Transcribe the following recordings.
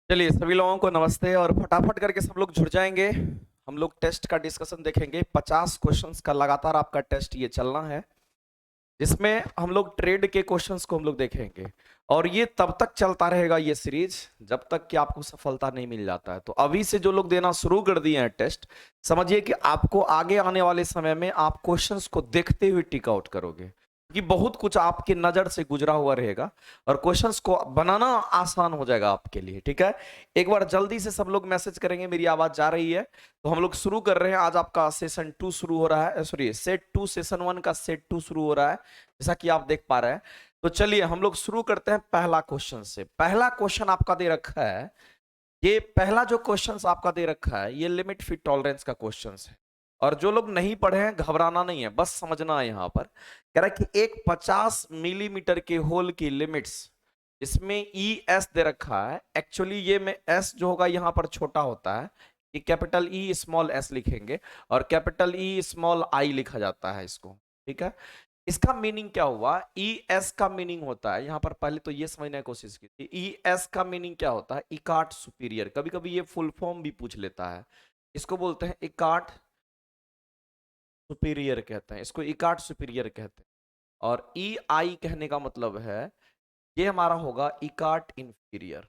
चलिए सभी लोगों को नमस्ते और फटाफट करके सब लोग जुड़ जाएंगे। हम लोग टेस्ट का डिस्कशन देखेंगे। 50 क्वेश्चंस का लगातार आपका टेस्ट ये चलना है, जिसमें हम लोग ट्रेड के क्वेश्चंस को हम लोग देखेंगे। और ये तब तक चलता रहेगा ये सीरीज जब तक कि आपको सफलता नहीं मिल जाता है। तो अभी से जो लोग देना शुरू कर दिए हैं टेस्ट, समझिए कि आपको आगे आने वाले समय में आप क्वेश्चंस को देखते हुए टिक आउट करोगे, कि बहुत कुछ आपकी नजर से गुजरा हुआ रहेगा और क्वेश्चंस को बनाना आसान हो जाएगा आपके लिए। ठीक है, एक बार जल्दी से सब लोग मैसेज करेंगे मेरी आवाज जा रही है। तो हम लोग शुरू कर रहे हैं। आज आपका सेशन 2 शुरू हो रहा है, सॉरी सेट 2, सेशन 1 का सेट 2 शुरू हो रहा है, जैसा कि आप देख पा रहे हैं। तो चलिए हम लोग शुरू करते हैं पहला क्वेश्चन से। पहला क्वेश्चन आपका दे रखा है, ये पहला जो क्वेश्चन आपका दे रखा है ये लिमिट फिट टॉलरेंस का क्वेश्चन है। और जो लोग नहीं पढ़े हैं घबराना नहीं है, बस समझना है। यहाँ पर कह रहा है कि एक 50 मिलीमीटर के होल की लिमिट्स, इसमें ई एस दे रखा है। एक्चुअली ये में एस जो होगा यहाँ पर छोटा होता है, कि कैपिटल ई स्मॉल एस लिखेंगे और कैपिटल ई स्मॉल आई लिखा जाता है इसको। ठीक है, इसका मीनिंग क्या हुआ? ई एस का मीनिंग होता है, यहां पर पहले तो ये समझने की कोशिश की थी। ई एस का मीनिंग क्या होता है? इकार्ट सुपीरियर। कभी कभी ये फुल फॉर्म भी पूछ लेता है, इसको बोलते हैं इकार्ट सुपीरियर कहते हैं, इसको इकार्ट सुपीरियर कहते हैं। और ई आई कहने का मतलब है ये हमारा होगा इकार्ट इंफीरियर।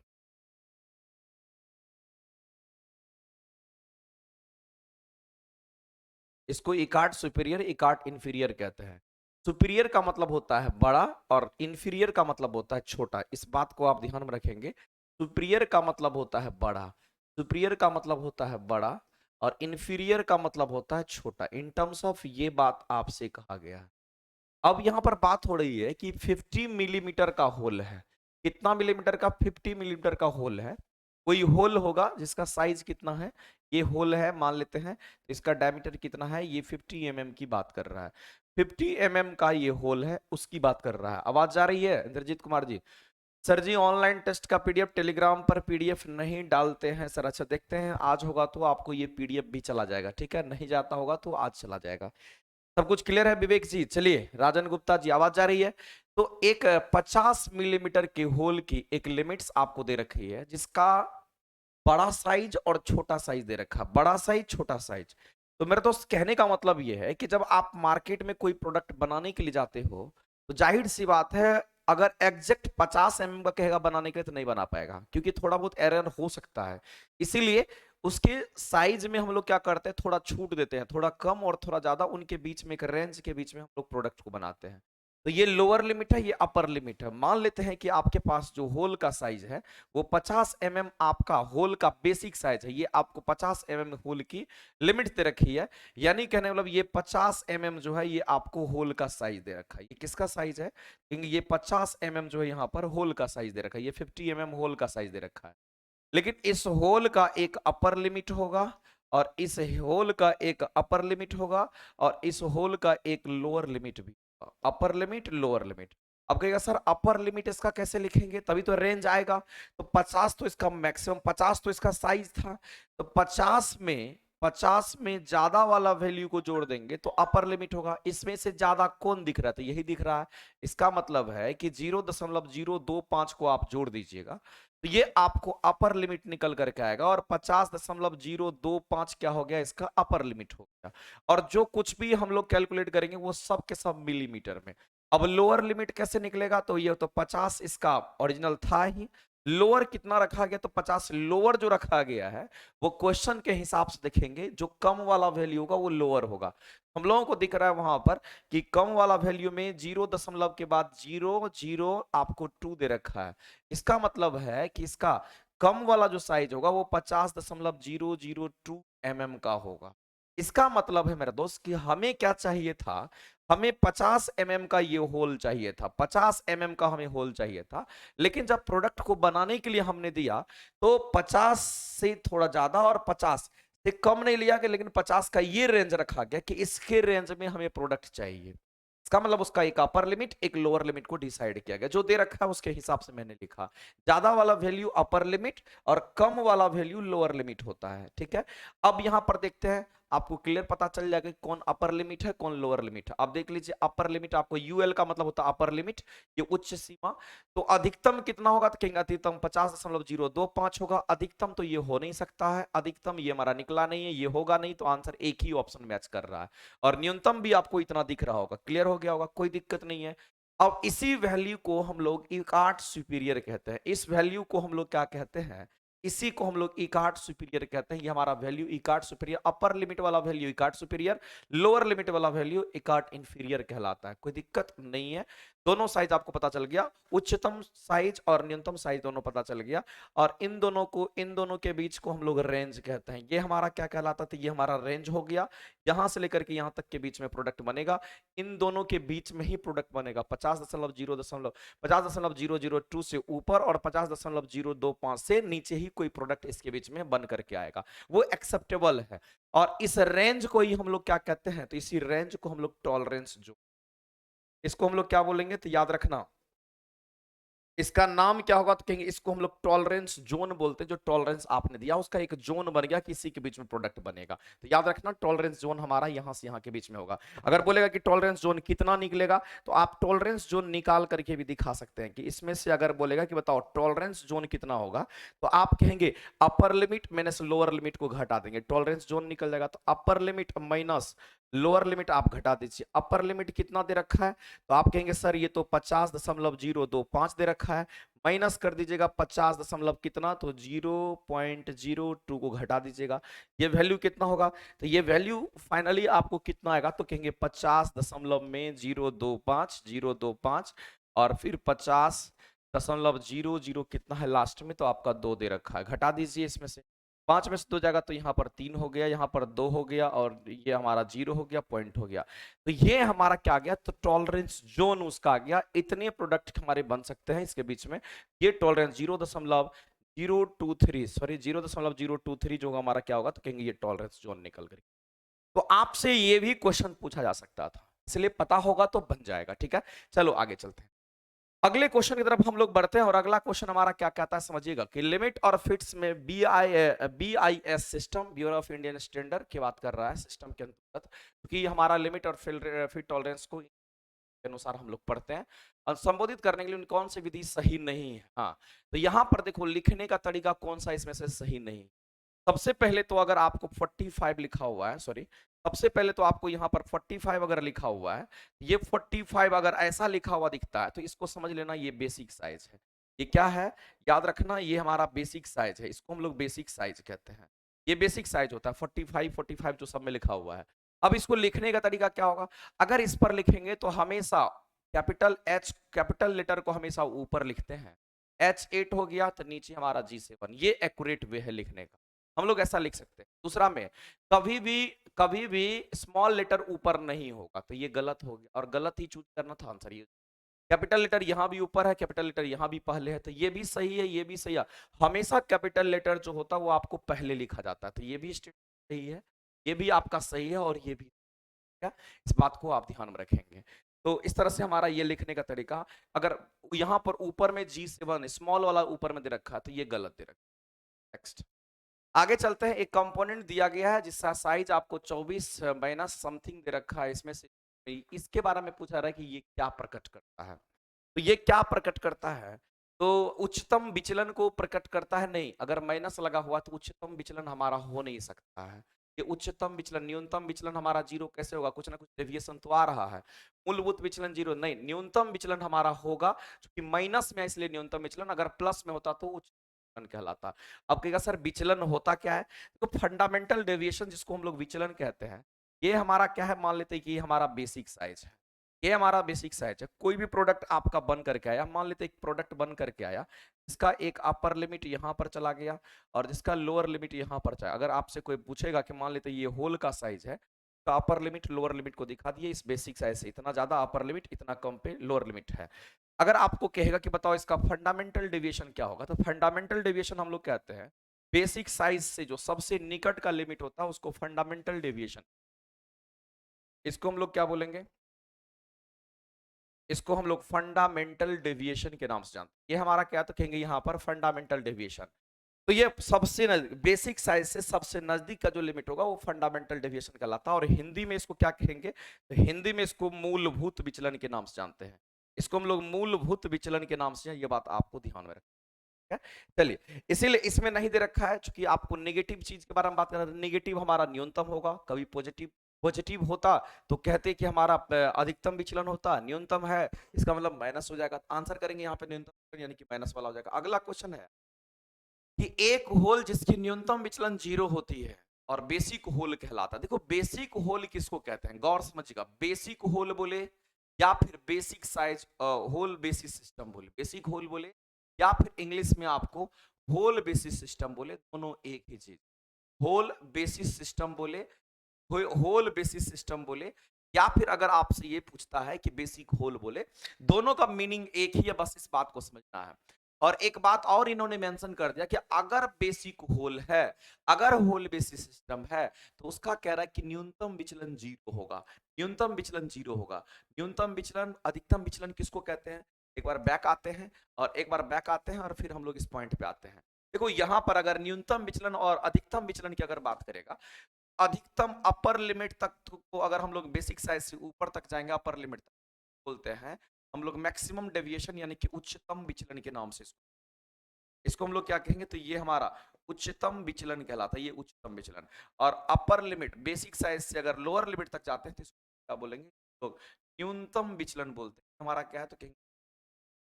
इसको इकार्ट सुपीरियर इकार्ट इंफीरियर कहते हैं। सुपीरियर का मतलब होता है बड़ा और इंफीरियर का मतलब होता है छोटा। इस बात को आप ध्यान में रखेंगे। सुपीरियर का मतलब होता है बड़ा, सुपीरियर का मतलब होता है बड़ा और इंफीरियर का मतलब होता है छोटा। इन टर्म्स ऑफ ये बात आपसे कहा गया है। अब यहां पर बात हो रही है कि 50 मिलीमीटर का होल है। कितना मिलीमीटर का? 50 मिलीमीटर का होल है। कोई होल होगा जिसका साइज कितना है, ये होल है मान लेते हैं, इसका डायमीटर कितना है, ये 50 mm की बात कर रहा है। 50 mm का ये होल है, उसकी बात कर रहा है। आवाज जा रही है इंद्रजीत कुमार जी? सर जी ऑनलाइन टेस्ट का पीडीएफ टेलीग्राम पर पीडीएफ नहीं डालते हैं सर। अच्छा देखते हैं, आज होगा तो आपको ये पीडीएफ भी चला जाएगा। ठीक है, नहीं जाता होगा तो आज चला जाएगा। सब कुछ क्लियर है विवेक जी? चलिए राजन गुप्ता जी आवाज जा रही है? तो एक 50 मिलीमीटर के होल की एक लिमिट्स आपको दे रखी है, जिसका बड़ा साइज और छोटा साइज दे रखा। बड़ा साइज छोटा साइज। तो मेरे दोस्त कहने का मतलब यह है कि जब आप मार्केट में कोई प्रोडक्ट बनाने के लिए जाते हो, तो जाहिर सी बात है अगर एग्जैक्ट 50 mm का कहेगा बनाने के लिए तो नहीं बना पाएगा, क्योंकि थोड़ा बहुत एरर हो सकता है। इसीलिए उसके साइज में हम लोग क्या करते हैं, थोड़ा छूट देते हैं, थोड़ा कम और थोड़ा ज्यादा, उनके बीच में एक रेंज के बीच में हम लोग प्रोडक्ट को बनाते हैं। तो ये लोअर लिमिट है, ये अपर लिमिट है। मान लेते हैं कि आपके पास जो होल का साइज है वो 50 mm आपका होल का बेसिक साइज है। ये आपको 50 mm होल की लिमिट दे रखी है, यानी कहने मतलब ये 50 mm जो है ये आपको होल का साइज दे रखा है। ये किसका साइज है? ये 50 mm जो है यहाँ पर होल का साइज दे रखा है। ये 50 mm होल का साइज दे रखा है। लेकिन इस होल का एक अपर लिमिट होगा और इस होल का एक अपर लिमिट होगा और इस होल का एक लोअर लिमिट भी होगा। Upper limit lower limit. अब कहेगा सर अपर लिमिट इसका कैसे लिखेंगे, तभी तो रेंज आएगा। तो 50 तो इसका मैक्सिमम, 50 तो इसका साइज था, तो 50 में ज्यादा वाला वैल्यू को जोड़ देंगे तो अपर लिमिट होगा। इसमें से ज्यादा कौन दिख रहा है? तो यही दिख रहा है। इसका मतलब है कि 0.025 को आप जोड़ दीजिएगा तो ये आपको अपर लिमिट निकल करके आएगा। और 50.025 क्या हो गया? इसका अपर लिमिट हो गया। और जो कुछ भी हम लोग कैलकुलेट करेंगे वो सब के सब मिलीमीटर में। अब लोअर लिमिट कैसे निकलेगा? तो ये तो 50 इसका ओरिजिनल था ही, लोअर कितना रखा गया? तो 50 लोअर जो रखा गया है वो क्वेश्चन के हिसाब से देखेंगे, जो कम वाला वैल्यू होगा वो लोअर होगा। हम लोगों को दिख रहा है वहां पर कि कम वाला वैल्यू में 0 के बाद 0 आपको 2 दे रखा है। इसका मतलब है कि इसका कम वाला जो साइज होगा वो 50.002 mm का होगा। इसका मतलब है मेरा दोस्त कि हमें क्या चाहिए था? हमें 50 mm का ये होल चाहिए था, 50 mm का हमें होल चाहिए था। लेकिन जब प्रोडक्ट को बनाने के लिए हमने दिया तो 50 से थोड़ा ज्यादा और 50 से कम नहीं लिया गया, लेकिन 50 का ये रेंज रखा गया कि इसके रेंज में हमें प्रोडक्ट चाहिए। इसका मतलब उसका एक अपर लिमिट एक लोअर लिमिट को डिसाइड किया गया, जो दे रखा है उसके हिसाब से मैंने लिखा। ज्यादा वाला वैल्यू अपर लिमिट और कम वाला वैल्यू लोअर लिमिट होता है। ठीक है, अब यहां पर देखते हैं आपको क्लियर पता चल जाएगा कि कौन अपर लिमिट है कौन लोअर लिमिट है। अब देख लीजिए, अपर लिमिट आपको यूएल का मतलब होता है अपर लिमिट, ये उच्च सीमा। तो अधिकतम कितना होगा, तो कहेंगे अधिकतम 50.025 होगा। अधिकतम तो ये हो नहीं सकता है, अधिकतम ये हमारा निकला नहीं है, ये होगा नहीं, तो आंसर एक ही ऑप्शन मैच कर रहा है। और न्यूनतम भी आपको इतना दिख रहा होगा, क्लियर हो गया होगा, कोई दिक्कत नहीं है। अब इसी वैल्यू को हम लोग इकार्ट सुपीरियर कहते हैं। इस वैल्यू को हम लोग क्या कहते हैं, इसी को हम लोग इकार्ट सुपीरियर कहते हैं। ये हमारा वैल्यू इकार्ट सुपीरियर, अपर लिमिट वाला वैल्यू इकार्ट सुपीरियर, लोअर लिमिट वाला वैल्यू इकार्ट इंफीरियर कहलाता है। कोई दिक्कत नहीं है, दोनों साइज आपको पता चल गया, उच्चतम साइज और न्यूनतम साइज दोनों पता चल गया। और इन दोनों के बीच को हम लोग रेंज कहते हैं। ये हमारा क्या कहलाता था, ये हमारा रेंज हो गया। यहां से लेकर के यहां तक के बीच में प्रोडक्ट बनेगा, इन दोनों के बीच में ही प्रोडक्ट बनेगा। 50.002 से ऊपर और 50.025 से नीचे ही कोई प्रोडक्ट इसके बीच में बन करके आएगा, वो एक्सेप्टेबल है। और इस रेंज को ही हम लोग क्या कहते हैं, तो इसी रेंज को हम लोग टॉलरेंस जो, इसको हम लोग क्या बोलेंगे, तो याद रखना इसका नाम क्या होगा, तो कहेंगे इसको हम लोग टॉलरेंस जोन बोलते हैं। जो टॉलरेंस आपने दिया उसका एक जोन बन गया, किसी के बीच में प्रोडक्ट बनेगा। तो याद रखना टॉलरेंस जोन हमारा यहां से यहां के बीच में होगा। अगर बोलेगा कि टॉलरेंस जोन कितना निकलेगा, तो आप टॉलरेंस जोन निकाल करके भी दिखा सकते हैं कि इसमें से अगर बोलेगा कि बताओ टॉलरेंस जोन कितना होगा, तो आप कहेंगे upper limit minus lower limit को घटा देंगे, टॉलरेंस जोन निकल जाएगा। तो upper limit minus lower limit आप घटा दीजिए। अपर लिमिट कितना दे रखा है, तो आप कहेंगे सर ये तो 50.025 दे रखा है, माइनस कर दीजिएगा 50 दशमलव कितना, तो 0.02 को घटा दीजिएगा। ये वैल्यू कितना होगा, तो ये वैल्यू फाइनली आपको कितना आएगा, तो कहेंगे 50 दशमलव में 025 और फिर 50.00 कितना है लास्ट में, तो आपका 2 दे रखा है, घटा दीजिए इसमें से। 5 में से 2 जाएगा तो यहाँ पर 3 हो गया, यहाँ पर 2 हो गया और ये हमारा 0 हो गया, पॉइंट हो गया। तो ये हमारा क्या आ गया, तो टॉलरेंस जोन उसका आ गया। इतने प्रोडक्ट हमारे बन सकते हैं इसके बीच में। ये टॉलरेंस 0.023 सॉरी 0.023 जो हमारा क्या होगा, तो कहेंगे ये टॉलरेंस जोन निकल गई। तो आपसे ये भी क्वेश्चन पूछा जा सकता था, इसलिए पता होगा तो बन जाएगा। ठीक है, चलो आगे चलते हैं, अगले क्वेश्चन की तरफ हम लोग बढ़ते हैं। और अगला क्वेश्चन हमारा क्या कहता है, समझिएगा कि लिमिट और फिट्स में BIS system, bureau of Indian standard की बात कर रहा है सिस्टम के अंतर्गत, क्योंकि हमारा लिमिट और फिट टॉलरेंस को के अनुसार हम लोग पढ़ते हैं। और संबोधित करने के लिए कौन सी विधि सही नहीं है। हाँ, तो यहां पर देखो लिखने का तरीका कौन सा इसमें से सही नहीं। सबसे पहले तो अगर आपको 45 लिखा हुआ है, सॉरी, सबसे पहले तो आपको यहाँ पर 45 अगर लिखा हुआ है, ये 45 अगर ऐसा लिखा हुआ दिखता है, तो इसको समझ लेना ये बेसिक साइज है। ये क्या है, याद रखना ये हमारा बेसिक साइज है, इसको हम लोग बेसिक साइज कहते हैं। ये बेसिक साइज होता है 45 जो सब में लिखा हुआ है। अब इसको लिखने का तरीका क्या होगा, अगर इस पर लिखेंगे तो हमेशा कैपिटल H कैपिटल लेटर को हमेशा ऊपर लिखते हैं। H8 हो गया तो नीचे हमारा G7, ये एक्यूरेट वे है लिखने का, हम लोग ऐसा लिख सकते हैं। दूसरा में कभी भी स्मॉल लेटर ऊपर नहीं होगा, तो ये गलत हो गया और गलत ही चूज करना था आंसर। ये कैपिटल लेटर यहां भी ऊपर है, कैपिटल लेटर यहां भी पहले है, तो ये भी सही है, ये भी सही है। हमेशा कैपिटल लेटर जो होता है वो आपको पहले लिखा जाता है, तो ये भी स्टेटमेंट सही है, ये भी आपका सही है और ये भी, क्या इस बात को आप ध्यान में रखेंगे। तो इस तरह से हमारा ये लिखने का तरीका, अगर यहां पर ऊपर में G7 स्मॉल वाला ऊपर में दे रखा है, तो ये गलत दे रखा है। नेक्स्ट आगे चलते हैं, एक कंपोनेंट दिया गया है जिसका साइज आपको 24 माइनस समथिंग दे रखा है, इसमें से इसके बारे में पूछा रहा है कि ये क्या प्रकट करता है। तो ये क्या प्रकट करता है, तो उच्चतम विचलन को प्रकट करता है। नहीं, अगर माइनस लगा हुआ तो उच्चतम विचलन हमारा हो नहीं सकता है। ये उच्चतम विचलन, न्यूनतम विचलन हमारा 0 कैसे होगा, कुछ ना कुछ डेविएशन तो आ रहा है। मूलभूत विचलन 0 नहीं, न्यूनतम विचलन हमारा होगा, क्योंकि माइनस में इसलिए न्यूनतम विचलन, अगर प्लस में होता तो उच्च कहलाता। अब कहेगा सर विचलन होता क्या है, तो फंडामेंटल डेविएशन जिसको हम लोग विचलन कहते हैं, ये हमारा क्या है, मान लेते हैं कि ये हमारा बेसिक साइज है, ये हमारा बेसिक साइज है। कोई भी प्रोडक्ट आपका बन करके आया, मान लेते एक प्रोडक्ट बन करके आया, इसका एक अपर लिमिट यहाँ पर चला गया और जिसका लोअर लिमिट यहाँ पर चला। अगर आपसे कोई पूछेगा कि मान लेते ये होल का साइज है, तो अपर लिमिट लोअर लिमिट को दिखा दिए, इस बेसिक साइज से इतना ज्यादा अपर लिमिट, इतना कम पे लोअर लिमिट है। अगर आपको कहेगा कि बताओ इसका फंडामेंटल डेविएशन क्या होगा, तो फंडामेंटल डेविएशन हम लोग कहते हैं बेसिक साइज से जो सबसे निकट का लिमिट होता है उसको फंडामेंटल डेविएशन, इसको हम लोग क्या बोलेंगे, इसको हम लोग फंडामेंटल डेविएशन के नाम से जानते हैं। ये हमारा क्या, तो कहेंगे यहाँ पर फंडामेंटल डेविएशन। तो ये सबसे बेसिक साइज से सबसे नजदीक का जो लिमिट होगा वो फंडामेंटल डेविएशन कहलाता है। और हिंदी में इसको क्या कहेंगे, तो हिंदी में इसको मूलभूत विचलन के नाम से जानते हैं। इसको हम लोग मूलभूत विचलन के नाम से, ये बात आपको ध्यान में रखना है। चलिए, इसीलिए इसमें नहीं दे रखा है क्योंकि आपको नेगेटिव चीज के बारे में बात कर रहे हैं। नेगेटिव हमारा न्यूनतम होगा, कभी पॉजिटिव पॉजिटिव होता तो कहते कि हमारा अधिकतम विचलन होता, न्यूनतम है इसका मतलब माइनस हो जाएगा। आंसर करेंगे यहाँ पे न्यूनतम यानी कि माइनस वाला हो जाएगा। अगला क्वेश्चन है कि एक होल जिसकी न्यूनतम विचलन 0 होती है और बेसिक होल कहलाता है। देखो बेसिक होल किसको कहते हैं, गौर समझिएगा। बेसिक होल बोले या फिर basic size hole basis system बोले, बेसिक होल बोले या फिर इंग्लिश में आपको होल बेसिस सिस्टम बोले, दोनों एक ही चीज। होल बेसिस सिस्टम बोले, होल बेसिस सिस्टम बोले, या फिर अगर आपसे ये पूछता है कि बेसिक होल बोले, दोनों का मीनिंग एक ही है, बस इस बात को समझना है। और एक बात और इन्होंने मेंशन कर दिया कि अगर बेसिक होल है, अगर होल बेसिस सिस्टम है, तो उसका कह रहा है कि न्यूनतम विचलन 0 होगा। न्यूनतम विचलन 0 होगा। न्यूनतम विचलन अधिकतम विचलन किसको कहते हैं, एक बार बैक आते हैं और एक बार बैक आते हैं और फिर हम लोग इस पॉइंट पे आते हैं। देखो यहां पर अगर न्यूनतम विचलन और अधिकतम विचलन की अगर बात करेगा, अधिकतम अपर लिमिट तक को अगर हम लोग बेसिक साइज से ऊपर तक जाएंगे, अपर लिमिट तक बोलते हैं हम लोग मैक्सिमम डेविएशन यानी कि उच्चतम विचलन के नाम से। इसको हम लोग क्या कहेंगे, तो ये हमारा उच्चतम विचलन कहलाता है, ये उच्चतम विचलन। और अपर लिमिट बेसिक साइज से अगर लोअर लिमिट तक जाते हैं तो इसको क्या बोलेंगे लोग, न्यूनतम विचलन बोलते हैं। हमारा क्या है तो कहेंगे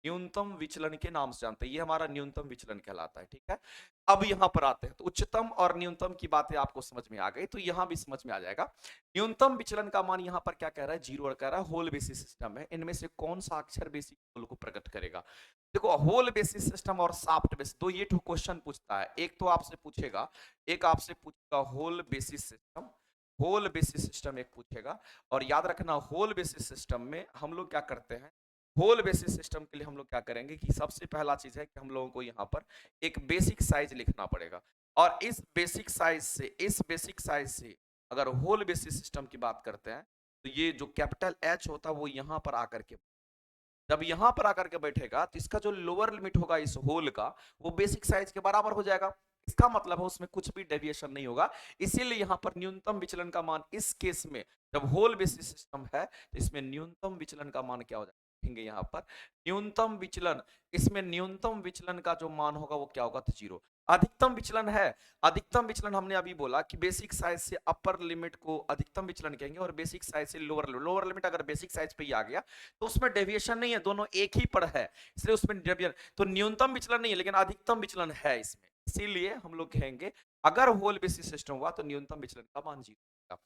न्यूनतम विचलन के नाम से जानते हैं, ये हमारा न्यूनतम विचलन कहलाता है। ठीक है, अब यहां पर आते हैं तो उच्चतम और न्यूनतम की बातें आपको समझ में आ गई, तो यहां भी समझ में आ जाएगा। न्यूनतम विचलन का मान यहां पर क्या कह रहा है, 0 कह रहा है। होल बेसिस सिस्टम है, इनमें से कौन सा अक्षर बेसिक होल को प्रकट करेगा। देखो होल बेसिस सिस्टम और शाफ्ट बेसिस दो ये क्वेश्चन पूछता है। एक तो आपसे पूछेगा, एक आपसे पूछेगा hole basis system, hole basis system एक पूछेगा। और याद रखना होल बेसिस सिस्टम में हम लोग क्या करते हैं, होल बेसिस सिस्टम के लिए हम लोग क्या करेंगे कि सबसे पहला चीज है कि हम लोगों को यहाँ पर एक बेसिक साइज लिखना पड़ेगा। और इस बेसिक साइज से, इस बेसिक साइज से अगर होल बेसिस सिस्टम की बात करते हैं तो ये जो कैपिटल एच होता है वो यहाँ पर आकर के, जब यहां पर आकर के बैठेगा तो इसका जो लोअर लिमिट होगा इस होल का, वो बेसिक साइज के बराबर हो जाएगा। इसका मतलब है उसमें कुछ भी डेविएशन नहीं होगा। इसीलिए यहां पर न्यूनतम विचलन का मान इस केस में, जब होल बेसिस सिस्टम है तो इसमें न्यूनतम विचलन का मान क्या हो जाएगा, देखेंगे यहां पर न्यूनतम विचलन, इसमें न्यूनतम विचलन का जो मान होगा वो क्या होगा, तो 0। अधिकतम विचलन है, अधिकतम विचलन हमने अभी बोला कि बेसिक साइज से अपर लिमिट को अधिकतम विचलन कहेंगे और बेसिक साइज से लोअर लिमिट, लोअर लिमिट अगर बेसिक साइज पे ही आ गया तो उसमें डेविएशन नहीं है, दोनों एक ही पर है, इसलिए उसमें डेविएशन, तो न्यूनतम विचलन नहीं है लेकिन अधिकतम विचलन है इसमें। इसीलिए हम लोग कहेंगे अगर होल बेसिस सिस्टम हुआ तो न्यूनतम विचलन का मान 0 होगा।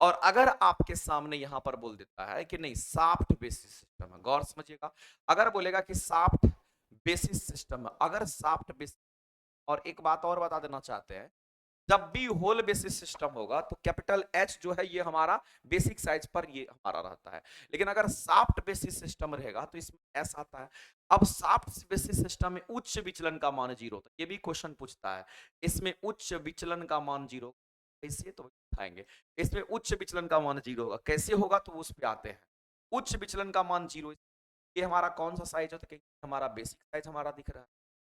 और अगर आपके सामने यहां पर बोल देता है कि नहीं शाफ्ट बेसिस सिस्टम है, गौर समझिएगा, अगर बोलेगा कि शाफ्ट बेसिस सिस्टम है, अगर शाफ्ट बेसिस, और एक बात और बता देना चाहते हैं, जब भी होल बेसिस सिस्टम होगा तो कैपिटल एच जो है ये हमारा बेसिक साइज पर ये हमारा रहता है। लेकिन अगर शाफ्ट बेसिस सिस्टम रहेगा तो इसमें एस आता है। अब शाफ्ट बेसिस सिस्टम में उच्च विचलन का मान 0 होता है, ये भी क्वेश्चन पूछता है। इसमें उच्च विचलन का मान 0 कैसे, तो दिखाएंगे। इसमें उच्च विचलन का मान 0 होगा, कैसे होगा तो उस पर आते हैं। उच्च विचलन का मान 0, ये हमारा कौन सा साइज होता है, हमारा बेसिक साइज हमारा दिख रहा है।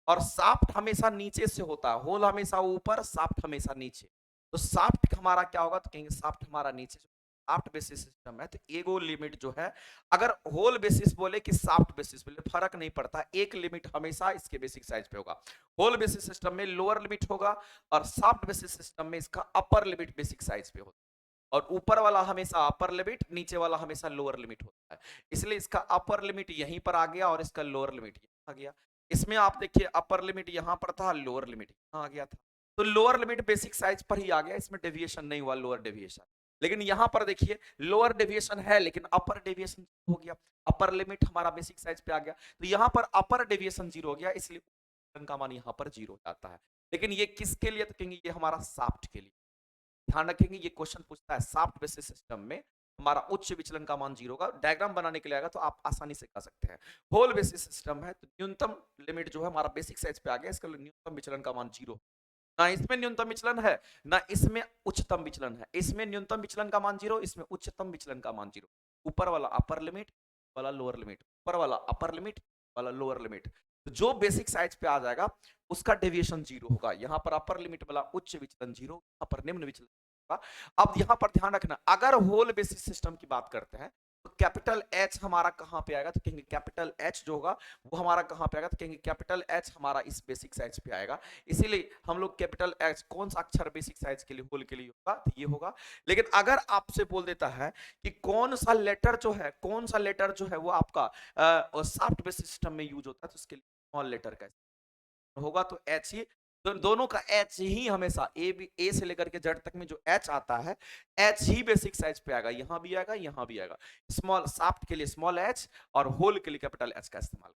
और शाफ्ट हमेशा नीचे से होता है, होल हमेशा ऊपर, शाफ्ट हमेशा नीचे। तो शाफ्ट हमारा क्या होगा, तो कहेंगे शाफ्ट हमारा नीचे, शाफ्ट बेसिस सिस्टम है तो एगो लिमिट जो है, अगर होल बेसिस बोले कि शाफ्ट बेसिस बोले फर्क नहीं पड़ता, एक लिमिट हमेशा इसके बेसिक साइज पे होगा। होल बेसिस सिस्टम में लोअर लिमिट होगा और शाफ्ट बेसिस सिस्टम में इसका अपर लिमिट बेसिक साइज पे होता है। और ऊपर वाला हमेशा अपर लिमिट, नीचे वाला हमेशा लोअर लिमिट होता है। इसलिए इसका अपर लिमिट यहीं पर आ गया और इसका लोअर लिमिट यहां आ गया। इसमें आप देखिए अपर लिमिट यहां पर था, लोअर लिमिट यहां आ गया था, तो लोअर लिमिट बेसिक साइज पर ही आ गया, इसमें डेविएशन नहीं हुआ, लोअर डेविएशन। लेकिन यहां पर देखिए लोअर डेविएशन है लेकिन अपर डेविएशन हो गया, अपर लिमिट हमारा बेसिक साइज पे आ गया, तो यहां पर अपर डेविएशन 0 हो गया, इसलिए का मान यहां पर 0 जाता है। लेकिन ये किसके लिए, तो कहेंगे ये हमारा शाफ्ट के लिए। ध्यान रखेंगे ये क्वेश्चन पूछता है शाफ्ट बेसिस सिस्टम में हमारा उच्च विचलन का मान 0 होगा। डायग्राम बनाने के लिए आएगा तो आप आसानी से कर सकते हैं। होल बेसिस सिस्टम है तो न्यूनतम लिमिट जो है हमारा बेसिक साइज पे आ गया, इसका न्यूनतम विचलन का मान 0, ना इसमें न्यूनतम विचलन है ना इसमें उच्चतम विचलन है। इसमें न्यूनतम विचलन का मान 0, इसमें उच्चतम विचलन का मान 0। ऊपर वाला अपर लिमिट, वाला लोअर लिमिट, ऊपर वाला अपर लिमिट, वाला लोअर लिमिट। तो जो बेसिक साइज पे आ जाएगा उसका डेविएशन 0 होगा। यहाँ पर अपर लिमिट वाला उच्च विचलन 0, यहाँ पर निम्न विचलन होगा। अब यहाँ पर ध्यान रखना, अगर होल बेसिस सिस्टम की बात करते हैं तो कैपिटल एच हमारा कहाँ पे आएगा, तो कहेंगे कैपिटल एच जो होगा वो हमारा कहाँ पे आएगा, तो कहेंगे कैपिटल एच हमारा इस बेसिक साइज पे आएगा। इसीलिए हम लोग कैपिटल एच कौन सा अक्षर बेसिक साइज के लिए होल के लिए होगा, तो ये होगा। लेकिन अगर आपसे बोल देता है कि कौन सा लेटर जो है, कौन सा लेटर जो है वो आपका सॉफ्ट बेसिस सिस्टम में यूज होता है, तो उसके लिए स्मॉल लेटर का होगा, तो एच ही, तो दोनों का एच ही हमेशा ए से लेकर के जेड तक में जो एच आता है एच ही बेसिक साइज पे आएगा, यहां भी आएगा यहां भी आएगा। स्मॉल सॉफ्ट के लिए स्मॉल एच और होल के लिए कैपिटल एच का इस्तेमाल।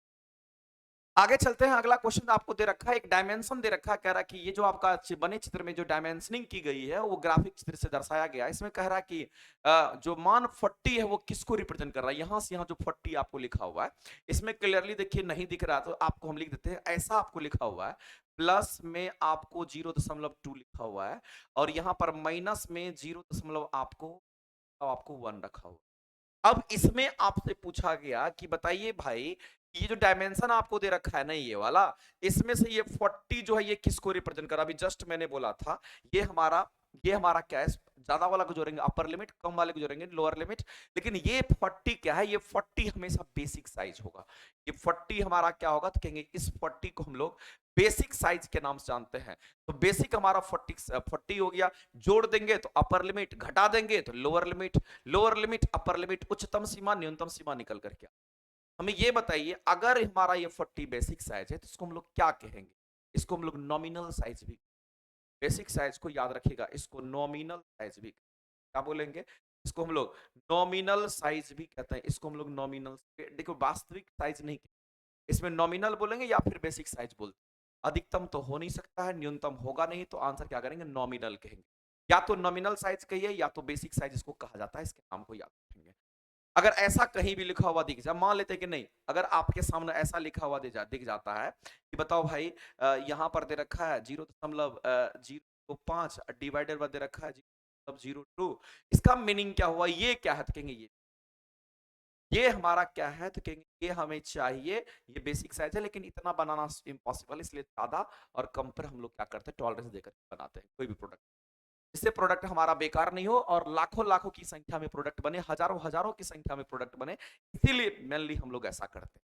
आगे चलते हैं, अगला क्वेश्चन आपको दे रखा है, एक डायमेंशन दे रखा है, कह रहा है कि ये जो आपका बने चित्र में जो डायमेंशनिंग की गई है वो ग्राफिक चित्र से दर्शाया गया है। इसमें कह रहा है कि जो मान 40 है वो किसको रिप्रेजेंट कर रहा है, यहां से यहां जो 40 आपको लिखा हुआ है इसमें क्लियरली देखिए नहीं दिख रहा, तो आपको हम लिख देते हैं, ऐसा आपको लिखा हुआ है, प्लस में आपको 0.2 लिखा हुआ है और यहां पर माइनस में 0. आपको 1 रखा हुआ। अब इसमें आपसे पूछा गया कि बताइए भाई, ये जो डायमेंशन आपको दे रखा है ना ये वाला, इसमें से ये 40 जो है ये किसको रिप्रेजेंट कर रहा है, अभी जस्ट मैंने बोला था ये हमारा क्या है, ज्यादा वाला को जोड़ेंगे अपर लिमिट, कम वाले को जोड़ेंगे लोअर लिमिट। लेकिन ये 40 क्या है, ये 40 हमेशा बेसिक साइज होगा। ये 40 हमारा क्या होगा, तो कहेंगे इस 40 को हम लोग बेसिक साइज के नाम से जानते हैं। तो बेसिक हमारा 40 हो गया, जोड़ देंगे तो अपर लिमिट, घटा देंगे तो लोअर लिमिट अपर लिमिट, उच्चतम सीमा न्यूनतम सीमा निकल करके। हमें ये बताइए, अगर हमारा ये 40 बेसिक साइज है तो इसको हम लोग क्या कहेंगे, इसको हम लोग नॉमिनल साइज भी, बेसिक साइज को याद रखिएगा, इसको नॉमिनल साइज भी क्या बोलेंगे, इसको हम लोग नॉमिनल साइज भी कहते हैं, इसको हम लोग नॉमिनल, देखो वास्तविक साइज नहीं, इसमें नॉमिनल बोलेंगे या फिर बेसिक साइज बोलते हैं। अधिकतम तो हो नहीं सकता है, न्यूनतम होगा नहीं, तो आंसर क्या करेंगे, नॉमिनल कहेंगे। या तो नॉमिनल साइज कहिए या तो बेसिक साइज इसको कहा जाता है, इसके नाम को याद रखेंगे। अगर ऐसा कहीं भी लिखा हुआ दिख जाए, मान लेते हैं कि नहीं, अगर आपके सामने ऐसा लिखा हुआ दिख जाता है कि बताओ भाई यहाँ पर दे रखा है 0.05 डिवाइडेड बाय दे रखा है 0.02, इसका मीनिंग क्या हुआ, ये क्या है, तो कहेंगे ये हमारा क्या है, तो कहेंगे ये हमें चाहिए, ये बेसिक साइज है लेकिन इतना बनाना इम्पॉसिबल, इसलिए ज्यादा और कम पर हम लोग क्या करते हैं, टॉलरेंस देकर बनाते हैं कोई भी प्रोडक्ट, इससे प्रोडक्ट हमारा बेकार नहीं हो और लाखों लाखों की संख्या में प्रोडक्ट बने, हजारों हजारों की संख्या में प्रोडक्ट बने, इसीलिए मेनली हम लोग ऐसा करते हैं।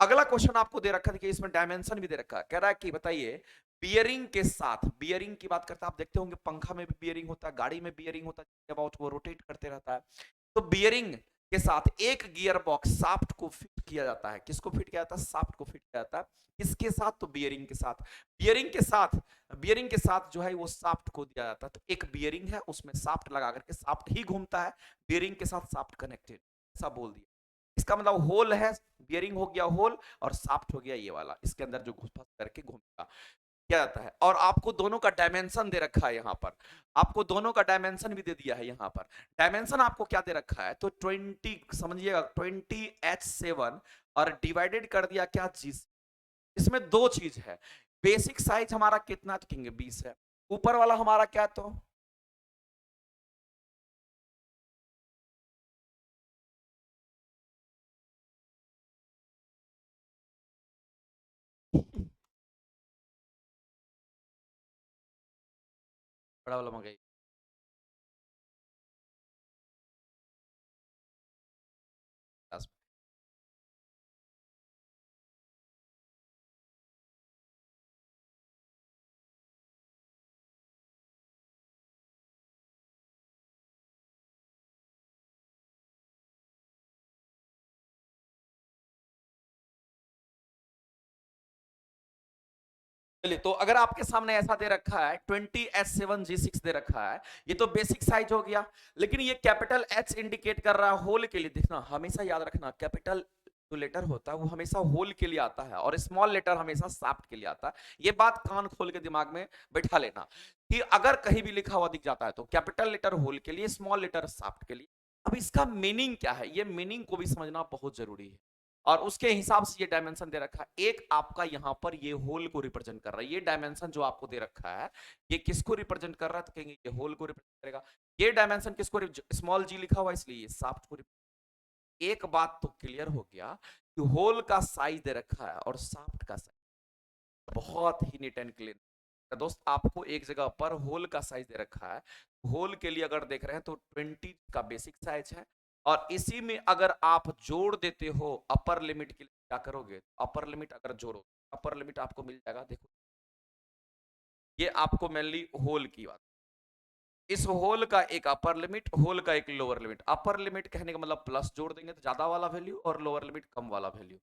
अगला क्वेश्चन आपको दे रखा है कि इसमें डायमेंशन भी दे रखा है, कह रहा है कि बताइए बियरिंग के साथ, बियरिंग की बात करते हैं, आप देखते होंगे पंखा में भी बियरिंग होता है, गाड़ी में बियरिंग होता है, अबाउट वो रोटेट करते रहता है। तो बियरिंग के साथ एक गियर बॉक्स शाफ्ट को फिट किया जाता है, किसको फिट किया जाता है, शाफ्ट को फिट किया जाता है, किसके साथ, तो बियरिंग के साथ। बियरिंग के साथ जो है वो शाफ्ट को दिया जाता है, तो एक बियरिंग है उसमें शाफ्ट लगा करके, शाफ्ट ही घूमता है, बियरिंग के साथ शाफ्ट कनेक्टेड, ऐसा बोल दिया। इसका मतलब होल है, बियरिंग हो गया होल और शाफ्ट हो गया ये वाला, इसके अंदर जो घुस करके घूमेगा क्या जाता है। और आपको दोनों का डायमेंशन दे रखा है, यहाँ पर आपको दोनों का डायमेंशन भी दे दिया है। यहाँ पर डायमेंशन आपको क्या दे रखा है, तो 20 समझिएगा, 20H7 और डिवाइडेड कर दिया क्या चीज, इसमें दो चीज है, बेसिक साइज हमारा कितना, तो कहेंगे 20 है, ऊपर वाला हमारा क्या, तो बड़ा वाला मंगाई। चलिए, तो अगर आपके सामने ऐसा दे रखा है 20H7G6 दे रखा है, ये तो बेसिक साइज हो गया, लेकिन ये कैपिटल H इंडिकेट कर रहा है होल के लिए, देखना हमेशा याद रखना, कैपिटल जो लेटर होता है वो हमेशा होल के लिए आता है और स्मॉल लेटर हमेशा शाफ्ट के लिए आता है। ये बात कान खोल के दिमाग में बैठा लेना कि अगर कहीं भी लिखा हुआ दिख जाता है तो कैपिटल लेटर होल के लिए, स्मॉल लेटर शाफ्ट के लिए। अब इसका मीनिंग क्या है, ये मीनिंग को भी समझना बहुत जरूरी है और उसके हिसाब से ये डायमेंशन दे रखा है। एक आपका यहाँ पर ये होल को रिप्रेजेंट कर रहा है, ये डायमेंशन जो आपको दे रखा है ये किसको रिप्रेजेंट कर रहा है, तो कहेंगे ये होल को रिप्रेजेंट करेगा। ये डायमेंशन किसको, स्मॉल जी लिखा हुआ इसलिए ये शाफ्ट को एक बात तो क्लियर हो गया कि होल का साइज दे रखा है और शाफ्ट का साइज बहुत ही नीट एंड क्लीन। दोस्त आपको एक जगह पर होल का साइज दे रखा है, होल के लिए अगर देख रहे हैं तो 20 का बेसिक साइज है, और इसी में अगर आप जोड़ देते हो अपर लिमिट के लिए क्या करोगे, अपर लिमिट अगर जोड़ो अपर लिमिट आपको मिल जाएगा। देखो ये आपको मेनली होल की बात, इस होल का एक अपर लिमिट, होल का एक लोअर लिमिट। अपर लिमिट कहने का मतलब प्लस जोड़ देंगे तो ज्यादा वाला वैल्यू, और लोअर लिमिट कम वाला वैल्यू।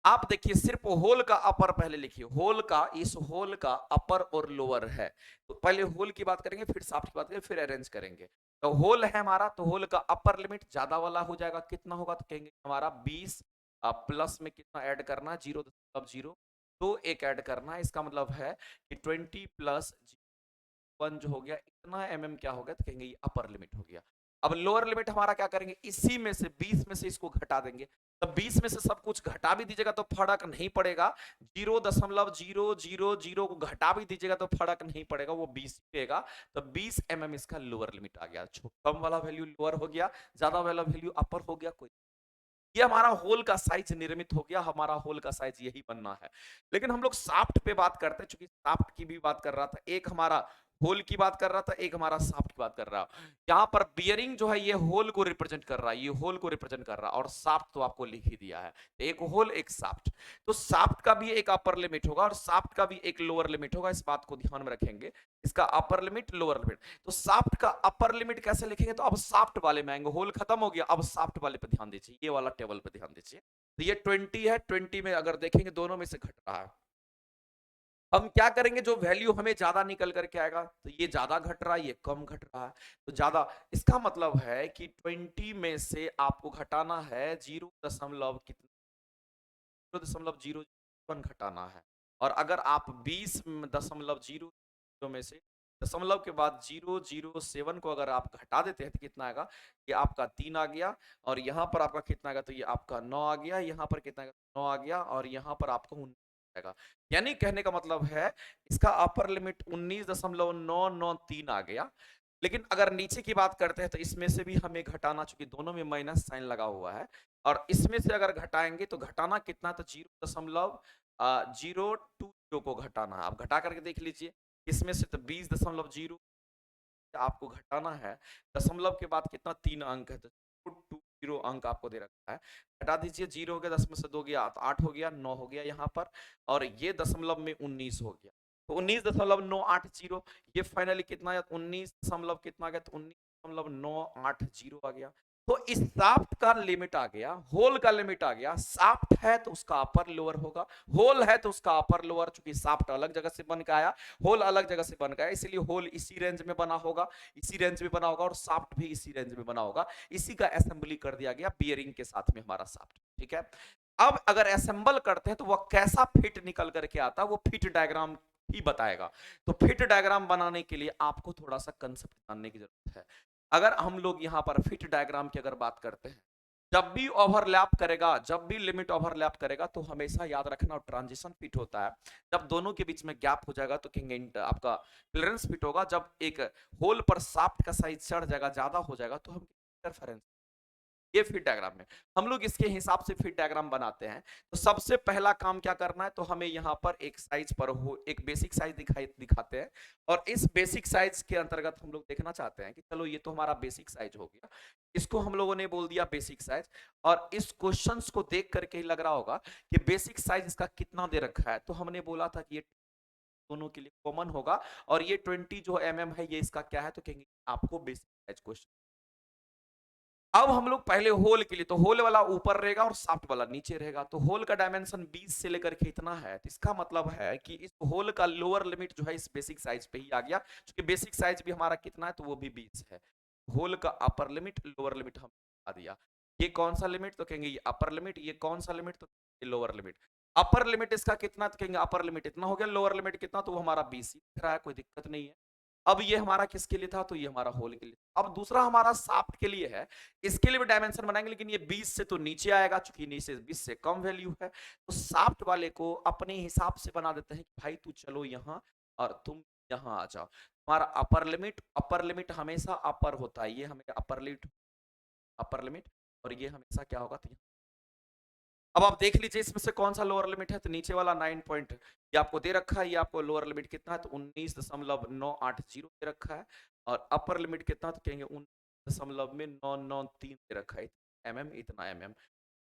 आप देखिए सिर्फ होल का अपर पहले लिखिए, होल का, इस होल का अपर और लोअर है, तो पहले होल की बात करेंगे फिर शाफ्ट की बात करेंगे फिर अरेंज करेंगे। तो होल है हमारा, तो होल का अपर लिमिट ज्यादा वाला हो जाएगा, कितना होगा तो कहेंगे हमारा 20 प्लस में कितना ऐड करना है 0.0 तो एक ऐड करना है, इसका मतलब है कि 20 प्लस 1 जो हो गया इतना क्या हो गया तो कहेंगे ये अपर लिमिट हो गया। अब लोअर लिमिट हमारा क्या करेंगे, इसी में से 20 में से इसको घटा देंगे, तब 20 में से सब कुछ घटा भी दीजिएगा तो फर्क नहीं पड़ेगा, 0.000 को घटा भी दीजिएगा तो फर्क नहीं पड़ेगा, वो 20 रहेगा। तो 20 इसका लोअर लिमिट आ गया, कम वाला वैल्यू लोअर हो गया, ज्यादा वाला वैल्यू अपर हो गया। कोई ये हमारा होल का साइज निर्मित हो गया, हमारा होल का साइज यही बनना है। लेकिन हम लोग शाफ्ट पे बात करते हैं, चूंकि शाफ्ट की भी बात कर रहा था, एक हमारा होल की बात कर रहा था, एक हमारा शाफ्ट की बात कर रहा है। यहाँ पर बियरिंग जो है ये होल को रिप्रेजेंट कर रहा है, ये होल को रिप्रेजेंट कर रहा है, और शाफ्ट तो आपको लिख ही दिया है, तो एक होल एक शाफ्ट। तो शाफ्ट का भी एक अपर लिमिट होगा और शाफ्ट का भी एक लोअर लिमिट होगा, इस बात को ध्यान में रखेंगे, इसका अपर लिमिट लोअर लिमिट। तो शाफ्ट का अपर लिमिट कैसे लिखेंगे, तो अब शाफ्ट वाले में आएंगे, होल खत्म हो गया, अब शाफ्ट वाले पे ध्यान दीजिए, ये वाला टेबल पे ध्यान दीजिए। तो ये 20 है, 20 में अगर देखेंगे दोनों में से घट रहा है, हम क्या करेंगे, जो वैल्यू हमें ज्यादा निकल करके आएगा, तो ये ज्यादा घट रहा है ये कम घट रहा है, तो ज्यादा, इसका मतलब है कि 20 में से आपको घटाना है 0.001 घटाना है। और अगर आप 20.0 में से दशमलव के बाद 007 को अगर आप घटा देते हैं तो कितना आएगा, ये आपका 3 आ गया, और यहाँ पर आपका कितना आएगा, तो ये आपका 9 आ गया, यहाँ पर कितना आएगा 9 आ गया, और यहाँ पर आपको 19 आएगा। यानी कहने का मतलब है इसका अपर लिमिट 19.993 आ गया। लेकिन अगर नीचे की बात करते हैं तो इसमें से भी हमें घटाना, चूंकि दोनों में माइनस साइन लगा हुआ है, और इसमें से अगर घटाएंगे तो घटाना कितना, तो 0.020 को घटाना है। आप घटा करके देख लीजिए, इसमें से तो 20.0 आपको घटाना है, दशमलव के बाद कितना 3 अंक है, तो 020 अंक आपको दे रखा है, घटा दीजिए, 0 हो गया, 10 में से 2 गया तो 8 हो गया, 9 हो गया यहाँ पर, और ये दशमलव में 19 हो गया, तो 19.980, ये फाइनली कितना है 19 दशमलव कितना गया, तो 19.980 आ गया। तो इस शाफ्ट का लिमिट आ गया, होल का लिमिट आ गया, शाफ्ट है तो उसका अपर लोअर होगा, होल है तो उसका अपर लोअर, चूंकि शाफ्ट अलग जगह से बन के आया, होल अलग जगह से बन गया, इसलिए होल इसी रेंज में बना होगा, इसी रेंज में बना होगा, और शाफ्ट भी इसी रेंज में बना होगा, इसी का असेंबली कर दिया गया बियरिंग के साथ में हमारा शाफ्ट। ठीक है, अब अगर असेंबल करते हैं तो वह कैसा फिट निकल करके आता है, वो फिट डायग्राम ही बताएगा। तो फिट डायग्राम बनाने के लिए आपको थोड़ा सा कंसेप्ट जानने की जरूरत है। अगर हम लोग यहाँ पर फिट डायग्राम की अगर बात करते हैं, जब भी ओवरलैप करेगा, जब भी लिमिट ओवरलैप करेगा, तो हमेशा याद रखना ट्रांजिशन फिट होता है, जब दोनों के बीच में गैप हो जाएगा तो कहेंगे आपका क्लियरेंस फिट होगा, जब एक होल पर शाफ्ट का साइज चढ़ जाएगा, ज्यादा हो जाएगा, तो हम इंटरफेरेंस। ये फिट डायग्राम में हम लोग इसके हिसाब से फिट डायग्राम बनाते हैं। तो सबसे पहला काम क्या करना है, तो हमें यहाँ पर एक साइज पर हो एक बेसिक साइज दिखाते हैं, और इस बेसिक साइज के अंतर्गत हम लोग देखना चाहते हैं कि चलो ये तो हमारा बेसिक साइज हो गया, इसको हम लोगों ने बोल दिया बेसिक साइज, और इस क्वेश्चन को देख करके ही लग रहा होगा कि बेसिक साइज इसका कितना दे रखा है, तो हमने बोला था कि ये दोनों के लिए कॉमन होगा, और ये 20 जो है ये इसका क्या है, तो कहेंगे आपको बेसिक साइज क्वेश्चन। अब हम लोग पहले होल के लिए, तो होल वाला ऊपर रहेगा और शाफ्ट वाला नीचे रहेगा, तो होल का डायमेंशन 20 से लेकर के इतना है, तो इसका मतलब है कि इस होल का लोअर लिमिट जो है इस बेसिक साइज पे ही आ गया, क्योंकि बेसिक साइज भी हमारा कितना है, तो वो भी 20 है। होल का अपर लिमिट लोअर लिमिट हम बता दिया, ये कौन सा लिमिट, तो कहेंगे ये अपर लिमिट, ये कौन सा लिमिट, तो ये लोअर लिमिट। अपर लिमिट इसका कितना, तो कहेंगे अपर लिमिट इतना हो गया, लोअर लिमिट कितना, तो वो हमारा 20 ही दिख रहा है, कोई दिक्कत नहीं है। अब ये हमारा किसके लिए था, तो ये हमारा होल के लिए। अब दूसरा हमारा शाफ्ट के लिए है, इसके लिए भी डायमेंशन बनाएंगे, लेकिन ये 20 से तो नीचे आएगा, चूंकि नीचे 20 से कम वैल्यू है, तो शाफ्ट वाले को अपने हिसाब से बना देते हैं कि भाई तू चलो यहाँ और तुम यहाँ आ जाओ। हमारा अपर लिमिट हमेशा अपर होता है, ये हमें अपर लिमिट और ये हमेशा क्या होगा, तो अब आप देख लीजिए इसमें से कौन सा लोअर लिमिट है, तो नीचे वाला 9 पॉइंट ये आपको दे रखा है, ये आपको लोअर लिमिट कितना है, तो 19.980 दे रखा है, और अपर लिमिट कितना, तो कहेंगे 19.993 दे रखा है, इतना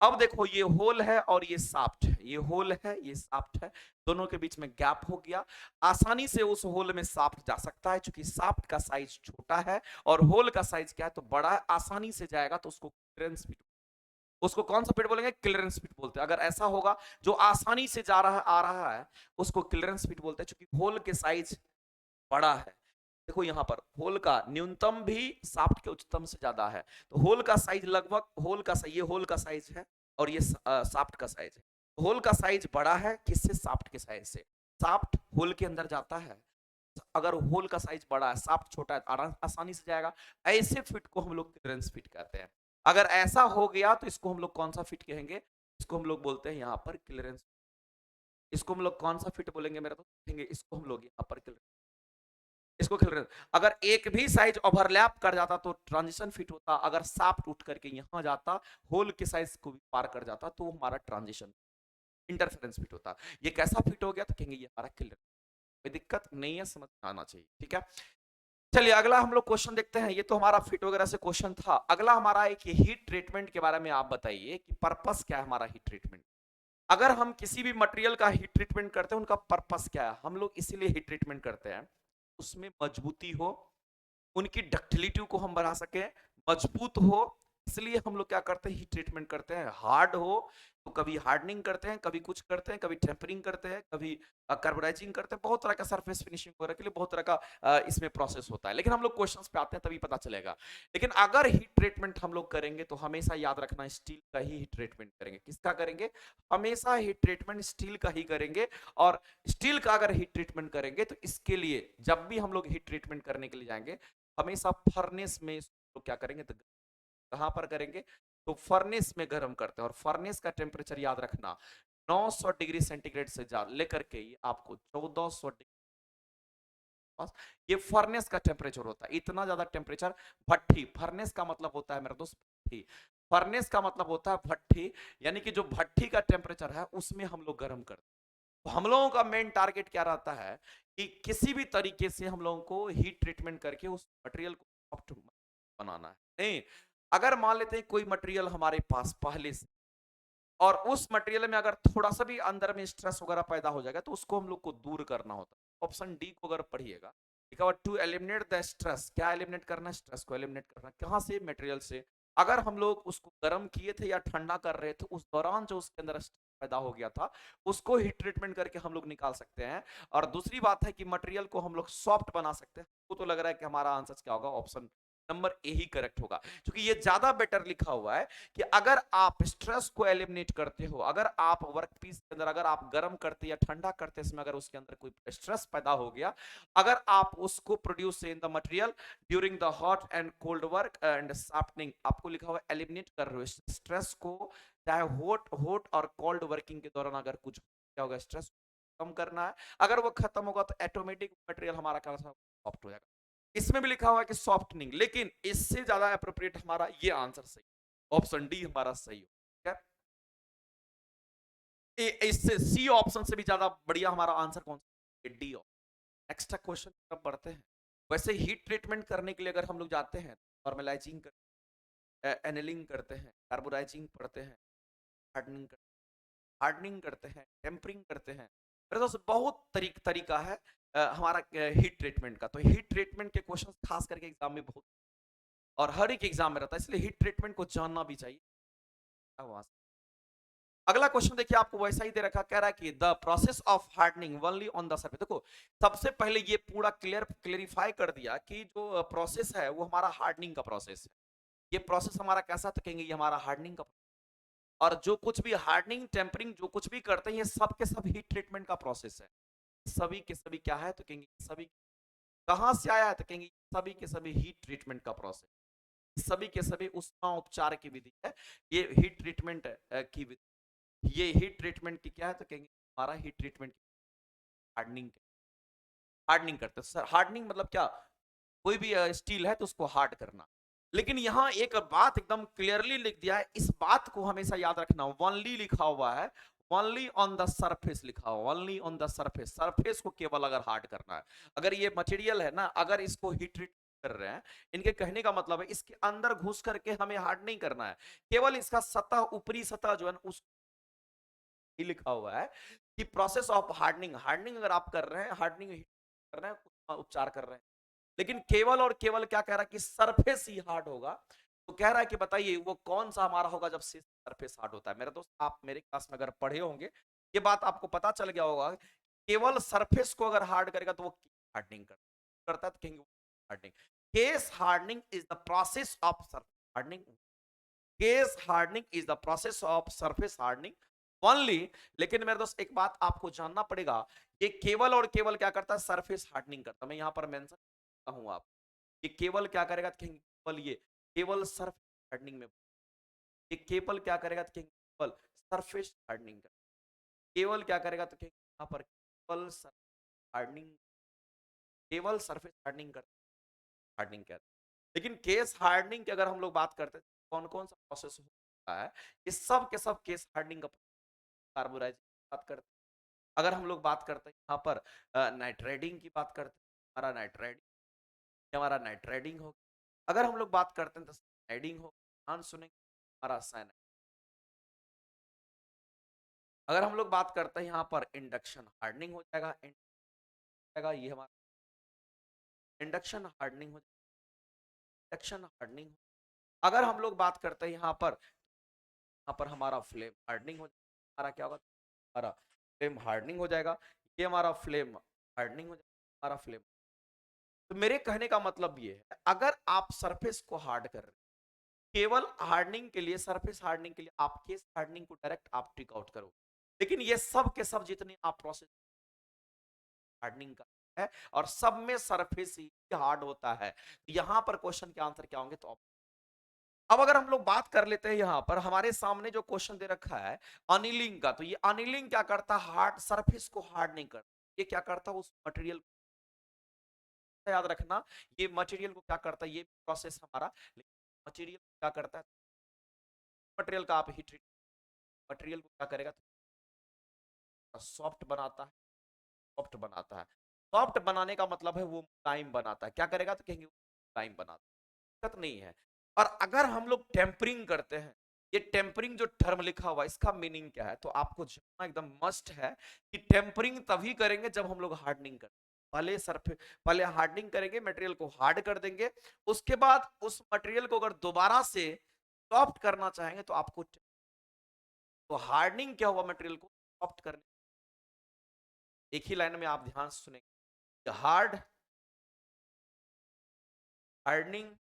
अब देखो ये होल है और ये साफ्ट है, ये होल है ये साफ्ट है, दोनों के बीच में गैप हो गया, आसानी से उस होल में साफ्ट जा सकता है, क्योंकि साफ्ट का साइज छोटा है और होल का साइज क्या है, तो बड़ा है, आसानी से जाएगा, तो उसको क्लियरेंस फिट, उसको कौन सा फिट बोलेंगे, क्लियरेंस फिट बोलते हैं। अगर ऐसा होगा जो आसानी से जा रहा है आ रहा है, उसको क्लियरेंस फिट बोलते हैं, क्योंकि होल के साइज बड़ा है। देखो यहाँ पर होल का न्यूनतम भी साफ्ट के उच्चतम से ज्यादा है, तो होल का साइज लगभग ये होल का साइज है और ये साफ्ट का साइज है, होल का साइज बड़ा है किससे, साफ्ट के साइज से, साफ्ट होल के अंदर जाता है, अगर होल का साइज बड़ा है साफ्ट छोटा है आसानी से जाएगा, ऐसे फिट को हम लोग क्लियरेंस फिट कहते हैं। अगर ऐसा हो गया तो इसको हम लोग कौन सा फिट कहेंगे, इसको हम लोग बोलते हैं यहाँ पर क्लियरेंस, इसको हम लोग कौन सा फिट बोलेंगे मेरा, तो कहेंगे इसको हम लोग यहाँ पर क्लियरेंस, इसको क्लियरेंस। अगर एक भी साइज ओवरलैप कर जाता तो ट्रांजिशन फिट होता, अगर साफ्ट उठ करके यहाँ जाता होल के साइज को भी पार कर जाता तो हमारा ट्रांजिशन इंटरफेरेंस फिट होता। ये कैसा फिट हो गया, तो कहेंगे ये हमारा क्लियरेंस, कोई दिक्कत नहीं है, समझ आना चाहिए, ठीक है। चलिए अगला हम लोग क्वेश्चन देखते हैं, ये तो हमारा फिट वगैरह से क्वेश्चन था। अगला हमारा एक हीट ट्रीटमेंट के बारे में आप बताइए कि पर्पस क्या है हमारा हीट ट्रीटमेंट। अगर हम किसी भी मटेरियल का हीट ट्रीटमेंट करते हैं उनका पर्पस क्या है, हम लोग इसीलिए हीट ट्रीटमेंट करते हैं उसमें मजबूती हो, उनकी डक्टिलिटी को हम बढ़ा सके, मजबूत हो, इसलिए हम लोग क्या करते हैं हीट ट्रीटमेंट करते हैं। हार्ड हो तो कभी हार्डनिंग करते हैं, कभी कुछ करते हैं, कभी टेम्परिंग करते हैं, कभी कार्बोनाइजिंग करते हैं, बहुत तरह का सरफेस फिनिशिंग वगैरह के लिए बहुत तरह का इसमें प्रोसेस होता है। लेकिन हम लोग क्वेश्चंस पे आते हैं तभी पता चलेगा। लेकिन अगर हीट ट्रीटमेंट हम लोग करेंगे तो हमेशा याद रखना स्टील का ही हीट ट्रीटमेंट करेंगे। किसका करेंगे, हमेशा हीट ट्रीटमेंट स्टील का ही करेंगे। और स्टील का अगर हीट ट्रीटमेंट करेंगे तो इसके लिए जब भी हम लोग हीट ट्रीटमेंट करने के लिए जाएंगे हमेशा फर्नेस में इसको क्या करेंगे, तो कहां पर करेंगे, तो फर्नेस में गर्म करते हैं। और फर्नेस का टेम्परेचर याद रखना 900 डिग्री सेंटीग्रेड से जा लेकर के आपको 1400 डिग्री, ये फर्नेस का टेम्परेचर होता है। इतना ज्यादा टेम्परेचर, भट्ठी, फर्नेस का मतलब होता है मेरा दोस्त भट्ठी, फर्नेस का मतलब होता है भट्ठी, यानी कि जो भट्ठी का टेम्परेचर है उसमें हम लोग गर्म करते हैं। तो हम लोगों का मेन टारगेट क्या रहता है कि किसी भी तरीके से हम लोगों को हीट ट्रीटमेंट करके उस मटेरियल को सॉफ्ट बनाना है। नहीं, अगर मान लेते हैं कोई मटेरियल हमारे पास पहले से और उस मटेरियल में अगर थोड़ा सा भी अंदर में स्ट्रेस वगैरह पैदा हो जाएगा तो उसको हम लोग को दूर करना होता है। ऑप्शन डी को अगर पढ़िएगा, टू एलिमिनेट द स्ट्रेस, क्या एलिमिनेट करना, स्ट्रेस को एलिमिनेट करना, कहां से, मटेरियल से। अगर हम लोग उसको गर्म किए थे या ठंडा कर रहे थे उस दौरान जो उसके अंदर पैदा हो गया था उसको हीट ट्रीटमेंट करके हम लोग निकाल सकते हैं। और दूसरी बात है कि मटेरियल को हम लोग सॉफ्ट बना सकते हैं। वो तो लग रहा है कि हमारा आंसर क्या होगा, option number A he correct होगा, क्योंकि ये ज्यादा बेटर लिखा हुआ है कि अगर आप स्ट्रेस को एलिमिनेट करते हो, अगर आप वर्क पीस के अंदर अगर आप गर्म करते या ठंडा करते समय अगर उसके अंदर कोई स्ट्रेस पैदा हो गया, अगर आप उसको produce in the material during the hot and cold work and sharpening, आपको लिखा हुआ एलिमिनेट कर रहे हो स्ट्रेस को, चाहे हॉट हॉट और कोल्ड वर्किंग के दौरान अगर कुछ क्या होगा, स्ट्रेस कम करना है, अगर वो खत्म होगा तो ऑटोमेटिक मटेरियल हमारा क्या सॉफ्ट हो जाएगा। इसमें भी लिखा हुआ है कि सॉफ्टनिंग, लेकिन इससे ज्यादा अप्रोप्रिएट हमारा ये आंसर सही, ऑप्शन डी हमारा सही हो। इससे सी ऑप्शन से भी ज्यादा बढ़िया हमारा आंसर कौन सा, डी। नेक्स्ट क्वेश्चन तब बढ़ते हैं। वैसे हीट ट्रीटमेंट करने के लिए अगर हम लोग जाते हैं नॉर्मलाइजिंग एनेलिंग करते हैं, कार्बोनाइजिंग पढ़ते हैं, हार्डनिंग करते हैं, टेम्परिंग करते हैं, मेरे दोस्त बहुत तरीका है हमारा हीट ट्रीटमेंट का। तो हीट ट्रीटमेंट के क्वेश्चन खास करके एग्जाम में बहुत और हर एक एग्जाम में रहता है, इसलिए हीट ट्रीटमेंट को जानना भी चाहिए। अगला क्वेश्चन देखिए, आपको वैसा ही दे रखा, कह रहा है कि the process of hardening only on the surface. देखो सबसे पहले ये पूरा क्लियरिफाई कर दिया कि जो प्रोसेस है वो हमारा हार्डनिंग का प्रोसेस है। ये प्रोसेस हमारा कैसा, तो कहेंगे ये हमारा हार्डनिंग का, और जो कुछ भी हार्डनिंग टेम्परिंग जो कुछ भी करते हैं ये सब के सब हीट ट्रीटमेंट का प्रोसेस है। सभी के सभी क्या है, तो कहेंगे सभी कहां से आया है, तो कहेंगे सभी के सभी हीट ट्रीटमेंट का प्रोसेस, सभी के सभी उष्मा उपचार की विधि है ये हीट ट्रीटमेंट की विधि। ये हीट ट्रीटमेंट की क्या है, तो कहेंगे हमारा हीट ट्रीटमेंट हार्डनिंग, हार्डनिंग करते हैं। सर हार्डनिंग मतलब क्या, कोई भी स्टील है तो उसको हार्ड करना, लेकिन यहां एक बात एकदम क्लियरली लिख दिया है, इस बात को हमेशा याद रखना, ओनली लिखा हुआ है, ओनली ऑन द सरफेस लिखा हुआ, only on the surface, surface को केवल अगर हार्ड करना है, अगर ये मटेरियल है ना, अगर इसको हीट ट्रीट कर रहे हैं, इनके कहने का मतलब है इसके अंदर घुस करके हमें हार्ड नहीं करना है, केवल इसका सतह, ऊपरी सतह जो है ना, उस लिखा हुआ है कि प्रोसेस ऑफ हार्डनिंग, हार्डनिंग अगर आप कर रहे हैं, हार्डनिंग कर रहे हैं, उपचार कर रहे हैं, लेकिन केवल और केवल क्या कह रहा है कि सरफेस ही हार्ड होगा। तो कह रहा है कि बताइए वो कौन सा हमारा होगा जब से सरफेस हार्ड होता है। मेरे दोस्त, आप मेरे क्लास में अगर पढ़े होंगे, ये बात आपको पता चल गया होगा, केवल सरफेस को अगर हार्ड करेगा तो वो हार्डनिंग करता है, तो कहेंगे hardening. Case hardening is the process of hardening, case hardening is the process of surface hardening only. लेकिन मेरे दोस्त एक बात आपको जानना पड़ेगा, ये केवल और केवल क्या करता है, सरफेस हार्डनिंग करता है। मैं यहां पर मेंशन करता हूं, आप ये केवल क्या करेगा, केवल ये केवल सरफेस हार्डनिंग में, ये केवल क्या करेगा, केवल सरफेस हार्डनिंग कर, केवल क्या करेगा, तो यहां पर केवल हार्डनिंग, केवल सरफेस हार्डनिंग कर, हार्डनिंग कहते हैं। लेकिन केस हार्डनिंग की अगर हम लोग बात करते हैं, कौन कौन सा प्रोसेस होता है, ये सब के सब केस हार्डनिंग का कार्बोराइज बात करते हैं। अगर हम लोग बात करते हैं यहाँ पर नाइट्रेडिंग की बात करते हैं, हमारा नाइट्रेडिंग, हमारा नाइट्रेडिंग हो। अगर हम लोग बात करते हैं तो साइनाइडिंग हो, ध्यान सुनेंगे, हमारा साइनाइड। अगर हम लोग बात करते हैं यहाँ पर इंडक्शन हार्डनिंग हो जाएगा, ये हमारा इंडक्शन हार्डनिंग हो, इंडक्शन हार्डनिंग। अगर हम लोग बात करते हैं यहाँ पर हमारा फ्लेम हार्डनिंग हो, हमारा क्या होगा, हमारा फ्लेम हार्डनिंग हो जाएगा, ये हमारा फ्लेम हार्डनिंग हो जाएगा, हमारा फ्लेम। तो मेरे कहने का मतलब ये है, अगर आप सरफेस को हार्ड कर रहे हैं, केवल हार्डनिंग के लिए, सरफेस हार्डनिंग के लिए आप केस हार्डनिंग को डायरेक्ट आप टिक आउट करो, लेकिन ये सब के सब जितने आप प्रोसेस हार्डनिंग का है, और सब में सरफेस ही हार्ड होता है। यहां पर क्वेश्चन के आंसर क्या होंगे, तो अब अगर हम लोग बात कर लेते हैं, यहां पर हमारे सामने जो क्वेश्चन दे रखा है अनिलिंग का, तो ये अनिलिंग क्या करता है, हार्ड सरफेस को हार्ड नहीं करता, ये क्या करता है, उस मटेरियल, याद रखना, ये मटेरियल को क्या करता है, ये प्रोसेस हमारा, मटेरियल क्या करता है, मटेरियल का आप हीट, मटेरियल को क्या करेगा, सॉफ्ट बनाता है, सॉफ्ट बनाता है। सॉफ्ट बनाने का मतलब है वो मुलायम बनाता है, क्या करेगा, तो कहेंगे मुलायम बनाता है, दिक्कत नहीं है। और अगर हम लोग टेम्परिंग करते हैं, ये टेम्परिंग जो टर्म लिखा हुआ है, इसका मीनिंग क्या है, तो आपको जानना एकदम मस्ट है कि टेम्परिंग तभी करेंगे जब हम लोग हार्डनिंग करें। पहले सरफे पहले हार्डनिंग करेंगे, मटेरियल को हार्ड कर देंगे, उसके बाद उस मटेरियल को अगर दोबारा से सॉफ्ट करना चाहेंगे तो आपको, तो हार्डनिंग क्या हुआ, मटेरियल को सॉफ्ट करने। एक ही लाइन में आप ध्यान से सुनेंगे, हार्डनिंग,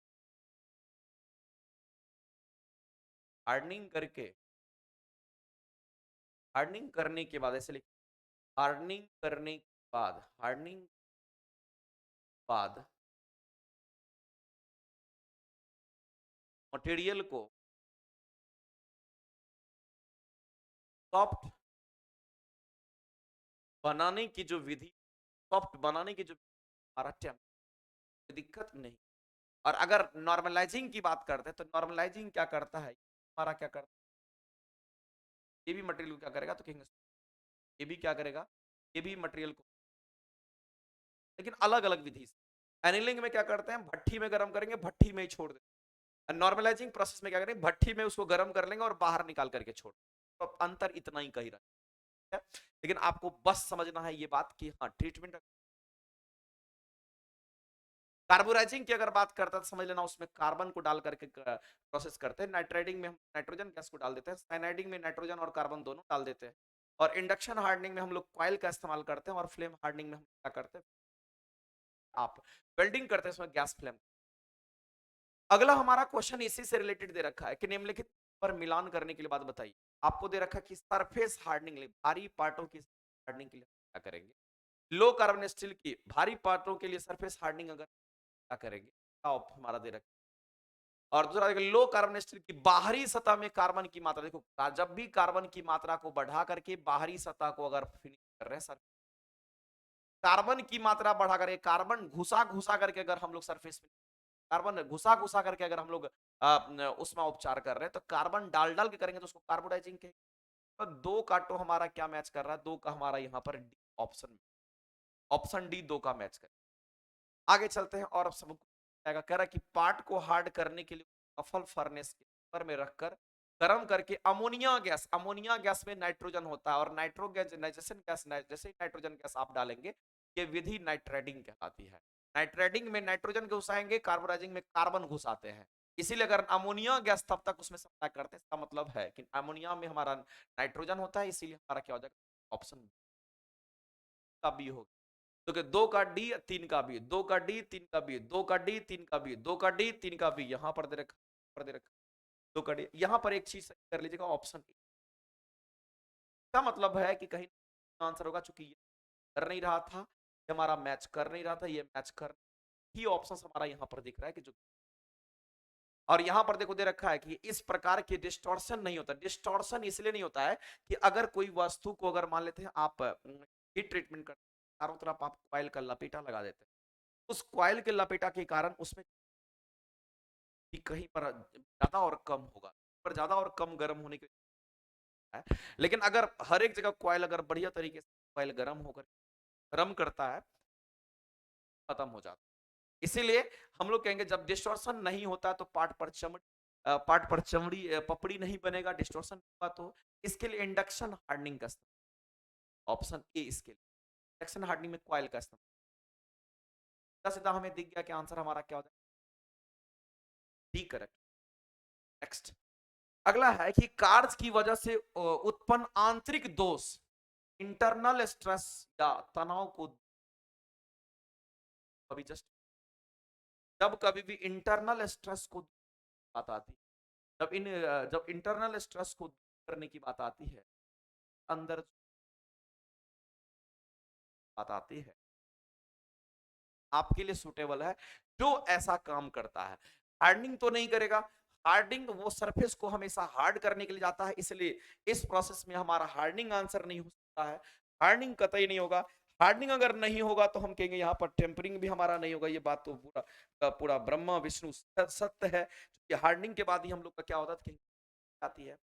हार्डनिंग करके, हार्डनिंग करने के बाद ऐसे लिख, हार्डनिंग करने के बाद, हार्डनिंग बाद मटेरियल को सॉफ्ट बनाने की जो विधि, सॉफ्ट बनाने की जो हमारा टेम्प, दिक्कत नहीं। और अगर नॉर्मलाइजिंग की बात करते हैं, तो नॉर्मलाइजिंग क्या करता है, हमारा क्या करता है, ये भी मटेरियल को क्या करेगा, तो कहेंगे ये भी क्या करेगा, ये भी मटेरियल को, लेकिन अलग अलग विधि से। एनिलिंग में क्या करते हैं, भट्ठी में गर्म करेंगे, भट्ठी में ही छोड़ देंगे। नॉर्मलाइजिंग प्रोसेस में क्या करेंगे, भट्ठी में उसको गर्म कर लेंगे और बाहर निकाल करके छोड़, तो अंतर इतना ही कही रहा है। लेकिन आपको बस समझना है ये बात कि हाँ, ट्रीटमेंट, कार्बोराइजिंग की अगर बात करते हैं तो समझ लेना, उसमें कार्बन को डाल करके प्रोसेस करते हैं। नाइट्रेटिंग में हम नाइट्रोजन गैस को डाल देते हैं, साइनाइडिंग में नाइट्रोजन और कार्बन दोनों डाल देते हैं, और इंडक्शन हार्डनिंग में हम लोग कॉइल का इस्तेमाल करते हैं, और फ्लेम हार्डनिंग में हम क्या करते हैं, आप वेल्डिंग करते हैं उसमें गैस फ्लेम। अगला हमारा क्वेश्चन इसी से रिलेटेड दे रखा है कि निम्नलिखित पर मिलान करने के लिए बात बताइए। आपको दे रखा है कि सरफेस हार्डनिंग, भारी पार्टों की हार्डनिंग के लिए क्या करेंगे, लो कार्बन स्टील की भारी पार्टों के लिए सरफेस हार्डनिंग अगर क्या करेंगे, हमारा दे रखा है। और दूसरा लो कार्बन स्टील की बाहरी सतह में कार्बन की मात्रा, देखो जब भी कार्बन की मात्रा को बढ़ा करके बाहरी सतह को अगर फिनिश कर रहे हैं सर, कार्बन की मात्रा बढ़ा करके, कार्बन घुसा घुसा करके अगर हम लोग सरफेस कार्बन घुसा घुसा करके अगर हम लोग उसमें उपचार कर रहे हैं तो कार्बन डाल डाल के करेंगे तो उसको कार्बोडाइजिंग कहेंगे। तो दो का तो हमारा क्या मैच कर रहा है, दो का हमारा यहाँ पर ऑप्शन ऑप्शन डी दो का मैच कर। आगे चलते हैं और सब कह रहा है कि पार्ट को हार्ड करने के लिए सफल फर्नेस के ऊपर में रखकर गर्म करके अमोनिया गैस में नाइट्रोजन होता है और नाइट्रोजन गैस जैसे नाइट्रोजन गैस आप डालेंगे ये विधि नाइट्रेटिंग कहलाती है। नाइट्रेटिंग में नाइट्रोजन घुसाएंगे, कार्बोराइजिंग में कार्बन घुसाते हैं। इसीलिए अगर अमोनिया गैस तब तक उसमें सप्लाई करते हैं, इसका मतलब है कि अमोनिया में हमारा नाइट्रोजन होता है, इसीलिए हमारा क्या हो जाएगा, ऑप्शन का बी होगा। तो कि दो का डी तीन का बी, दो का डी तीन का बी, दो का डी तीन का बी, दो का डी तीन का बी, यहां पर दे रखा दो का डी। यहां पर एक चीज कर लीजिएगा ऑप्शन का मतलब है कि कहीं आंसर होगा, चूंकि ये कर नहीं रहा था, हमारा मैच कर नहीं रहा था, ये मैच कर ही ऑप्शन हमारा यहां पर दिख रहा है कि जो, और यहां पर देखो दे रखा है कि इस प्रकार की डिस्टॉर्शन नहीं होता। डिस्टॉर्शन इसलिए नहीं होता है कि अगर कोई वस्तु को अगर मान लेते हैं आप हीट ट्रीटमेंट करते हैं, चारों तरफ आप कॉइल का लपेटा लगा देते हैं, उस कॉइल के लपेटा के कारण उसमें कहीं पर ज्यादा और कम होगा, पर ज्यादा और कम गर्म होने के है। लेकिन अगर हर एक जगह कॉइल अगर बढ़िया तरीके से कॉइल गर्म होकर गर्म करता है, खत्म हो जाता है। इसीलिए हम लोग कहेंगे जब डिस्टॉर्शन नहीं होता तो पार्ट पर चमड़ी पपड़ी नहीं बनेगा, डिस्टॉर्शन होगा तो इसके लिए इंडक्शन हार्डनिंग का इस्तेमाल, ऑप्शन ए इसके लिए इंडक्शन हार्डनिंग में कॉइल का इस्तेमाल। सीधा हमें दिख गया कि आंसर हमारा क्या होता है, डी करेक्ट। नेक्स्ट अगला है कि कार्य की वजह से उत्पन्न आंतरिक दोष, इंटरनल स्ट्रेस या तनाव को, अभी जस्ट जब कभी भी इंटरनल स्ट्रेस को बात आती है, जब इंटरनल स्ट्रेस को दूर करने की बात आती है, अंदर बात आती है, आपके लिए सुटेबल है जो ऐसा काम करता है। हार्डनिंग तो नहीं करेगा, हार्डनिंग वो सरफेस को हमेशा हार्ड करने के लिए जाता है, इसलिए इस प्रोसेस में हमारा हार्डनिंग आंसर नहीं हो सकता है। हार्डनिंग कतई नहीं होगा। हार्डनिंग अगर नहीं होगा तो हम कहेंगे यहाँ पर टेम्परिंग भी हमारा नहीं होगा। ये बात तो पूरा पूरा ब्रह्मा विष्णु सत्य है कि हार्डनिंग के बाद ही हम लोग का क्या होता है आती है।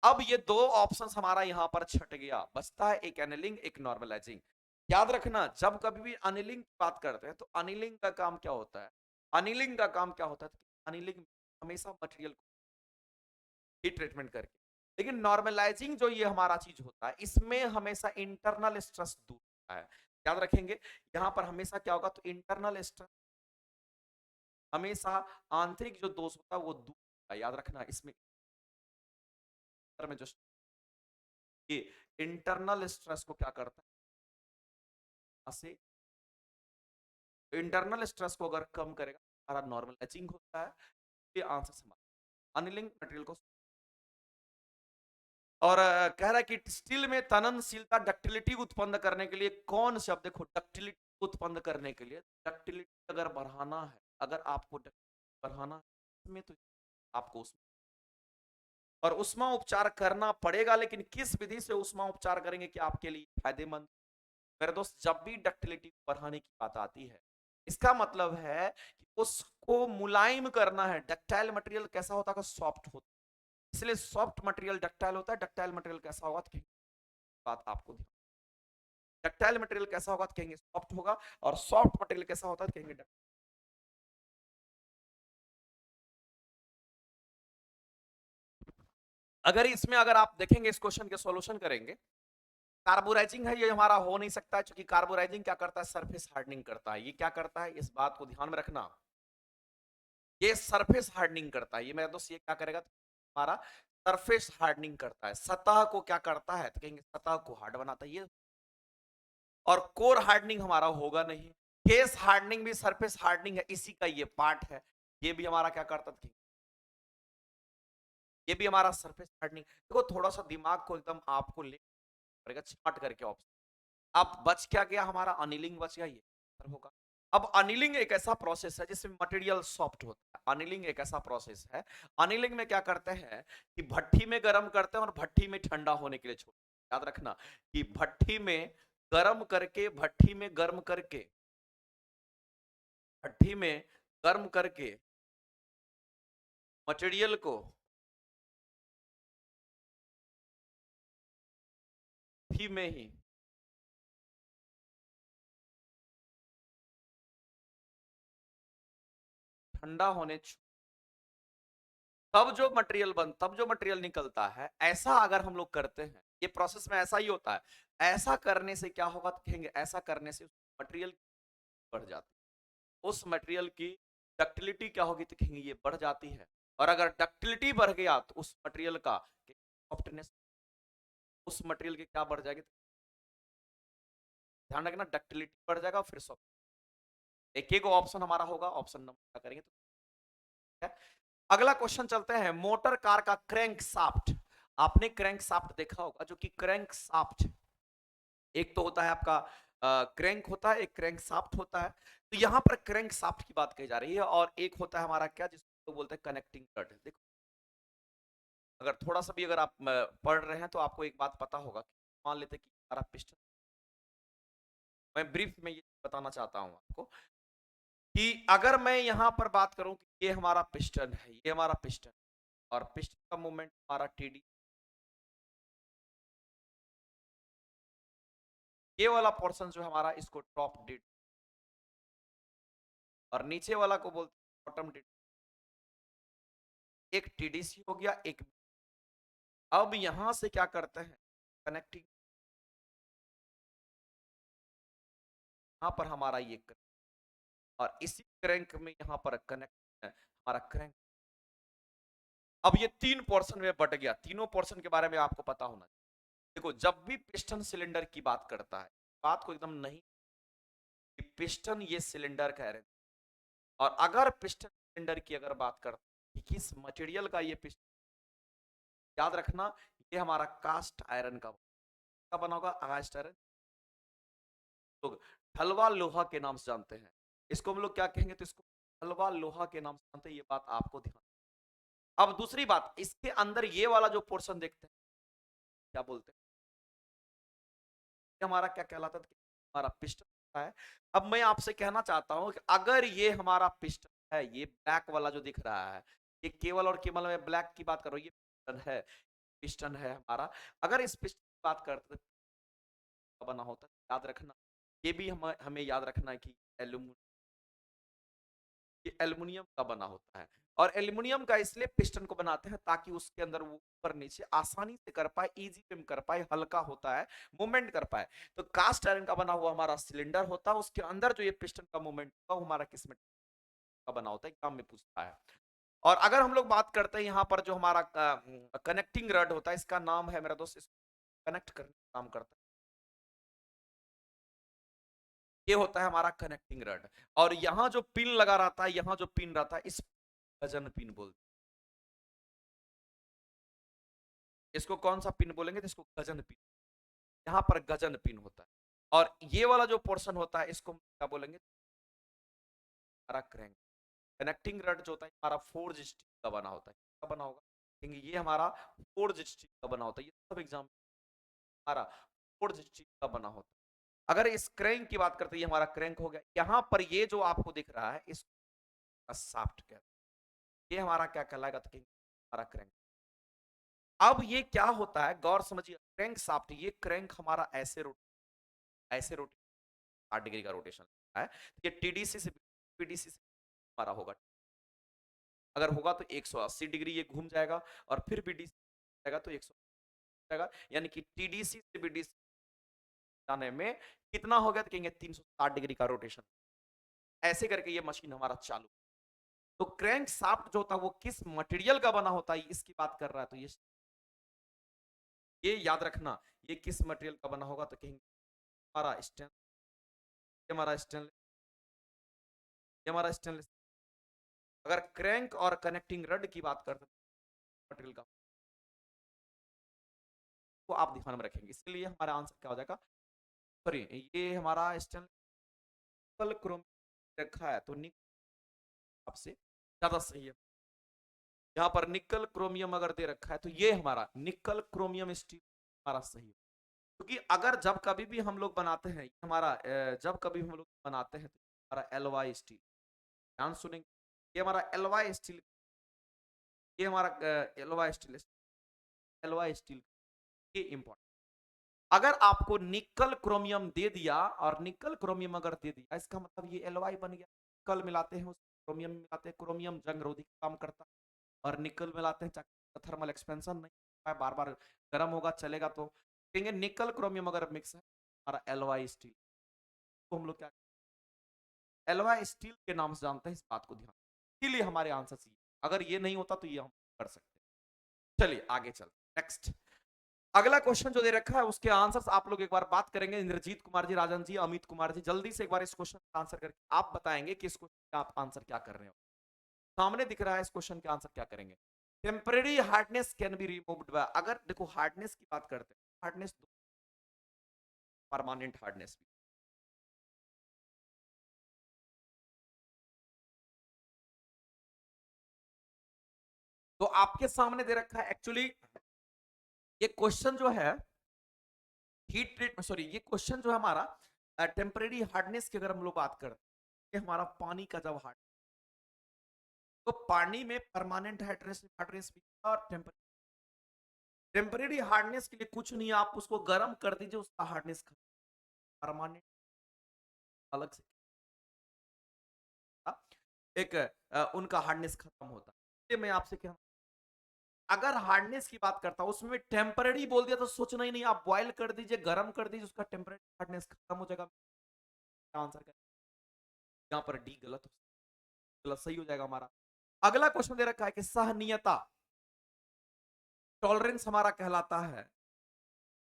अब ये दो ऑप्शंस हमारा यहाँ पर छट गया, बचता है एक एनिलिंग एक नॉर्मलाइजिंग। याद रखना जब कभी भी अनिलिंग की बात करते हैं तो अनिलिंग का काम क्या होता है, अनिलिंग का काम क्या होता है, अनिलिंग हमेशा मटेरियल को हीट ट्रीटमेंट करके, लेकिन नॉर्मलाइजिंग जो ये हमारा चीज होता है इसमें हमेशा इंटरनल स्ट्रेस दूर होता है। याद रखेंगे यहाँ पर हमेशा क्या होगा, तो इंटरनल स्ट्रेस हमेशा आंतरिक जो दोष होता है वो दूर होता है। याद रखना इसमें में जो ये इंटरनल स्ट्रेस को क्या करता है, इंटरनल स्ट्रेस को अगर कम करेगा हमारा नॉर्मलाइजिंग होता है, ये आंसर हमारा अनिलिंग मटेरियल को। और कह रहा है कि स्टील में तननशीलता डक्टिलिटी उत्पन्न करने के लिए कौन शब्द, देखो डक्टिलिटी उत्पन्न करने के लिए डक्टिलिटी अगर बढ़ाना है, अगर आपको बढ़ाना है में तो आपको उसमें और उष्मा उपचार करना पड़ेगा, लेकिन किस विधि से उष्मा उपचार करेंगे कि आपके लिए फायदेमंद। मेरे दोस्त जब भी डक्टिलिटी बढ़ाने की बात आती है इसका मतलब है कि उसको मुलायम करना है। डक्टाइल मटेरियल कैसा होता है, सॉफ्ट होता है, इसलिए सॉफ्ट मटेरियल डक्टाइल होता है। डक्टाइल मटेरियल कैसा होगा तो बात आपको डक्टाइल मटेरियल कैसा होगा तो कहेंगे सॉफ्ट होगा, और सॉफ्ट मटेरियल कैसा होता है तो कहेंगे डक्टाइल। अगर इसमें अगर आप देखेंगे इस क्वेश्चन के सॉल्यूशन करेंगे, कार्बोराइजिंग है ये हमारा हो नहीं सकता है, क्योंकि कार्बोराइजिंग क्या करता है, सरफेस हार्डनिंग करता है। ये क्या करता है, इस बात को ध्यान में रखना, ये सरफेस हार्डनिंग करता है। ये मेरा दोस्त ये क्या करेगा, हमारा सरफेस हार्डनिंग करता है। सतह को क्या करता है तो कहेंगे सतह को हार्ड बनाता है ये, और कोर हार्डनिंग हमारा होगा नहीं। फेस हार्डनिंग भी सरफेस हार्डनिंग है, इसी का ये पार्ट है। ये भी हमारा क्या करता था, ये भी हमारा सरफेस हार्डनिंग। देखो थोड़ा सा दिमाग को एकदम आपको ले पड़ेगा छाट करके ऑप्शन। अब बच क्या गया हमारा, अनिलिंग बच गया, ये होगा। अब अनिलिंग एक ऐसा प्रोसेस है जिसमें मटेरियल सॉफ्ट होता है। अनिलिंग एक ऐसा प्रोसेस है, अनिलिंग में क्या करते हैं कि भट्टी में गर्म करते हैं और भट्टी में ठंडा होने के लिए छोड़ते। याद रखना कि भट्टी में गर्म करके, भट्टी में गर्म करके, भट्टी में गर्म करके मटेरियल को भी में ही ठंडा होने तब जो मटेरियल निकलता है, ऐसा अगर हम लोग करते हैं, ये प्रोसेस में ऐसा ही होता है। ऐसा करने से क्या होगा तो कहेंगे ऐसा करने से मटेरियल बढ़ जाती है, उस मटेरियल की डक्टिलिटी क्या होगी तो कहेंगे ये बढ़ जाती है। और अगर डक्टिलिटी बढ़ गया तो उस मटेरियल का सॉफ्टनेस, उस मटेरियल की क्या बढ़ जाएगी, ध्यान रखना डक्टिलिटी बढ़ जाएगा फिर सॉफ्ट। एक एक ऑप्शन हमारा होगा, ऑप्शन नंबर करेंगे तो अगला क्वेश्चन चलते हैं। मोटर कार का क्रैंक शाफ्ट, आपने क्रैंक शाफ्ट देखा होगा, जो कि क्रैंक शाफ्ट एक तो होता है आपका क्रैंक होता है, एक क्रैंक शाफ्ट होता है। तो यहां पर क्रैंक शाफ्ट की बात कही जा रही है, और एक होता है हमारा क्या, जिसको बोलते हैं कनेक्टिंग रड। देखो अगर थोड़ा सा भी अगर आप पढ़ रहे हैं तो आपको एक बात पता होगा कि मान लेते हैं कि हमारा पिस्टन, मैं ब्रीफ में ये बताना चाहता हूं आपको कि अगर मैं यहां पर बात करूं कि ये हमारा पिस्टन है, ये हमारा पिस्टन, और पिस्टन का मूवमेंट हमारा टीडी, ये वाला पोर्शन जो हमारा इसको टॉप डेड, और नीचे वाला को बोलते हैं बॉटम डेड। एक टीडीसी हो गया, एक, अब यहां से क्या करते हैं कनेक्टिंग, यहां पर हमारा ये और इसी क्रैंक में यहां पर कनेक्ट है हमारा क्रैंक। अब ये तीन पोर्शन में बट गया, तीनों पोर्शन के बारे में आपको पता होना चाहिए। देखो जब भी पिस्टन सिलेंडर की बात करता है, बात को एकदम नहीं कि पिस्टन ये सिलेंडर कह रहे, और अगर पिस्टन सिलेंडर की अगर बात करते हैं कि किस मटेरियल का ये पिस्टन, याद रखना ये हमारा कास्ट आयरन का बना होगा, कास्ट आयरन, लोग हलवा लोहा के नाम से जानते हैं इसको, हम लोग क्या कहेंगे तो इसको हलवा लोहा के नाम से जानते हैं, ये बात आपको ध्यान। अब दूसरी बात, इसके अंदर ये वाला जो पोर्शन देखते हैं क्या बोलते हैं, ये हमारा क्या कहलाता है, हमारा पिस्टन है। अब मैं आपसे कहना चाहता हूं कि अगर ये हमारा पिस्टन है, ये ब्लैक वाला जो दिख रहा है, ये केवल और केवल मैं ब्लैक की बात कर रहा हूं, ये पिस्टन है हमारा। अगर इस पिस्टन की बात करते बना होता है, याद रखना ये भी हमें याद रखना है कि ये एल्युमिनियम का बना होता है, और एल्युमिनियम का इसलिए पिस्टन को बनाते हैं ताकि उसके अंदर वो ऊपर नीचे आसानी से कर पाए, इजी में कर पाए, हल्का होता है, मूवमेंट कर पाए। तो कास्ट आयरन का बना हुआ हमारा सिलेंडर होता है, उसके अंदर जो ये पिस्टन का मूवमेंट होता है वो हमारा किस का बना होता है, एग्जाम में पूछता है। और अगर हम लोग बात करते हैं यहाँ पर जो हमारा कनेक्टिंग रड होता है, इसका नाम है मेरा दोस्त, कनेक्ट करने का काम करता है, ये होता है हमारा कनेक्टिंग रड। और यहाँ जो पिन लगा रहता है, यहाँ जो पिन रहता है, इस गजन पिन बोलते हैं। इसको कौन सा पिन बोलेंगे तो इसको गजन पिन, यहाँ पर गजन पिन होता है। और ये वाला जो पोर्शन होता है इसको क्या बोलेंगे, हमारा क्रैंक। कनेक्टिंग रड जो होता है हमारा फोर्ज स्टील का बना होता है, क्या बना होगा, ये हमारा फोर्ज स्टील का बना होता है, ये सब एग्जाम हमारा फोर्ज स्टील का बना होता है। अगर इस क्रैंक की बात करते हैं, ये हमारा क्रैंक हो गया, यहाँ पर ये जो आपको दिख रहा है इसका शाफ्ट कहते हैं, ये हमारा क्या कहलाएगा तो हमारा क्रैंक। अब ये क्या होता है गौर समझिए, क्रैंक शाफ्ट, ये क्रैंक हमारा ऐसे रोटेट 60 डिग्री का रोटेशन है, ये टीडीसी से पीडीसी से हमारा होगा, अगर होगा तो 180 डिग्री ये घूम जाएगा, और फिर बीडीसी जाएगा तो 100 जाएगा, यानी कि टीडीसी से बीडीसी जाने में कितना हो गया तो कहेंगे 360 डिग्री का रोटेशन। ऐसे करके ये मशीन हमारा चालू। तो क्रैंक शाफ्ट जो होता है वो किस मटेरियल का बना होता है इसकी बात कर रहा है, तो ये याद रखना, ये किस मटेरियल का बना होगा तो कहेंगे हमारा स्टेनलेस, ये हमारा स्टेनलेस, ये हमारा स्टेनलेस। अगर क्रैंक और कनेक्टिंग रड की बात करते हैं मटेरियल का, तो आप ध्यान में रखेंगे, इसलिए हमारा आंसर क्या हो जाएगा, सॉरी ये हमारा स्टेनलेस क्रोम रखा है तो निकल आपसे ज्यादा सही है। यहाँ पर निकल क्रोमियम अगर दे रखा है तो ये हमारा निकल क्रोमियम स्टील हमारा सही है। क्योंकि अगर जब कभी भी हम लोग बनाते हैं हमारा जब कभी हम लोग बनाते हैं तो हमारा एलवाई स्टील, ध्यान सुनेंगे, ये हमारा एलवाई स्टील ये हमारा एलवाई स्टील, एलवाई स्टील, ये इंपॉर्टेंट। अगर आपको निकल क्रोमियम दे दिया और निकल क्रोमियम अगर दे दिया, इसका मतलब ये एलवाई बन गया। निकल मिलाते हैं, क्रोमियम मिलाते हैं, क्रोमियम जंग रोधी काम करता है, और निकल मिलाते हैं, थर्मल एक्सपेंशन नहीं होता है, बार बार गर्म होगा चलेगा, तो कहेंगे निकल क्रोमियम अगर मिक्स है हमारा एलवाई स्टील, तो हम लोग क्या एलवाई स्टील के नाम से जानते हैं, इस बात को ध्यान, इसीलिए हमारे आंसर सी, अगर ये नहीं होता तो ये हम कर सकते। चलिए आगे चलते, नेक्स्ट अगला क्वेश्चन जो दे रखा है उसके आंसर्स आप लोग एक बार बात करेंगे। इंद्रजीत कुमार जी, राजन जी, अमित कुमार जी, जल्दी से एक बार इस क्वेश्चन का आंसर करके आप बताएंगे कि इस क्वेश्चन का आप आंसर क्या कर रहे हो। सामने दिख रहा है, इस क्वेश्चन के आंसर क्या करेंगे। Temporary hardness can be removed by, अगर देखो हार्डनेस की बात करते हैं, हार्डनेस परमानेंट हार्डनेस भी, तो आपके सामने दे रखा है एक्चुअली ये क्वेश्चन जो है हीट ट्रीट, सॉरी ये क्वेश्चन जो है हमारा टेम्परेरी हार्डनेस की अगर हम लोग बात करते हैं, हमारा पानी का जब हार्ड, तो पानी में परमानेंट हार्डनेस हार्डनेस भी और टेम्परेरी हार्डनेस के लिए कुछ नहीं, आप उसको गर्म कर दीजिए, उसका हार्डनेस परमानेंट अलग से एक उनका हार्डनेस खत्म होता है। मैं आपसे क्या, अगर हार्डनेस की बात करता हूं उसमें टेम्परेरी बोल दिया तो सोचना ही नहीं, आप बॉयल कर दीजिए, गर्म कर दीजिए, उसका टेम्परेरी हार्डनेस खत्म हो जाएगा। आंसर कर, यहां पर डी गलत हो, गलत सही हो जाएगा हमारा। अगला क्वेश्चन दे रखा है कि सहनीयता, टॉलरेंस हमारा कहलाता है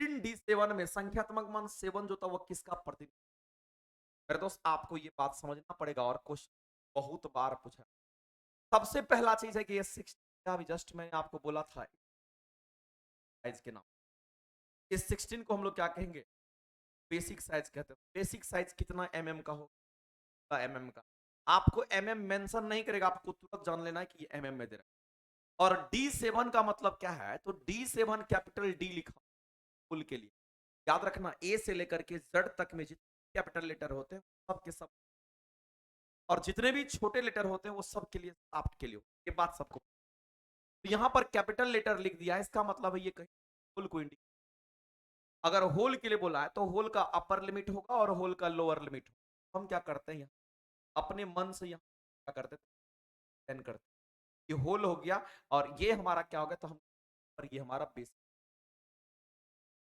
इन डी सेवन में संख्यात्मक मान सेवन जो था वो किसका प्रतिनिधित्व। मेरे दोस्त आपको ये बात समझना पड़ेगा, और क्वेश्चन बहुत बार पूछा। सबसे पहला चीज है कि ये 16 अभी जस्ट मैंने आपको बोला था साइज के नाम, इस 16 को हम लोग क्या कहेंगे, बेसिक साइज कहते हैं। बेसिक साइज कितना एमएम का होगा, एमएम का, आपको एमएम मेंशन नहीं करेगा, आपको तुरंत जान लेना है कि ये एमएम में दे रहा है। और D7 का मतलब क्या है, तो D7 कैपिटल डी लिखा फुल के लिए, याद रखना ए से लेकर के जेड तक में जितने कैपिटल लेटर होते हैं सब के सब, और जितने भी छोटे लेटर होते हैं वो सब के लिए आपके लिए, ये बात सबको। तो यहां पर कैपिटल लेटर लिख दिया है, इसका मतलब है ये कहीं फुल को इंडिकेट, अगर होल के लिए बोला है तो होल का अपर लिमिट होगा और होल का लोअर लिमिट होगा। हम क्या करते हैं यहाँ अपने मन से यहाँ क्या करते हैं, करते हैं, ये होल हो गया और ये हमारा क्या हो गया, तो हम और ये हमारा बेसिक,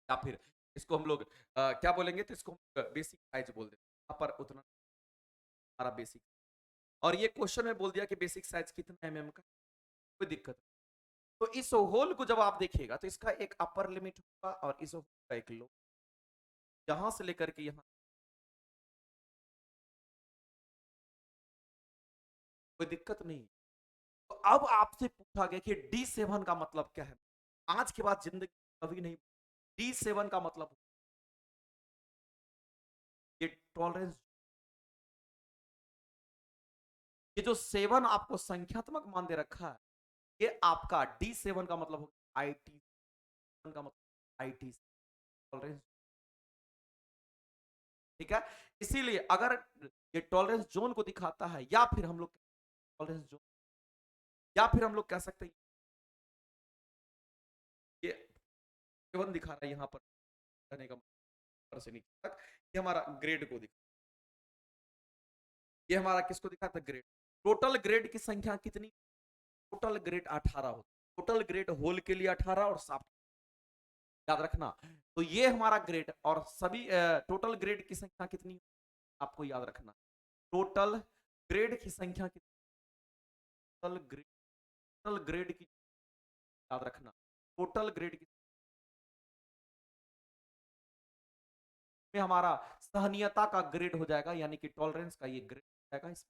या फिर इसको हम लोग क्या बोलेंगे, तो इसको बेसिक साइज बोल देते हैं, यहाँ पर उतना हमारा बेसिक। और ये क्वेश्चन में बोल दिया कि बेसिक साइज कितना एमएम का, कोई दिक्कत नहीं। तो इस होल को जब आप देखिएगा तो इसका एक अपर लिमिट होगा और इस होल का एक लो, यहां से लेकर के यहां कोई दिक्कत नहीं। तो अब आपसे पूछा गया कि D7 का मतलब क्या है, आज के बाद जिंदगी कभी नहीं, D7 का मतलब ये टॉलरेंस, ये जो 7 आपको संख्यात्मक मान दे रखा है, ये आपका D7 का मतलब होगा आईटी का मतलब आईटी टॉलरेंस, ठीक है। इसीलिए अगर ये टॉलरेंस जोन को दिखाता है, या फिर हम लोग टॉलरेंस जोन, या फिर हम लोग कह सकते हैं ये 7 दिखा रहा है यहाँ पर कहने का मतलब से नीचे तक, ये हमारा ग्रेड को दिखा, ये हमारा किसको दिखाता है, ग्रेड। टोटल ग्रेड की संख्या कितनी, टोटल ग्रेड 18 होता है, टोटल ग्रेड होल के लिए 18 और साफ्ट, याद रखना। तो ये हमारा ग्रेड, और सभी टोटल ग्रेड की संख्या कितनी आपको याद रखना, टोटल ग्रेड की संख्या कितनी, टोटल ग्रेड की याद रखना, टोटल ग्रेड की में हमारा सहनीयता का ग्रेड हो जाएगा, यानी कि टॉलरेंस का ये ग्रेड हो जाएगा इस।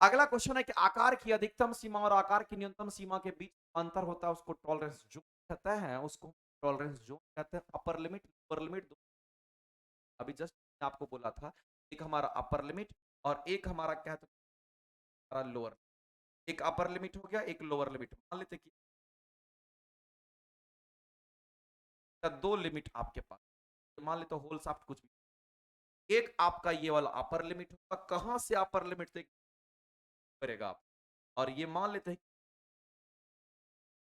अगला क्वेश्चन है कि आकार की अधिकतम सीमा और आकार की न्यूनतम सीमा के बीच अंतर होता है, उसको टॉलरेंस जोन कहते हैं, उसको टॉलरेंस जोन कहते हैं। अपर लिमिट लोअर लिमिट, अभी जस्ट आपको बोला था, एक हमारा अपर लिमिट और एक हमारा क्या है, हमारा लोअर, एक अपर लिमिट हो गया, एक लोअर लिमिट। मान लेते कि दो लिमिट आपके पास, मान लेते होल साफ्ट कुछ भी, एक आपका ये वाला अपर लिमिट होगा, कहां से अपर लिमिट करेगा आप, और ये मान लेते हैं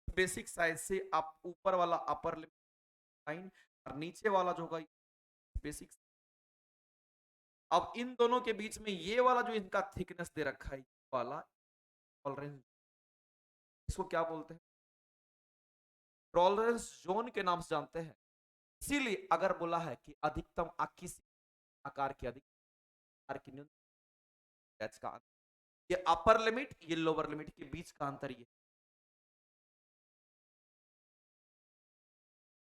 बेसिक साइज से आप ऊपर वाला अपर लाइन और नीचे वाला जो होगा बेसिक। अब इन दोनों के बीच में ये वाला जो इनका थिकनेस दे रखा है वाला टॉलरेंस, इसको क्या बोलते हैं? टॉलरेंस जोन के नाम से जानते हैं। इसीलिए अगर बोला है कि अधिकतम किसी आकार की अधिकतम आकार की न्यूनतम का अंतर, ये अपर लिमिट ये लोअर लिमिट के बीच का अंतर, ये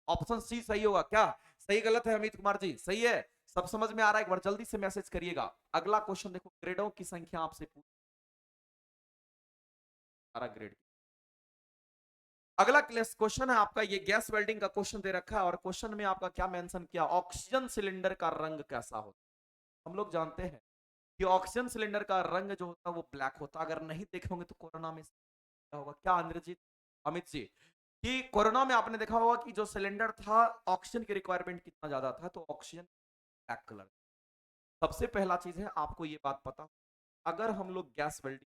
ऑप्शन सी सही होगा क्या? सही गलत है अमित कुमार जी? सही है, सब समझ में आ रहा है? एक बार जल्दी से मैसेज करिएगा। अगला क्वेश्चन देखो, ग्रेडों की संख्या आपसे पूछ, ग्रेड। अगला क्वेश्चन है आपका, ये गैस वेल्डिंग का क्वेश्चन दे रखा है और क्वेश्चन में आपका क्या मेंशन किया, ऑक्सीजन सिलेंडर का रंग कैसा होता है? हम लोग जानते हैं कि ऑक्सीजन सिलेंडर का रंग जो होता है वो ब्लैक होता है। अगर नहीं देखे होंगे तो कोरोना में क्या होगा, क्या इंद्रजीत अमित जी, कि कोरोना में आपने देखा होगा कि जो सिलेंडर था ऑक्सीजन की रिक्वायरमेंट कितना ज्यादा था, तो ऑक्सीजन ब्लैक कलर। सबसे पहला चीज है आपको ये बात पता, अगर हम लोग गैस वेल्डिंग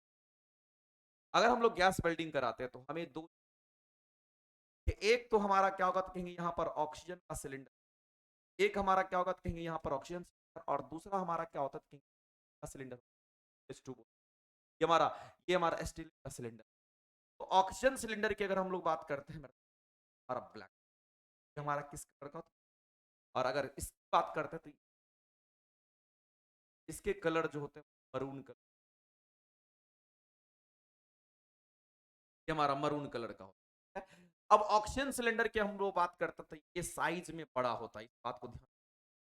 अगर हम लोग गैस वेल्डिंग कराते हैं तो हमें दो, एक तो हमारा क्या होगा तो कहेंगे यहाँ पर ऑक्सीजन का सिलेंडर, एक हमारा क्या होगा तो कहेंगे यहाँ पर ऑक्सीजन, और दूसरा हमारा क्या होता है का सिलेंडर ये हमारा स्टील का सिलेंडर। तो ऑक्सीजन सिलेंडर की अगर हम लोग बात करते हैं हमारा ब्लैक, हमारा किस कलर का, और अगर इसकी बात करते हैं तो इसके कलर जो होते हैं मरून कलर, ये हमारा मरून कलर का होता है। अब ऑक्सीजन सिलेंडर की हम लोग बात करते हैं तो ये साइज में बड़ा होता है, इस बात को ध्यान,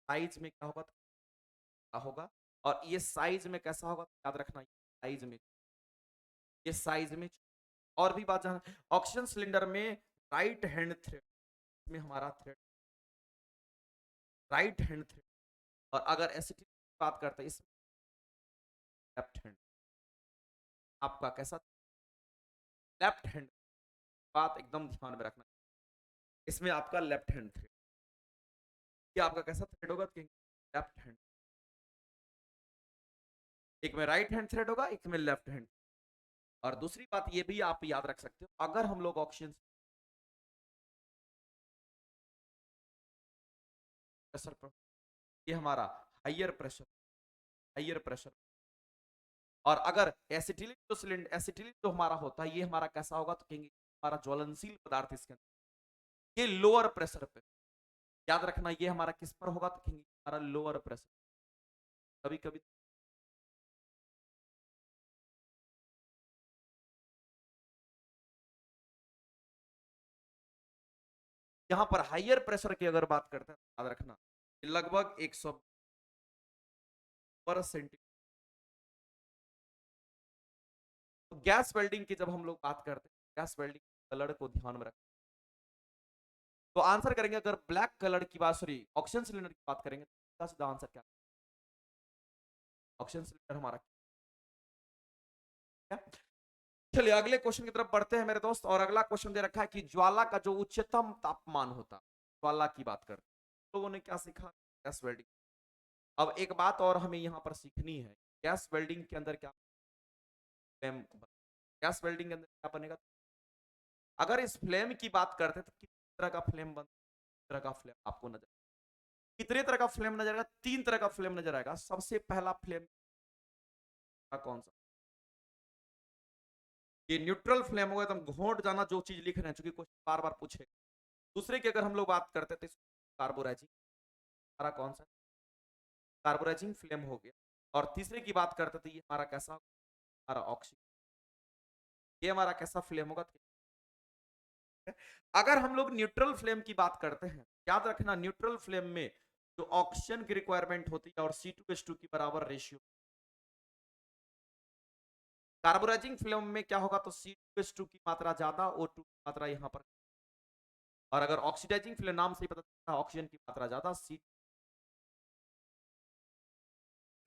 साइज में क्या होगा होगा, और ये साइज में कैसा होगा याद रखना, साइज में, ये साइज में। और भी बात जान, ऑक्सीजन सिलेंडर में राइट हैंड थ्रेड में हमारा थ्रेड, राइट हैंड थ्रेड, और अगर एसिटिक बात करते हैं इसमें लेफ्ट हैंड, आपका कैसा लेफ्ट हैंड, बात एकदम ध्यान में रखना, इसमें आपका लेफ्ट हैंड थ्रेड, ये आपका कैसा थ्रेड होगा, लेफ्ट हैंड, एक में राइट हैंड थ्रेड होगा, एक में लेफ्ट हैंड। और दूसरी बात ये भी आप याद रख सकते हो, अगर हम लोग ऑक्सीजन प्रेशर पर, ये हमारा हाइयर प्रेशर, हाइयर प्रेशर, और अगर एसिटिलिक जो सिलेंडर एसिटिलिक जो हमारा होता है ये हमारा कैसा होगा तो कहेंगे हमारा ज्वलनशील पदार्थ इसके अंदर, ये लोअर प्रेशर पे, याद रखना ये हमारा किस पर होगा तो कहेंगे हमारा लोअर प्रेशर। कभी कभी यहां पर हाइयर प्रेशर की अगर बात करते हैं, याद रखना लगभग 100 पर सेंटीमीटर। तो गैस वेल्डिंग की जब हम लोग बात करते हैं, गैस वेल्डिंग कलर को ध्यान में रख, तो आंसर करेंगे अगर ब्लैक कलर की बात, सॉरी ऑक्सीजन सिलेंडर की बात करेंगे तो सीधा आंसर क्या, ऑक्सीजन सिलेंडर हमारा क्या। चलिए अगले क्वेश्चन की तरफ बढ़ते हैं मेरे दोस्त, और अगला क्वेश्चन दे रखा है कि ज्वाला का जो उच्चतम तापमान होता, ज्वाला की बात करते लोगों ने क्या सीखा, गैस वेल्डिंग। अब एक बात और हमें यहाँ पर सीखनी है, गैस वेल्डिंग के अंदर क्या फ्लेम, गैस वेल्डिंग के अंदर क्या बनेगा, अगर इस फ्लेम की बात करते हैं तो किस तरह का फ्लेम बन, तरह का फ्लेम आपको नजर, कितने तरह का फ्लेम नजर आएगा, 3 तरह का फ्लेम नजर आएगा। सबसे पहला फ्लेम का कौन सा, ये न्यूट्रल फ्लेम होगा, एकदम घोंट जाना जो चीज लिख रहे हैं, चूंकि क्वेश्चन बार बार पूछे। दूसरे की अगर हम लोग बात करते हैं तो कार्बोराइजिंग, हमारा कौन सा कार्बोराइजिंग फ्लेम हो गया। और तीसरे की बात करते थे ये हमारा कैसा, हमारा ऑक्सीजन, ये हमारा कैसा फ्लेम होगा। अगर हम लोग न्यूट्रल फ्लेम की बात करते हैं, याद रखना न्यूट्रल फ्लेम में जो ऑक्सीजन की रिक्वायरमेंट होती है और C2H2 की बराबर रेशियो, कार्बोराइजिंग फ्लेम में क्या होगा तो C2H2 की मात्रा ज्यादा, O2 की मात्रा यहाँ पर, और अगर ऑक्सीडाइजिंग फ्लेम नाम से ही पता चलता है ऑक्सीजन की मात्रा ज्यादा, सी,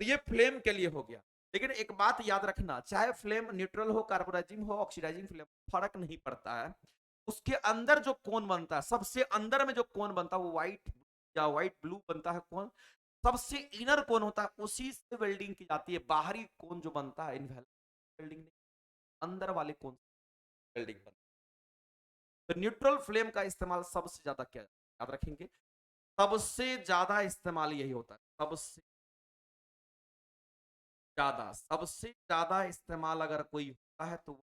तो ये फ्लेम के लिए हो गया। लेकिन एक बात याद रखना, चाहे फ्लेम न्यूट्रल हो, कार्बोराइजिंग हो, ऑक्सीडाइजिंग फ्लेम, फर्क नहीं पड़ता है, उसके अंदर जो कोन बनता है, सबसे अंदर में जो कोन बनता है वो व्हाइट या व्हाइट ब्लू बनता है कोन, सबसे इनर कोन होता है, उसी से वेल्डिंग की जाती है। बाहरी कोन जो बनता है इनवेल्डिंग नहीं, अंदर वाले कौन सी वेल्डिंग बनती है। तो न्यूट्रल फ्लेम का इस्तेमाल सबसे ज्यादा किया जाता है, याद रखेंगे, सबसे ज्यादा इस्तेमाल यही होता है, सबसे ज्यादा इस्तेमाल अगर कोई होता है तो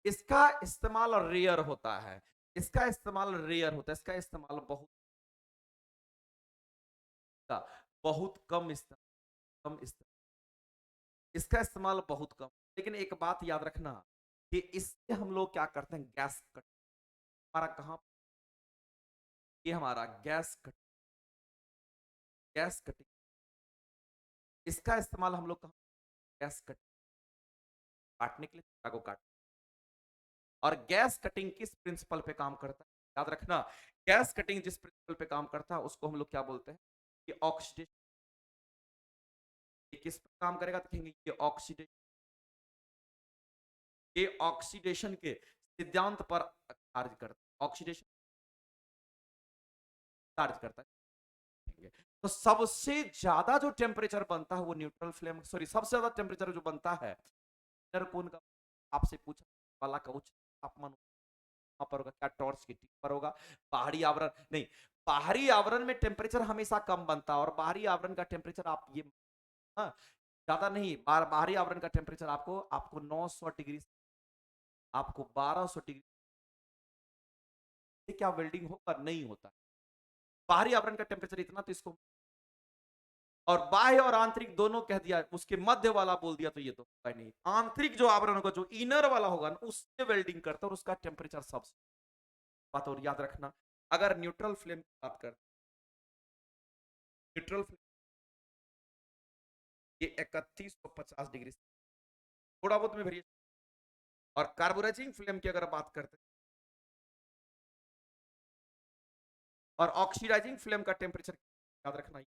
इसका इस्तेमाल रेयर होता है, इसका इस्तेमाल रेयर होता है, इसका इस्तेमाल बहुत कम इस्तेमाल, इसका इस्तेमाल बहुत कम। लेकिन एक बात याद रखना कि इससे हम लोग क्या करते हैं, गैस कट, हमारा कहाँ, ये हमारा गैस कटिंग, इसका इस्तेमाल हम लोग कहाँ, गैस कट काटने के लिए, को काट। और गैस कटिंग किस प्रिंसिपल पे काम करता है, याद रखना, गैस कटिंग जिस प्रिंसिपल पे काम करता है उसको हम लोग क्या बोलते हैं, कि ऑक्सीडेशन। किस पर काम करेगा, देखेंगे, ये ऑक्सीडेशन के सिद्धांत पर कार्य करता है, ऑक्सीडेशन कार्य करता है। तो सबसे ज्यादा जो टेम्परेचर बनता है वो न्यूट्रल फ्लेम, सॉरी, सबसे ज्यादा टेम्परेचर जो बनता है कौन का, आपसे पूछा वाला का उच्च तापमान पर होगा, क्या टॉर्च की टिप पर होगा, बाहरी आवरण नहीं, बाहरी आवरण में टेम्परेचर हमेशा कम बनता है, और बाहरी आवरण का टेम्परेचर आप ये, हाँ, ज्यादा नहीं, बाहरी आवरण का टेम्परेचर आपको आपको 900 डिग्री, आपको 1200 डिग्री, क्या वेल्डिंग होगा, नहीं होता। बाहरी आवरण का टेम्परेचर इतना, तो इसको, और बाह्य और आंतरिक दोनों कह दिया, उसके मध्य वाला बोल दिया तो ये तो होगा नहीं। आंतरिक जो आवरण होगा, जो इनर वाला होगा ना, उससे वेल्डिंग करता है और उसका टेम्परेचर सबसे बात। और याद रखना, अगर न्यूट्रल फ्लेम की बात कर, न्यूट्रल फ्लेम ये 3150 डिग्री, थोड़ा बहुत में वेरिएशन। और कार्बोराइजिंग फ्लेम की अगर बात करते हैं, और ऑक्सीडाइजिंग फ्लेम का टेम्परेचर याद रखना।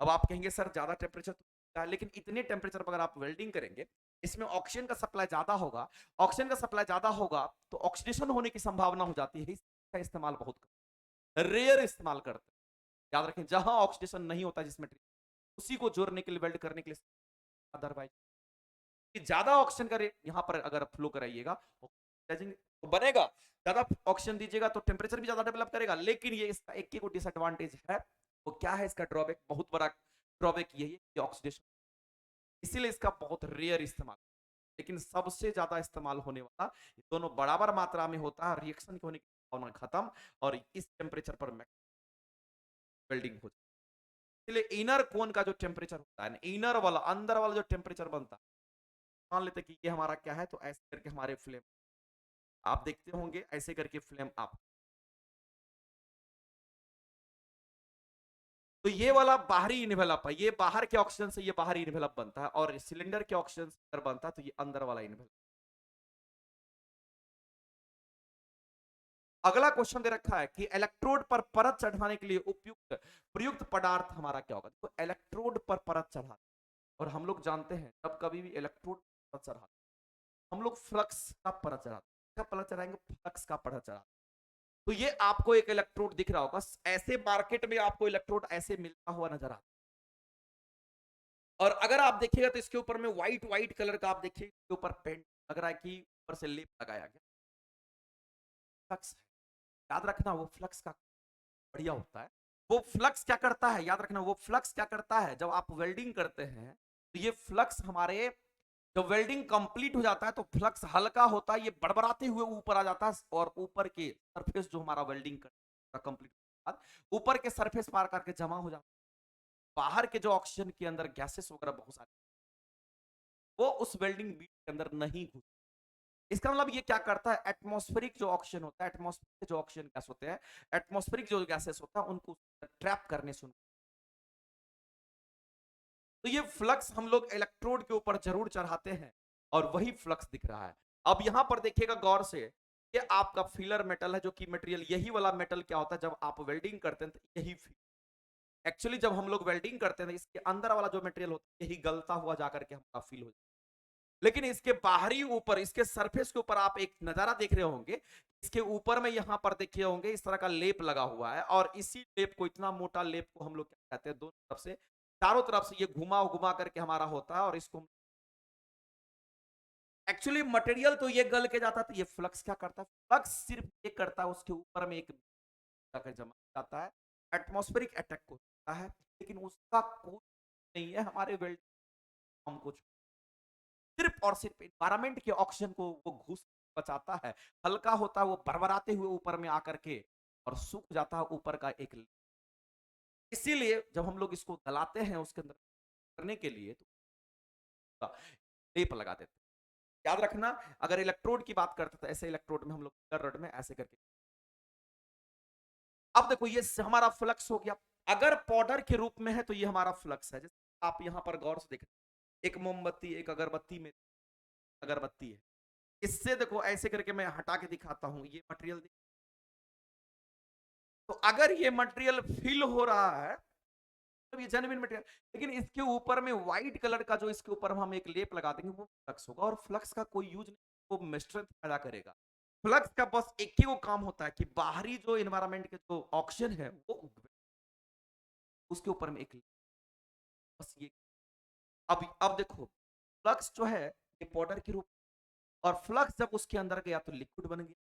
अब आप कहेंगे सर ज्यादा टेम्परेचर तो है, लेकिन इतने टेम्परेचर पर अगर आप वेल्डिंग करेंगे, इसमें ऑक्सीजन का सप्लाई ज्यादा होगा, ऑक्सीजन का सप्लाई ज्यादा होगा तो ऑक्सीडेशन होने की संभावना हो जाती है, इसका इस्तेमाल बहुत कम, रेयर इस्तेमाल करते हैं। याद रखें, जहां ऑक्सीडेशन नहीं होता जिसमें, उसी को जोड़ने के लिए, वेल्ड करने के लिए, अदरवाइज ज्यादा ऑक्सीजन का यहां पर अगर फ्लो कराइएगा, तो बनेगा, ज्यादा ऑक्सीजन दीजिएगा तो टेम्परेचर भी ज्यादा डेवलप करेगा। लेकिन ये इसका एक ही डिसएडवांटेज है, वो क्या है, इसका ड्रॉबैक, बहुत बड़ा ड्रॉबैक यही है कि ऑक्सीडेशन, इसीलिए इसका बहुत रेयर इस्तेमाल। लेकिन सबसे ज्यादा इस्तेमाल होने वाला, दोनों बराबर मात्रा में होता है, रिएक्शन के होने की संभावना खत्म, और इस टेम्परेचर पर वेल्डिंग हो जाती है। इसलिए इनर कोन का जो टेम्परेचर होता है, इनर वाला, अंदर वाला जो टेम्परेचर बनता है, मान लेते कि ये हमारा क्या है, तो ऐसे करके हमारे फ्लेम आप देखते होंगे, ऐसे करके फ्लेम आप, तो ये वाला बाहरी इन्वेलप है, ये बाहर के ऑक्सीजन से ये बाहरी इन्वेलप बनता है, और सिलेंडर के ऑक्सीजन से बनता है तो ये अंदर वाला इन्वेलप। अगला क्वेश्चन दे रखा है कि इलेक्ट्रोड पर परत चढ़ाने के लिए उपयुक्त प्रयुक्त पदार्थ हमारा क्या होगा। तो इलेक्ट्रोड पर परत चढ़ा, और हम लोग जानते हैं जब कभी भी इलेक्ट्रोड परत चढ़ाते, हम लोग फ्लक्स का परत चढ़ाते, क्या परत चढ़ाएंगे, फ्लक्स का परत चढ़ाते। तो ये आपको एक इलेक्ट्रोड दिख रहा होगा, ऐसे मार्केट में आपको इलेक्ट्रोड ऐसे मिलता हुआ नजर आता, और अगर आप देखिएगा तो इसके ऊपर में व्हाइट व्हाइट कलर का आप देखिए, इसके ऊपर पेंट लग रहा है कि ऊपर से लेप लगाया गया, फ्लक्स। याद रखना, वो फ्लक्स का बढ़िया होता है। वो फ्लक्स क्या करता है, याद रखना, वो फ्लक्स क्या करता है, जब आप वेल्डिंग करते हैं तो ये फ्लक्स हमारे, जब वेल्डिंग कंप्लीट हो जाता है तो फ्लक्स हल्का होता है, ये बड़बड़ाते हुए ऊपर आ जाता है, और ऊपर के सरफेस जो हमारा वेल्डिंग का कंप्लीट, ऊपर के सरफेस पार करके जमा हो जाता है। बाहर के जो ऑक्सीजन के अंदर गैसेस वगैरह बहुत सारे, वो उस वेल्डिंग बीट के अंदर नहीं घुस। इसका मतलब ये क्या करता है, एटमॉस्फेरिक जो ऑक्सीजन होता है, एटमॉस्फेरिक जो ऑक्सीजन गैस होते हैं, एटमॉस्फेरिक जो गैसेस होता है, उनको ट्रैप करने से, तो ये फ्लक्स हम लोग इलेक्ट्रोड के ऊपर जरूर चढ़ाते हैं, और वही फ्लक्स दिख रहा है। अब यहां पर देखिएगा गौर से, ये आपका फिलर मेटल है, जो कि मटेरियल, यही वाला मेटल क्या होता है, जब आप वेल्डिंग करते हैं तो यही, एक्चुअली जब हम लोग वेल्डिंग करते हैं इसके अंदर वाला जो मटेरियल होता है, यही गलता हुआ जाकर के हमारा फील हो जाता है। लेकिन इसके बाहरी ऊपर, इसके सरफेस के ऊपर आप एक नजारा देख रहे होंगे, इसके ऊपर में यहां पर देखे होंगे इस तरह का लेप लगा हुआ है, और इसी लेप को, इतना मोटा लेप को हम लोग क्या कहते हैं, दोनों तरफ से चारों तरफ से ये घुमा घुमा करके हमारा होता है और इसको एक्चुअली मटेरियल तो ये गल के जाता है, तो ये फ्लक्स क्या करता है, फ्लक्स सिर्फ ये करता है उसके ऊपर में एक जाकर जमा हो जाता है, एटमॉस्फेरिक अटैक को होता है, लेकिन उसका कोई नहीं है हमारे वेल्ड फॉर्म को, सिर्फ और सिर्फ एनवायरमेंट के ऑक्सीजन को वो घुस बचाता है, हल्का होता है वो बरबराते हुए ऊपर में आकर के और सूख जाता है ऊपर का एक। इसीलिए जब हम लोग इसको गलाते हैं उसके अंदर करने के लिए तो टेप लगा देते हैं। याद रखना, अगर इलेक्ट्रोड की बात करते तो ऐसे इलेक्ट्रोड में हम लोग रड में ऐसे करके, अब देखो ये हमारा फ्लक्स हो गया। अगर पाउडर के रूप में है तो ये हमारा फ्लक्स है, जैसे आप यहां पर गौर से देख, एक मोमबत्ती एक अगरबत्ती में अगरबत्ती है, इससे देखो ऐसे करके मैं हटा के दिखाता हूं, ये मटेरियल, तो अगर ये मटेरियल फिल हो रहा है तो ये जेन्युइन मटेरियल, लेकिन इसके ऊपर में व्हाइट कलर का जो इसके ऊपर हम एक लेप लगा देंगे वो फ्लक्स होगा, और फ्लक्स का कोई यूज नहीं, वो स्ट्रेंथ पैदा करेगा। फ्लक्स का बस एक ही वो काम होता है कि बाहरी जो एनवायरमेंट के जो ऑक्सीजन है वो उसके ऊपर में एक, बस ये। अब देखो, फ्लक्स जो है ये पाउडर के रूप, और फ्लक्स जब उसके अंदर गया तो लिक्विड बन गया,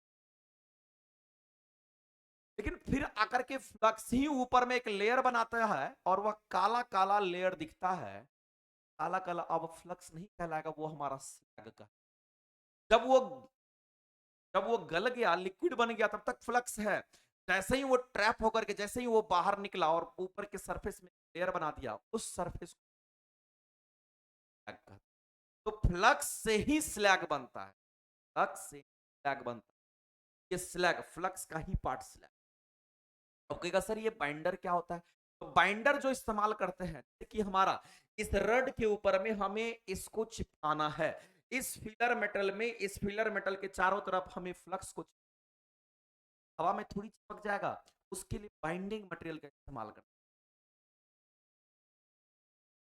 लेकिन फिर आकर के फ्लक्स ही ऊपर में एक लेयर बनाता है और वह काला काला लेयर दिखता है, काला काला, अब फ्लक्स नहीं कहलाएगा, वो हमारा स्लैग का, जब वो जब वो गल गया लिक्विड बन गया तब तक फ्लक्स है, जैसे ही वो ट्रैप होकर के जैसे ही वो बाहर निकला और ऊपर के सरफेस में लेयर बना दिया, उस सरफेस को, तो फ्लक्स से ही स्लैग बनता है, फ्लक्स से स्लैग बनता है, ये स्लैग फ्लक्स का ही पार्ट स्लैग। तो कहेगा सर ये बाइंडर क्या होता है, तो बाइंडर जो इस्तेमाल करते हैं कि हमारा इस रड के ऊपर में हमें इसको चिपकाना है, इस फिलर मेटल में, इस फिलर मेटल के चारों तरफ हमें फ्लक्स को, हवा में थोड़ी चिपक जाएगा, उसके लिए बाइंडिंग मटेरियल का इस्तेमाल करते हैं।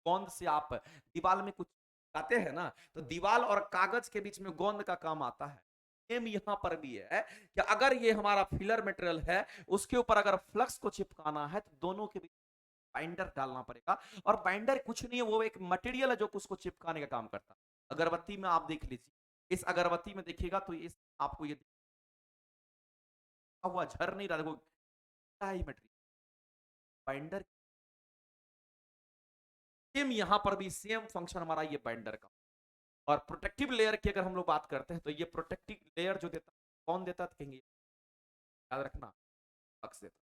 गोंद से आप दीवार में कुछ लगाते हैं ना, तो दीवार और कागज के बीच में गोंद का काम आता है, सेम यहां पर भी है कि अगर ये हमारा फिलर मटेरियल है, उसके ऊपर अगर फ्लक्स को चिपकाना है तो दोनों के बीच बाइंडर डालना पड़ेगा, और बाइंडर कुछ नहीं है, वो एक मटेरियल है जो उसको चिपकाने का काम करता है। अगरबत्ती में आप देख लीजिए, इस अगरबत्ती में देखिएगा तो इस आपको ये हुआ झर नहीं रहा, देखो क्या ही मटेरियल बाइंडर, सेम यहां पर भी सेम फंक्शन हमारा ये बाइंडर का। और प्रोटेक्टिव लेयर की अगर हम लोग बात करते हैं तो ये प्रोटेक्टिव लेयर जो देता है, कौन देता है, तो कहेंगे याद रखना, फ्लक्स देता है।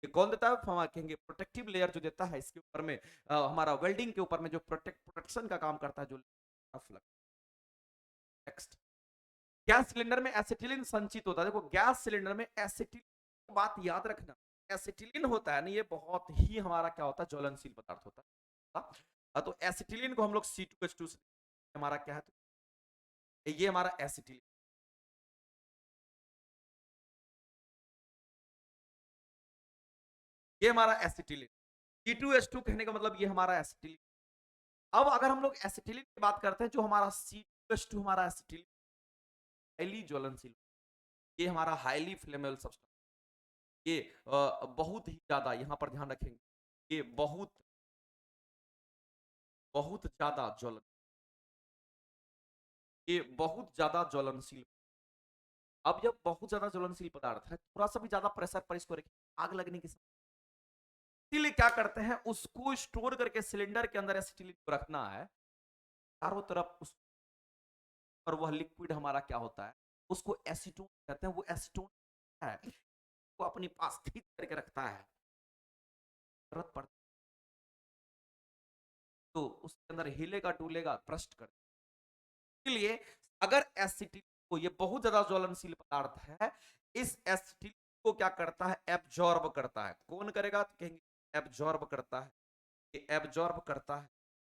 ये कौन देता है, हम कहेंगे प्रोटेक्टिव लेयर जो देता है इसके ऊपर में हमारा वेल्डिंग के ऊपर में जो प्रोटेक्शन का काम करता है, जो फ्लक्स। नेक्स्ट, गैस सिलेंडर में एसिटिलीन संचित होता है, देखो गैस सिलेंडर में एसिटिलीन, बात याद रखना, एसिटिलीन होता है ना, ये बहुत ही हमारा क्या होता है, ज्वलनशील पदार्थ होता है। तो एसिटिलीन को हम लोग C2H2 से, हमारा क्या है, तो ये हमारा एसिटिलीन, ये हमारा एसिटिलीन, C2H2 कहने का मतलब ये हमारा एसिटिलीन। अब अगर हम लोग एसिटिलीन की बात करते हैं, जो हमारा C2H2 हमारा एसिटिलीन हाईली ज्वलनशील, ये हमारा हाईली फ्लेमेबल सब्सटेंस, ये बहुत ही ज्यादा, यहां पर ध्यान रखेंगे, ये बहुत बहुत ज्यादा ज्वलन, ये बहुत ज्यादा ज्वलनशील। अब जब बहुत ज्यादा ज्वलनशील पदार्थ है, थोड़ा सा भी ज्यादा प्रेशर पर इसको रखें, आग लगने की, इसीलिए क्या करते हैं, उसको स्टोर करके सिलेंडर के अंदर एसिटिलीन को रखना है चारों तरफ उस, और वह लिक्विड हमारा क्या होता है, उसको एसीटोन कहते हैं, वो एसीटोन है वो अपने पास ठीक करके रखता है, जरूरत पड़ती तो उसके अंदर हिलेगा डुलेगा ब्रस्ट कर, इसलिए अगर एसिटिलीन को, ये बहुत ज्यादा ज्वलनशील पदार्थ है, इस एसिटिलीन को क्या करता है, एब्जॉर्ब करता है, कौन करेगा, तो कहेंगे एब्जॉर्ब करता है, ये एब्जॉर्ब करता है,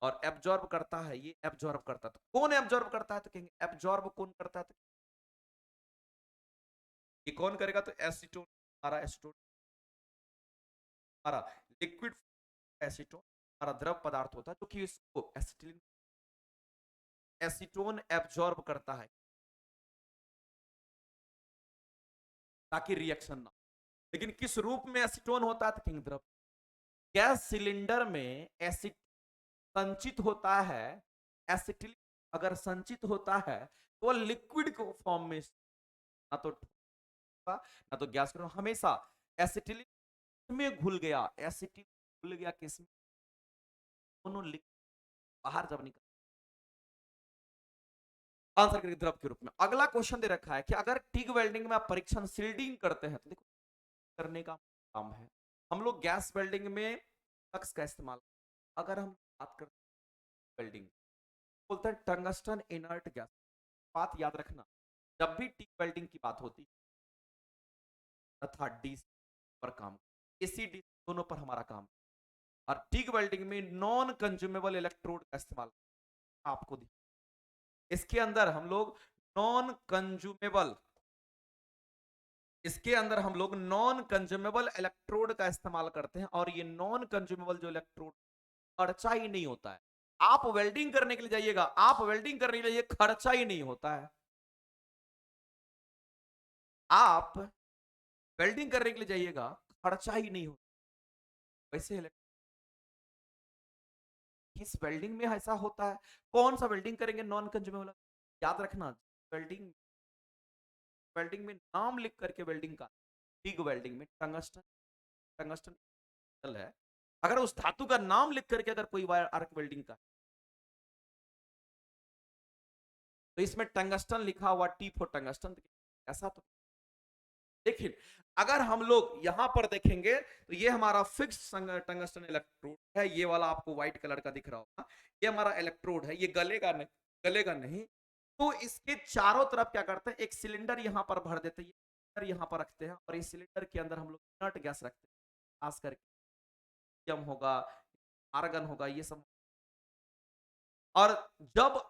और एब्जॉर्ब करता है, ये एब्जॉर्ब करता है, तो कौन एब्जॉर्ब करता है, तो कहेंगे एब्जॉर्ब कौन करता है, तो ये कौन करेगा, तो एसीटोन, हमारा एसीटोन, हमारा लिक्विड एसीटोन हमारा द्रव पदार्थ होता है, जो कि इसको एसिटिलीन, एसीटोन एब्जॉर्ब करता है ताकि रिएक्शन ना, लेकिन किस रूप में एसीटोन होता है, तो कहेंगे द्रव, गैस सिलेंडर में एसिड संचित होता है, एसिटिलिक अगर संचित होता है तो लिक्विड को फॉर्म में, ना तो ना तो गैस हमेशा एसिटिलिक में घुल गया, एसिटिलिक घुल गया किसमें, दोनों बाहर जब निकल आंसर करेंगे द्रव के रूप में। अगला क्वेश्चन दे रखा है कि अगर टिग वेल्डिंग में आप परीक्षण सील्डिंग करते हैं तो देखो करने का काम है, हम लोग गैस वेल्डिंग में फ्लक्स का इस्तेमाल, अगर हम बात करते हैं वेल्डिंग बोलते हैं टंगस्टन इनर्ट गैस, बात याद रखना जब भी टिग वेल्डिंग की बात होती है तथा डीसी पर काम, एसी डीसी दोनों पर हमारा काम, और टिग वेल्डिंग में नॉन कंज्यूमेबल इलेक्ट्रोड का इस्तेमाल आपको इसके अंदर हम लोग नॉन कंज्यूमेबल, इसके अंदर हम लोग नॉन कंज्यूमेबल इलेक्ट्रोड का इस्तेमाल करते हैं, और ये नॉन कंज्यूमेबल जो इलेक्ट्रोड खर्चा ही नहीं होता है। आप वेल्डिंग करने के लिए जाइएगा, आप वेल्डिंग करने के लिए खर्चा ही नहीं होता है। आप वेल्डिंग करने के लिए जाइएगा, खर्चा ही नहीं होता। वैसे इस वेल्डिंग में ऐसा होता है, कौन सा वेल्डिंग करेंगे नॉन कंज्यूमेबल, याद रखना वेल्डिंग, वेल्डिंग में नाम लिख करके वेल्डिंग का, टिग वेल्डिंग में टंगस्टन, टंगस्टन है, अगर उस धातु का नाम लिख करके अगर कोई वायर आर्क वेल्डिंग का तो इसमें टंगस्टन लिखा हुआ, टी फॉर टंगस्टन, ऐसा तो देखिए अगर हम लोग यहां पर देखेंगे तो ये हमारा फिक्स टंगस्टन इलेक्ट्रोड है, ये वाला आपको व्हाइट कलर का दिख रहा होगा, ये हमारा इलेक्ट्रोड है, ये गलेगा नहीं। तो इसके चारों तरफ क्या करते हैं, एक सिलेंडर यहां पर भर देते हैं, सिलेंडर यहां पर रखते हैं, और इस सिलेंडर के अंदर हम लोग इनर्ट गैस रखते हैं, खास करके होगा, आर्गन होगा, ये सब। और जब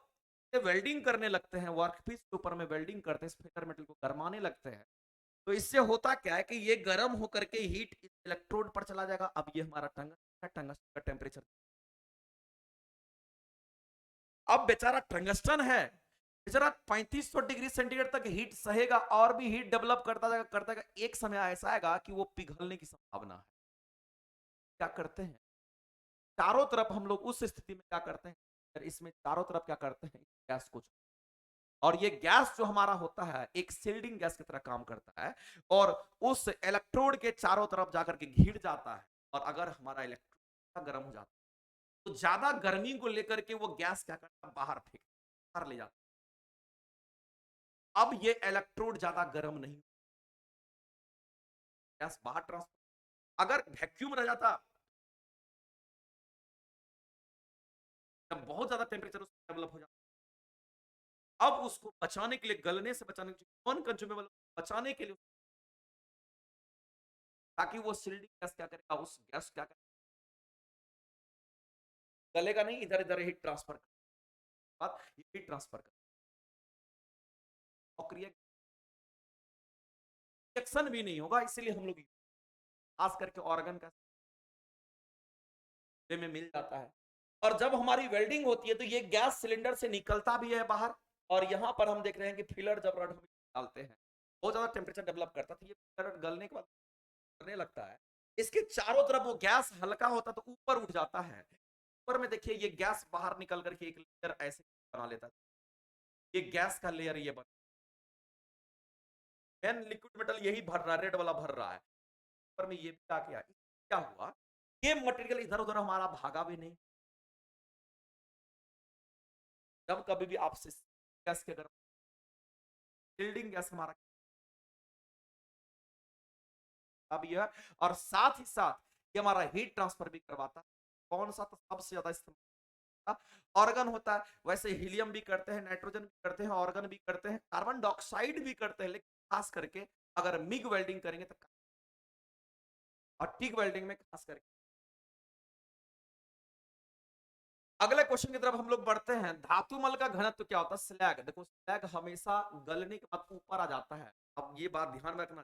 वेल्डिंग करने लगते हैं, वर्कपीस के ऊपर में वेल्डिंग करते हैं, स्फीयर मेटल को गरमाने लगते हैं, तो इससे होता क्या है कि ये गर्म होकर के हीट इलेक्ट्रोड पर चला जाएगा। अब ये हमारा टंगस्टन का टेम्परेचर, अब बेचारा टंगस्टन है, बेचारा 3500 डिग्री सेंटीग्रेड तक हीट सहेगा, और भी हीट डेवलप करता जाएगा, एक समय ऐसा आएगा कि वो पिघलने की संभावना है। क्या करते हैं, चारों तरफ हम लोग उस स्थिति में क्या करते हैं, इसमें चारों तरफ क्या करते हैं, गैस को, और ये गैस जो हमारा होता है एक सील्डिंग गैस की तरह काम करता है, और उस इलेक्ट्रोड के चारों तरफ जाकर के घिर जाता है, और अगर हमारा इलेक्ट्रोड गर्म हो जाता है तो ज्यादा गर्मी को लेकर के वो गैस क्या करता है, बाहर फेंक, बाहर ले जाता है। अब ये इलेक्ट्रोड ज्यादा गर्म नहीं, गैस बाहर ट्रांसफर, अगर वैक्यूम रह जाता, जब बहुत ज्यादा टेम्परेचर डेवलप हो जाता, अब उसको बचाने के लिए, गलने से बचाने के लिए, नॉन कंज्यूमेबल बचाने के लिए, ताकि वो सील्डिंग गैस क्या करेगा, उस गैस क्या करेगा, गलेगा नहीं, इधर इधर हीट ट्रांसफर कर, हीट ट्रांसफर कर, और रिएक्शन भी नहीं होगा, इसीलिए हम लोग खास करके ऑर्गन का में मिल जाता है। और जब हमारी वेल्डिंग होती है तो ये गैस सिलेंडर से निकलता भी है बाहर, और यहां पर हम देख रहे हैं कि फिलर जब रड हम डालते हैं बहुत ज्यादा टेम्परेचर डेवलप करता है, तो ये फिलर गलने के बाद करने लगता है, इसके चारों तरफ वो गैस हल्का होता तो ऊपर उठ जाता है, ऊपर में देखिए ये गैस बाहर निकल करके एक लेयर ऐसे बना लेता है, ये गैस का लेयर ये बना, मेन लिक्विड मेटल यही भर रहा है, रेड वाला भर रहा है, ऊपर में ये भी आ गया, क्या हुआ, ये मटेरियल इधर उधर हमारा भागा भी नहीं। जब कभी भी आपसे गैस के अगर बिल्डिंग गैस हमारा अब यह, और साथ ही साथ ये हमारा हीट ट्रांसफर भी करवाता है, कौन सा तो सबसे ज्यादा इस्तेमाल ऑर्गन होता है, वैसे हीलियम भी करते हैं, नाइट्रोजन भी करते हैं, ऑर्गन भी करते हैं, कार्बन डाइऑक्साइड भी करते हैं, लेकिन खास करके अगर मिग वेल्डिंग करेंगे तो, और टिग वेल्डिंग में खास करके। अगले क्वेश्चन की तरफ हम लोग बढ़ते हैं, धातु मल का घनत्व क्या होता है, स्लैग, देखो स्लैग हमेशा गलने के बाद ऊपर आ जाता है, अब ये बात ध्यान में रखना,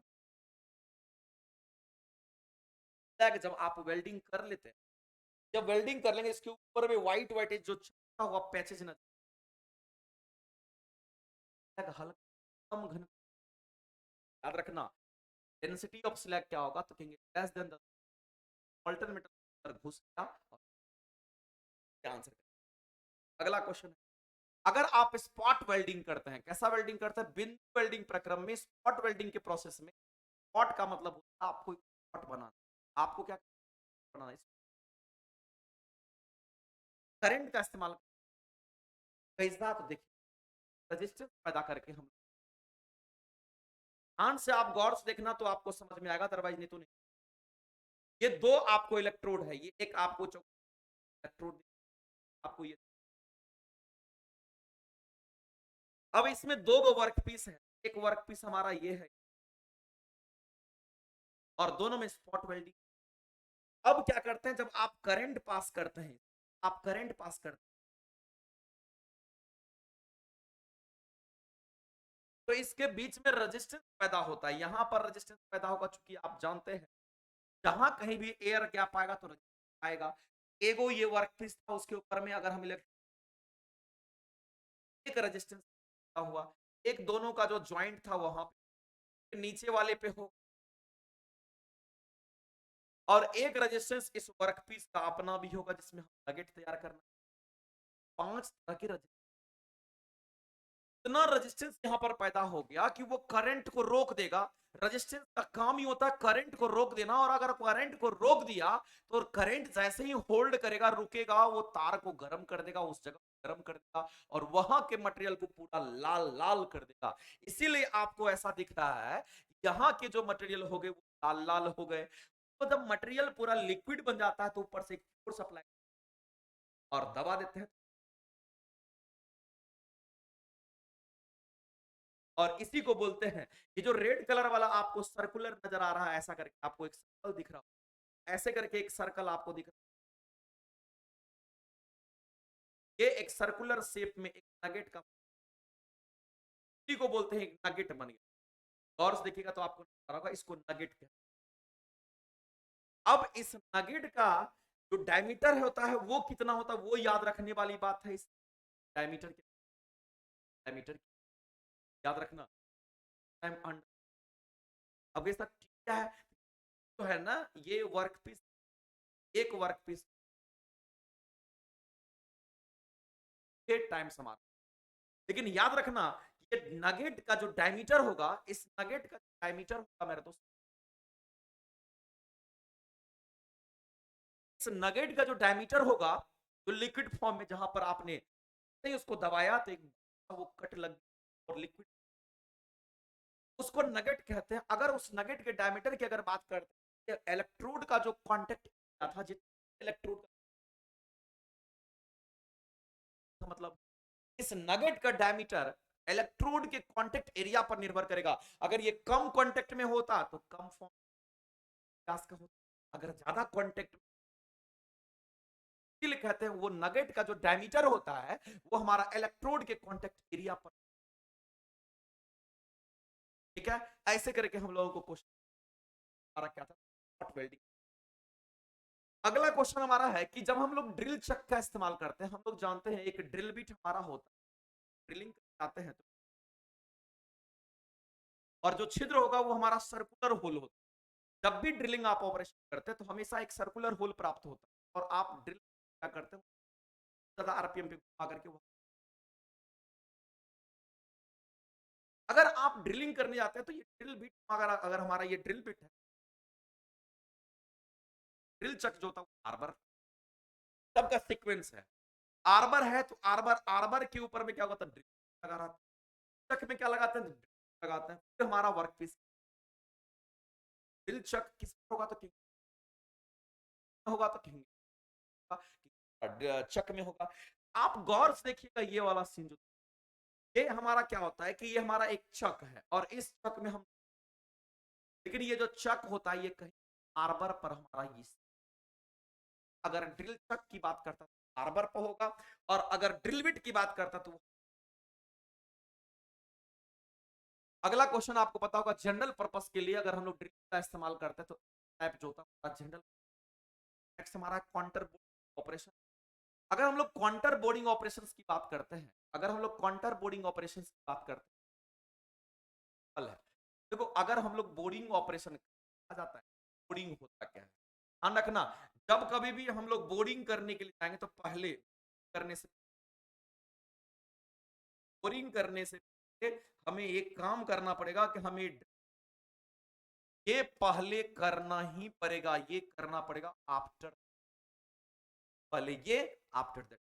स्लैग जब आप वेल्डिंग कर लेते हैं, जब वेल्डिंग कर लेंगे इसके ऊपर में व्हाइट व्हाइट जो छुपा हुआ पैचेज न, हल्का कम घन, याद रखना डेंसिटी ऑफ स्लैग क्या होगा, तो कहेंगे लेस देन द ऑल्टरनेटिव, अंदर घुस गया और आंसर। अगला क्वेश्चन है, अगर आप स्पॉट वेल्डिंग करते हैं, कैसा वेल्डिंग करते हैं, बिंदु वेल्डिंग प्रक्रम में, स्पॉट वेल्डिंग के प्रोसेस में, स्पॉट का मतलब होता है आपको स्पॉट बनाना, आपको क्या बनाना है, करंट का इस्तेमाल कैसा, तो देखिए रजिस्टेंस पैदा करके हम, ध्यान से आप गौर से देखना तो आपको समझ में आएगा, अदरवाइज नहीं तो नहीं। ये दो आपको इलेक्ट्रोड है, ये एक आपको इलेक्ट्रोड आपको ये, अब इसमें दो गो वर्क पीस है, एक वर्क पीस हमारा ये है और दोनों में स्पॉट वेल्डिंग। अब क्या करते हैं, जब आप करंट पास करते हैं, आप करंट पास करते हैं तो इसके बीच में रेजिस्टेंस पैदा होता है, यहां पर रेजिस्टेंस पैदा होगा, चूंकि आप जानते हैं जहां कहीं भी एयर गैप आएगा तो आएगा। एगो ये वर्क पीस था, उसके ऊपर में अगर हम एक रेजिस्टेंस हुआ, एक दोनों का जो ज्वाइंट था वहां पे नीचे वाले पे हो, और एक रेजिस्टेंस इस वर्क पीस का अपना भी होगा जिसमें हम नगेट तैयार करना। 5 तरह के रेजिस्टेंस, इतना रेजिस्टेंस यहां पर पैदा हो गया कि वो करंट को रोक देगा। रेजिस्टेंस का काम ही होता है करंट को रोक देना, और अगर करंट को रोक दिया तो करंट जैसे ही होल्ड करेगा, रुकेगा, वो तार को गर्म कर देगा, उस जगह गर्म कर देगा और वहां के मटेरियल को पूरा लाल लाल कर देगा। इसीलिए आपको ऐसा दिख रहा है, यहाँ के जो मटेरियल हो गए वो लाल लाल हो गए। तो जब मटेरियल पूरा लिक्विड बन जाता है तो ऊपर से फोर्स अप्लाई और दबा देते हैं, और इसी को बोलते हैं, ये जो रेड कलर वाला आपको सर्कुलर नजर आ रहा है, ऐसा करके आपको एक सर्कल दिख रहा है, ऐसे करके एक सर्कल आपको दिख रहा है, ये एक सर्कुलर शेप में एक नगेट का, इसी को बोलते हैं एक नगेट बन गया। गौर से देखिएगा तो आपको नजर होगा, इसको नगेट कहते हैं। अब इस नगेट का जो डायमीटर होता है वो कितना होता है, वो याद रखने वाली बात है। इस डायमीटर के, डायमीटर याद रखना, अब ये सब क्या है, तो है ना, ये वर्क पीस, एक वर्क पीस के टाइम समान, लेकिन याद रखना ये नगेट का जो डायमीटर होगा, इस नगेट का डायमीटर होगा मेरे दोस्त, इस नगेट का जो डायमीटर होगा, जो लिक्विड फॉर्म में जहां पर आपने नहीं उसको दबाया तो एक वो कट लग और लिक्विड, उसको नगेट कहते हैं। अगर उस नगेट के डायमीटर की अगर बात करते हैं, इलेक्ट्रोड का जो कांटेक्ट था, जितना इलेक्ट्रोड का मतलब, इस नगेट का डायमीटर इलेक्ट्रोड के कांटेक्ट एरिया पर निर्भर करेगा। अगर ये कम कांटेक्ट में होता तो कम फॉर्म का होता, अगर ज्यादा कांटेक्ट, कहते हैं वो नगेट का जो डायमीटर होता है वो हमारा इलेक्ट्रोड के कांटेक्ट एरिया पर, ठीक है। ऐसे करके हम लोगों को क्वेश्चन हमारा क्या था, स्पॉट वेल्डिंग। अगला क्वेश्चन हमारा है कि जब हम लोग ड्रिल चक का इस्तेमाल करते हैं, हम लोग जानते हैं एक ड्रिल बिट हमारा होता है, ड्रिलिंग करते हैं तो, और जो छिद्र होगा वो हमारा सर्कुलर होल होता है। जब भी ड्रिलिंग आप ऑपरेशन करते हैं तो हमेशा एक सर्कुलर होल प्राप्त होता है, और आप ड्रिल क्या करते हैं, ज्यादा आरपीएम पे घुमा करके वो, अगर आप ड्रिलिंग करने जाते हैं तो ये ड्रिल बिट, अगर अगर हमारा ये ड्रिल बिट है, ड्रिल चक जो होता है आर्बर, सबका सीक्वेंस है, आर्बर है तो आर्बर, आर्बर के ऊपर में क्या होता है, ड्रिल लगा रहा, चक में क्या लगाते हैं, लगाते हैं, फिर हमारा वर्क पीस, ड्रिल चक किस होगा तो किंग होगा, तो किंग चक में होगा। आप गौर से देखिएगा ये वाला सीन जो, ये हमारा क्या होता है कि ये हमारा एक चक है, और इस चक में हम, लेकिन ये जो चक होता है ये कहीं आर्बर पर हमारा ये, अगर ड्रिल चक की बात करता तो आर्बर पर होगा, और अगर ड्रिल बिट की बात करता तो, अगला क्वेश्चन आपको पता होगा, जनरल पर्पस के लिए अगर हम लोग ड्रिल का इस्तेमाल करते हैं तो टाइप जो होता है जनरल, नेक्स्ट हमारा काउंटर ऑपरेशन। अगर हम लोग काउंटर बोर्डिंग ऑपरेशंस की बात करते हैं, अगर हम लोग काउंटर बोर्डिंग ऑपरेशंस की बात करते हैं, देखो अगर हम लोग बोर्डिंग ऑपरेशन आ जाता है, बोर्डिंग होता क्या है, ध्यान रखना, जब कभी भी हम लोग बोर्डिंग करने के लिए जाएंगे तो पहले करने से बोरिंग करने से पहले हमें एक काम करना पड़ेगा कि हमें ये पहले करना ही पड़ेगा, ये करना पड़ेगा आफ्टर, पहले ये आफ्टर दैट,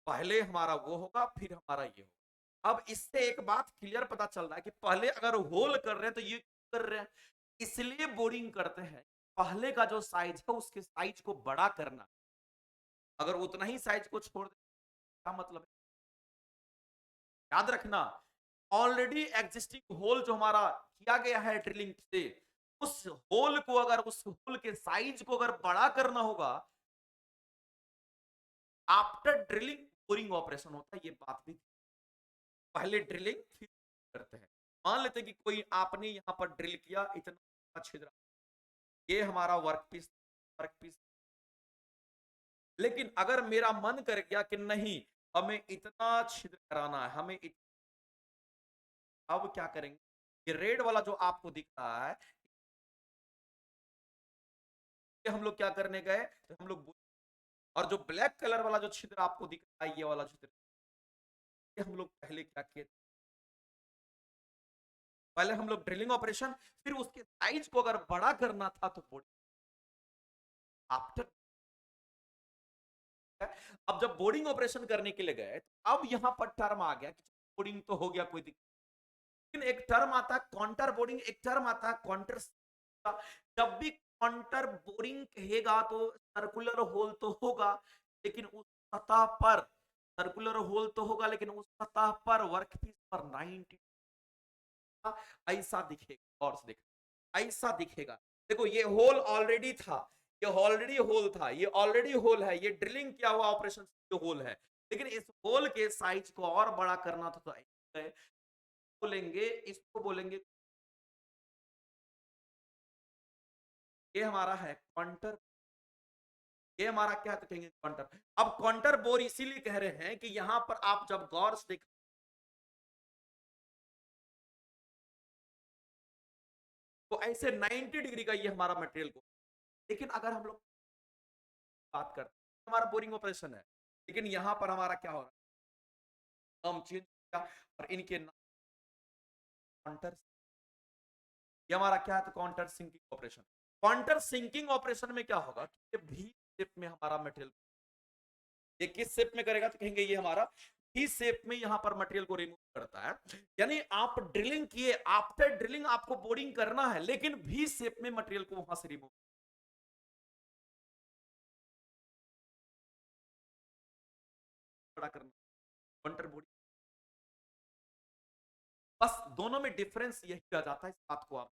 पहले हमारा वो होगा फिर हमारा ये होगा। अब इससे एक बात क्लियर पता चल रहा है कि पहले अगर होल कर रहे हैं तो ये कर रहे हैं, इसलिए बोरिंग करते हैं, पहले का जो साइज है उसके साइज को बड़ा करना, अगर उतना ही साइज को छोड़ दे क्या मतलब है, याद रखना ऑलरेडी एग्जिस्टिंग होल जो हमारा किया गया है ड्रिलिंग से, उस होल को अगर उस होल के साइज को अगर बड़ा करना होगा, आफ्टर ड्रिलिंग बोरिंग ऑपरेशन होता है, ये बात भी पहले ड्रिलिंग फिर करते हैं। मान लेते हैं कि कोई आपने यहां पर ड्रिल किया, इतना छिद्र, ये हमारा वर्कपीस वर्कपीस, लेकिन अगर मेरा मन कर गया कि नहीं हमें इतना छिद्र कराना है, अब क्या करेंगे, ये रेड वाला जो आपको दिख रहा है, ये हम लोग क्या करने गए, तो हम लोग, और जो ब्लैक कलर वाला जो छिद्र आपको दिख रहा है, ये वाला छिद्र, ये हम लोग पहले क्या किए, पहले हम लोग ड्रिलिंग ऑपरेशन, फिर उसके साइज को अगर बड़ा करना था तो बोर्डिंग आफ्टर। अब जब बोर्डिंग ऑपरेशन करने के लिए गए तो अब यहां पर टर्म आ गया कि बोर्डिंग तो हो गया, कोई दिक्कत, लेकिन एक टर्म आता है काउंटर बोर्डिंग, एक टर्म आता है काउंटर। जब भी काउंटर बोरिंग कहेगा तो सर्कुलर होल तो होगा, लेकिन उस सतह पर सर्कुलर होल तो होगा, लेकिन उस सतह पर वर्कपीस पर 90 ऐसा दिखेगा, और देखा ऐसा दिखेगा, देखो ये होल ऑलरेडी था, ये ऑलरेडी होल था, ये ऑलरेडी होल है, ये ड्रिलिंग किया हुआ ऑपरेशन जो होल है, लेकिन इस होल के साइज को और बड़ा करना था, तो बोलेंगे, इसको बोलेंगे, ये हमारा है क्वांटर, ये हमारा क्या है तो कहेंगे क्वांटर। अब क्वांटर बोर इसीलिए कह रहे हैं कि यहां पर आप जब गौर से देख, तो ऐसे 90 डिग्री का ये हमारा मटेरियल को, लेकिन अगर हम लोग बात करते हैं हमारा बोरिंग ऑपरेशन है, लेकिन यहां पर हमारा क्या हो रहा है, हम चेंज किया और इनके काउंटर, ये हमारा क्या है तो countersinking operation. Countersinking operation में क्या होगा, कि भी शेप में हमारा मटेरियल, ये किस शेप में करेगा तो कहेंगे ये हमारा भी शेप में यहां पर मटेरियल को रिमूव करता है, यानी आप ड्रिलिंग किए, आफ्टर ड्रिलिंग आपको बोरिंग करना है, लेकिन भी शेप में मटेरियल को वहां से रिमूव बड़ा करना, काउंटर बोरिंग, बस दोनों में डिफरेंस यही आ जाता है, इस बात को आप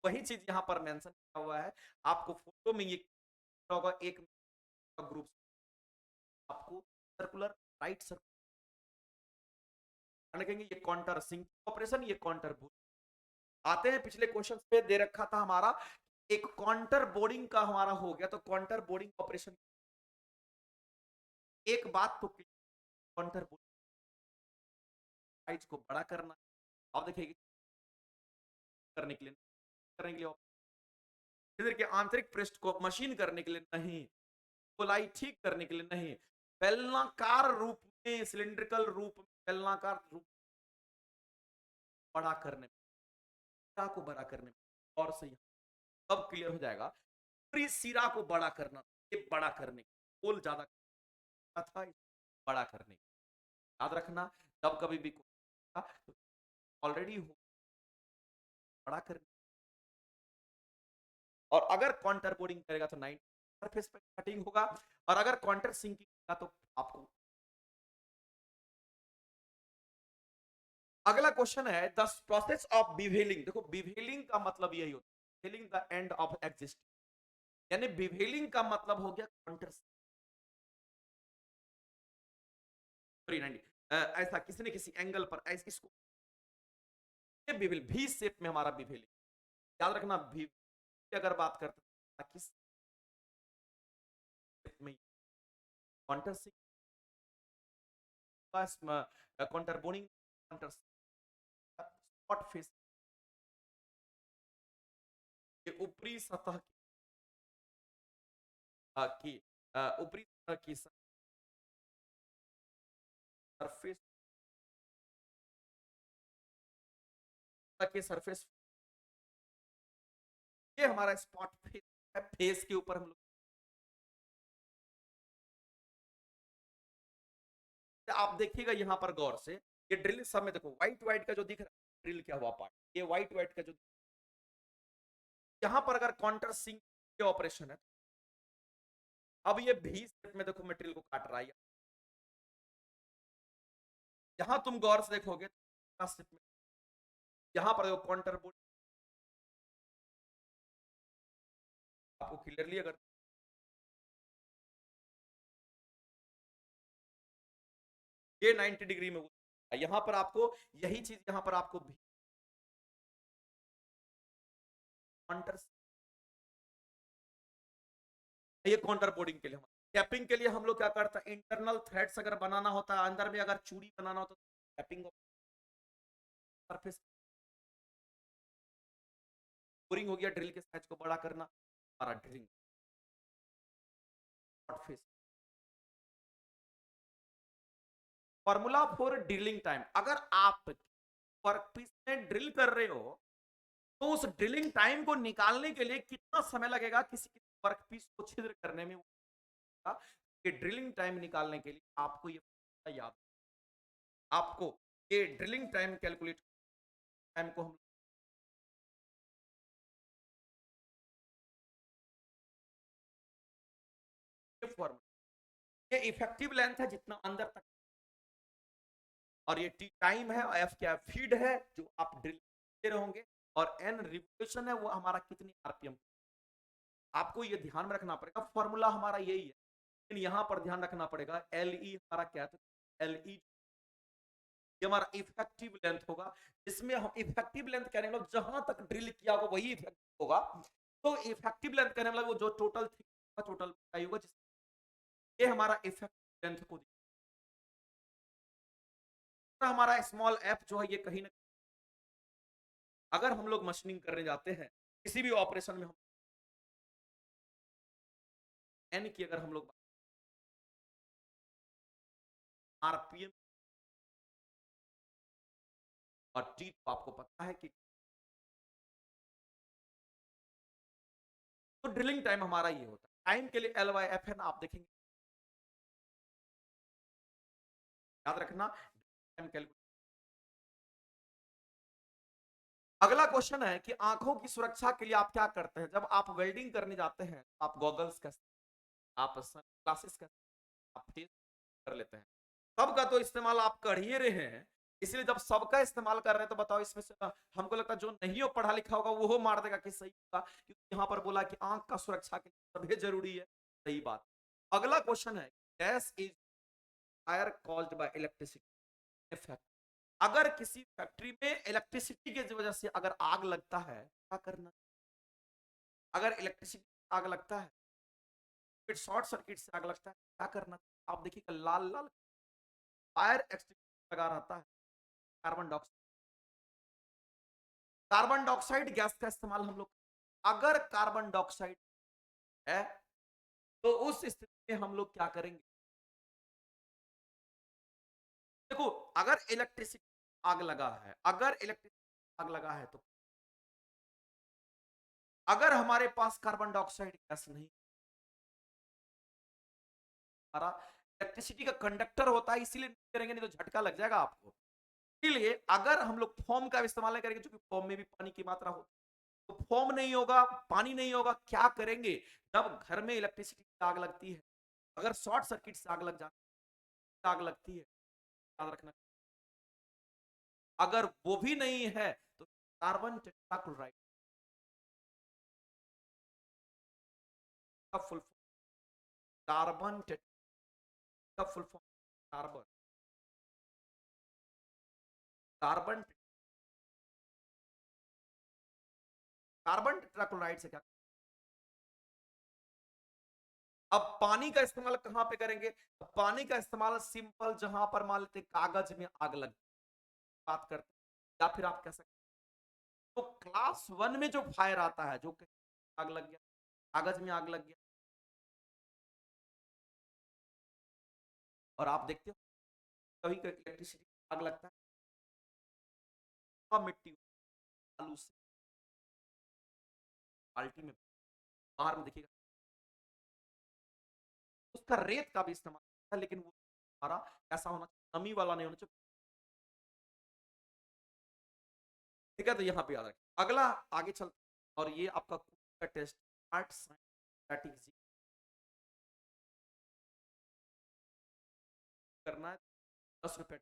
वही चीज यहां पर मेंशन किया हुआ है, आपको फोटो में ये होगा, एक ग्रुप आपको सर्कुलर राइट सर्कुलर कहेंगे, ये काउंटर सिंकिंग ऑपरेशन, ये काउंटर बोरिंग। आते हैं पिछले क्वेश्चन पे दे रखा था हमारा, एक काउंटर बोर्डिंग का हमारा हो गया, तो काउंटर बोर्डिंग ऑपरेशन, एक बात तो काउंटर बोर्डिंग साइज को बड़ा करना, अब देखिए करने के लिए, करने के लिए छिद्र के आंतरिक पृष्ठ को मशीन करने के लिए नहीं, गोलाई ठीक करने के लिए नहीं, बेलनाकार रूप में, सिलिंड्रिकल रूप में, बेलनाकार रूप बड़ा करने में, को बड़ा करने में, और सही अब क्लियर हो जाएगा, पूरी सिरा को बड़ा करना, ये बड़ा करने, गोल ज्यादा था, बड़ा करने, याद रखना जब कभी भी ऑलरेडी हो बड़ा करने, और अगर काउंटर बोर्डिंग करेगा तो 90 सरफेस पे कटिंग होगा, और अगर काउंटर सिंकिंग का तो आपको। अगला क्वेश्चन है द प्रोसेस ऑफ बिवेलिंग, देखो बिवेलिंग का मतलब यही होता है, bevelling the end of exist, यानी बिवेलिंग का मतलब हो गया काउंटर, सॉरी 90, ऐसा किसी न किसी एंगल पर ऐसा इसको बिवेल भी शेप में हमारा बिवेलिंग, याद रखना भी अगर बात करते हैं किस में काउंटर से counter boarding, counter spot face, कि ऊपरी सतह की ऊपरी सतह की सरफेस के सरफेस, ये हमारा स्पॉट फेस है। फेस के ऊपर हम लोग, आप देखिएगा यहां पर गौर से, ये ड्रिल सब में देखो व्हाइट व्हाइट का जो दिख रहा है ड्रिल क्या हुआ पार्ट, ये व्हाइट व्हाइट का जो, यहां पर अगर काउंटर सिंक के ऑपरेशन है, अब ये भी सेट में देखो मटेरियल को काट रहा है, यहां तुम गौर से देखोगे यहां पर देखो काउंटर बोर्ड आपको क्लियरली, अगर ये 90 डिग्री में, यहां पर आपको यही चीज यहां पर आपको काउंटर, ये काउंटर बोर्डिंग के लिए, कैपिंग के लिए हम लोग क्या करते हैं, इंटरनल थ्रेड्स अगर बनाना होता है, अंदर में अगर चूड़ी बनाना होता है, कैपिंग सरफेस बोरिंग हो गया, ड्रिल के साइज को बड़ा करना, हमारा drilling face. Formula for drilling time, अगर आप वर्कपीस में ड्रिल कर रहे हो तो उस ड्रिलिंग टाइम को निकालने के लिए कितना समय लगेगा किसी वर्कपीस को छिद्र करने में, कि ड्रिलिंग टाइम निकालने के लिए आपको ये याद, आपको ये ड्रिलिंग टाइम कैलकुलेट टाइम को हम फॉर्मूला, ये इफेक्टिव लेंथ है जितना अंदर तक, और ये टी टाइम है, एफ क्या फीड है जो आप ड्रिल करते रहोगे, और एन रिवोल्यूशन है वो हमारा कितनी आरपीएम, आपको ये ध्यान में रखना पड़ेगा, फॉर्मूला हमारा यही है, लेकिन यहां पर ध्यान रखना पड़ेगा एल ई हमारा क्या है, एल ई ये हमारा इफेक्टिव लेंथ होगा, जिसमें हम इफेक्टिव लेंथ कहने मतलब जहां तक ड्रिल किया होगा वही इफेक्टिव होगा, तो इफेक्टिव लेंथ कहने मतलब वो जो टोटल टोटल होगा, ये हमारा इफेक्टिव लेंथ को, हमारा स्मॉल एफ जो है ये कहीं ना, अगर हम लोग मशीनिंग करने जाते हैं किसी भी ऑपरेशन में, हम एन की अगर हम लोग आरपीएम और टी, तो आपको पता है कि तो ड्रिलिंग टाइम हमारा ये होता है, टाइम के लिए एल वाई एफ है ना, आप देखेंगे याद रखना टाइम कैलकुलेट। अगला क्वेश्चन है कि आंखों की सुरक्षा के लिए आप क्या करते हैं, जब आप वेल्डिंग करने जाते हैं आप गॉगल्स का, आप ग्लासेस का आप फेस कर लेते हैं, सबका तो इस्तेमाल आप कर ही रहे हैं, इसलिए जब सबका इस्तेमाल कर रहे हैं तो बताओ इसमें से हमको लगता है जो नहीं हो पढ़ा लिखा होगा वो मार देगा कि सही होगा, क्योंकि यहाँ पर बोला कि आंख का सुरक्षा के लिए सभी जरूरी है, सही बात। अगला क्वेश्चन है gas is fire caused by electricity effect, अगर किसी फैक्ट्री में इलेक्ट्रिसिटी की वजह से अगर आग लगता है क्या करना, अगर इलेक्ट्रिसिटी आग लगता है, फिर शॉर्ट सर्किट से आग लगता है क्या करना, आप देखिए लाल लाल फायर एक्सटिंग्विशर लगा रहता है, carbon dioxide, carbon dioxide gas का इस्तेमाल हम लोग, अगर कार्बन डाइऑक्साइड है तो उस स्थिति में हम लोग क्या करेंगे, देखो अगर इलेक्ट्रिसिटी आग लगा है, अगर इलेक्ट्रिसिटी आग लगा है तो, अगर हमारे पास कार्बन डाइऑक्साइड गैस नहीं, हमारा इलेक्ट्रिसिटी का कंडक्टर होता है इसीलिए नहीं करेंगे, नहीं तो झटका लग जाएगा आपको, इसलिए अगर हम लोग फोम का इस्तेमाल नहीं करेंगे, क्योंकि फोम में भी पानी की मात्रा होती है, तो फोम नहीं होगा, पानी नहीं होगा, क्या करेंगे, जब घर में इलेक्ट्रिसिटी आग लगती है, अगर शॉर्ट सर्किट से आग लग जाती है, आग लगती है, याद रखना, अगर वो भी नहीं है तो कार्बन टेट्राक्लोराइड का फुल फॉर्म, कार्बन का full form, carbon carbon carbon tetrachloride से क्या, अब पानी का इस्तेमाल कहां पे करेंगे, पानी का इस्तेमाल सिंपल जहां पर मान लेते कागज में आग लग बात करते, या फिर आप कह सकते तो क्लास वन में जो फायर आता है, जो आग लग गया, कागज में आग लग गया। और आप देखते हो कभी कभी इलेक्ट्रिसिटी आग लगता है, मिट्टी आलू से बाल्टी में बाहर में देखिएगा, उसका रेत का भी इस्तेमाल होता है, लेकिन वो हमारा ऐसा होना चाहिए, नमी वाला नहीं होना चाहिए। ठीक है, तो यहाँ पे याद रखें। अगला आगे चलते, और ये आपका का टेस्ट आर्ट स्टैटिक्स करना है, 10 रुपए।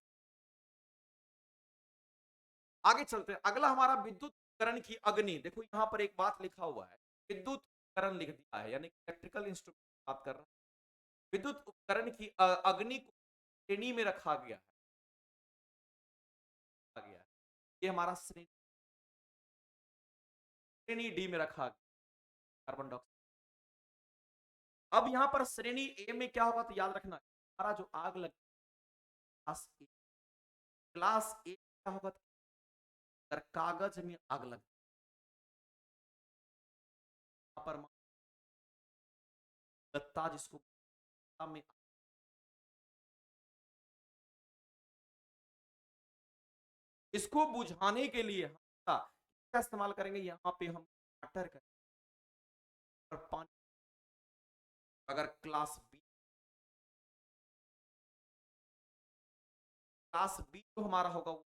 आगे चलते हैं, अगला हमारा विद्युत उपकरण की अग्नि। देखो यहाँ पर एक बात लिखा हुआ है, विद्युत उपकरण लिख दिया है, यानी इलेक्ट्रिकल इंस्ट्रूमेंट बात कर रहा है। विद्युत उपकरण की अग्नि को श्रेणी में रखा गया है, ये हमारा श्रेणी डी में रखा गया कार्बन डाइऑक्साइड। अब यहाँ पर श्रेणी ए में क्या होगा, तो याद रखना हमारा जो आग लग क्लास ए क्या होगा, अगर कागज में आग लग पर गत्ता जिसको में इसको बुझाने के लिए हम क्या इस्तेमाल करेंगे, यहाँ पे हम वाटर करेंगे और पानी। अगर क्लास बी जो हमारा होगा वो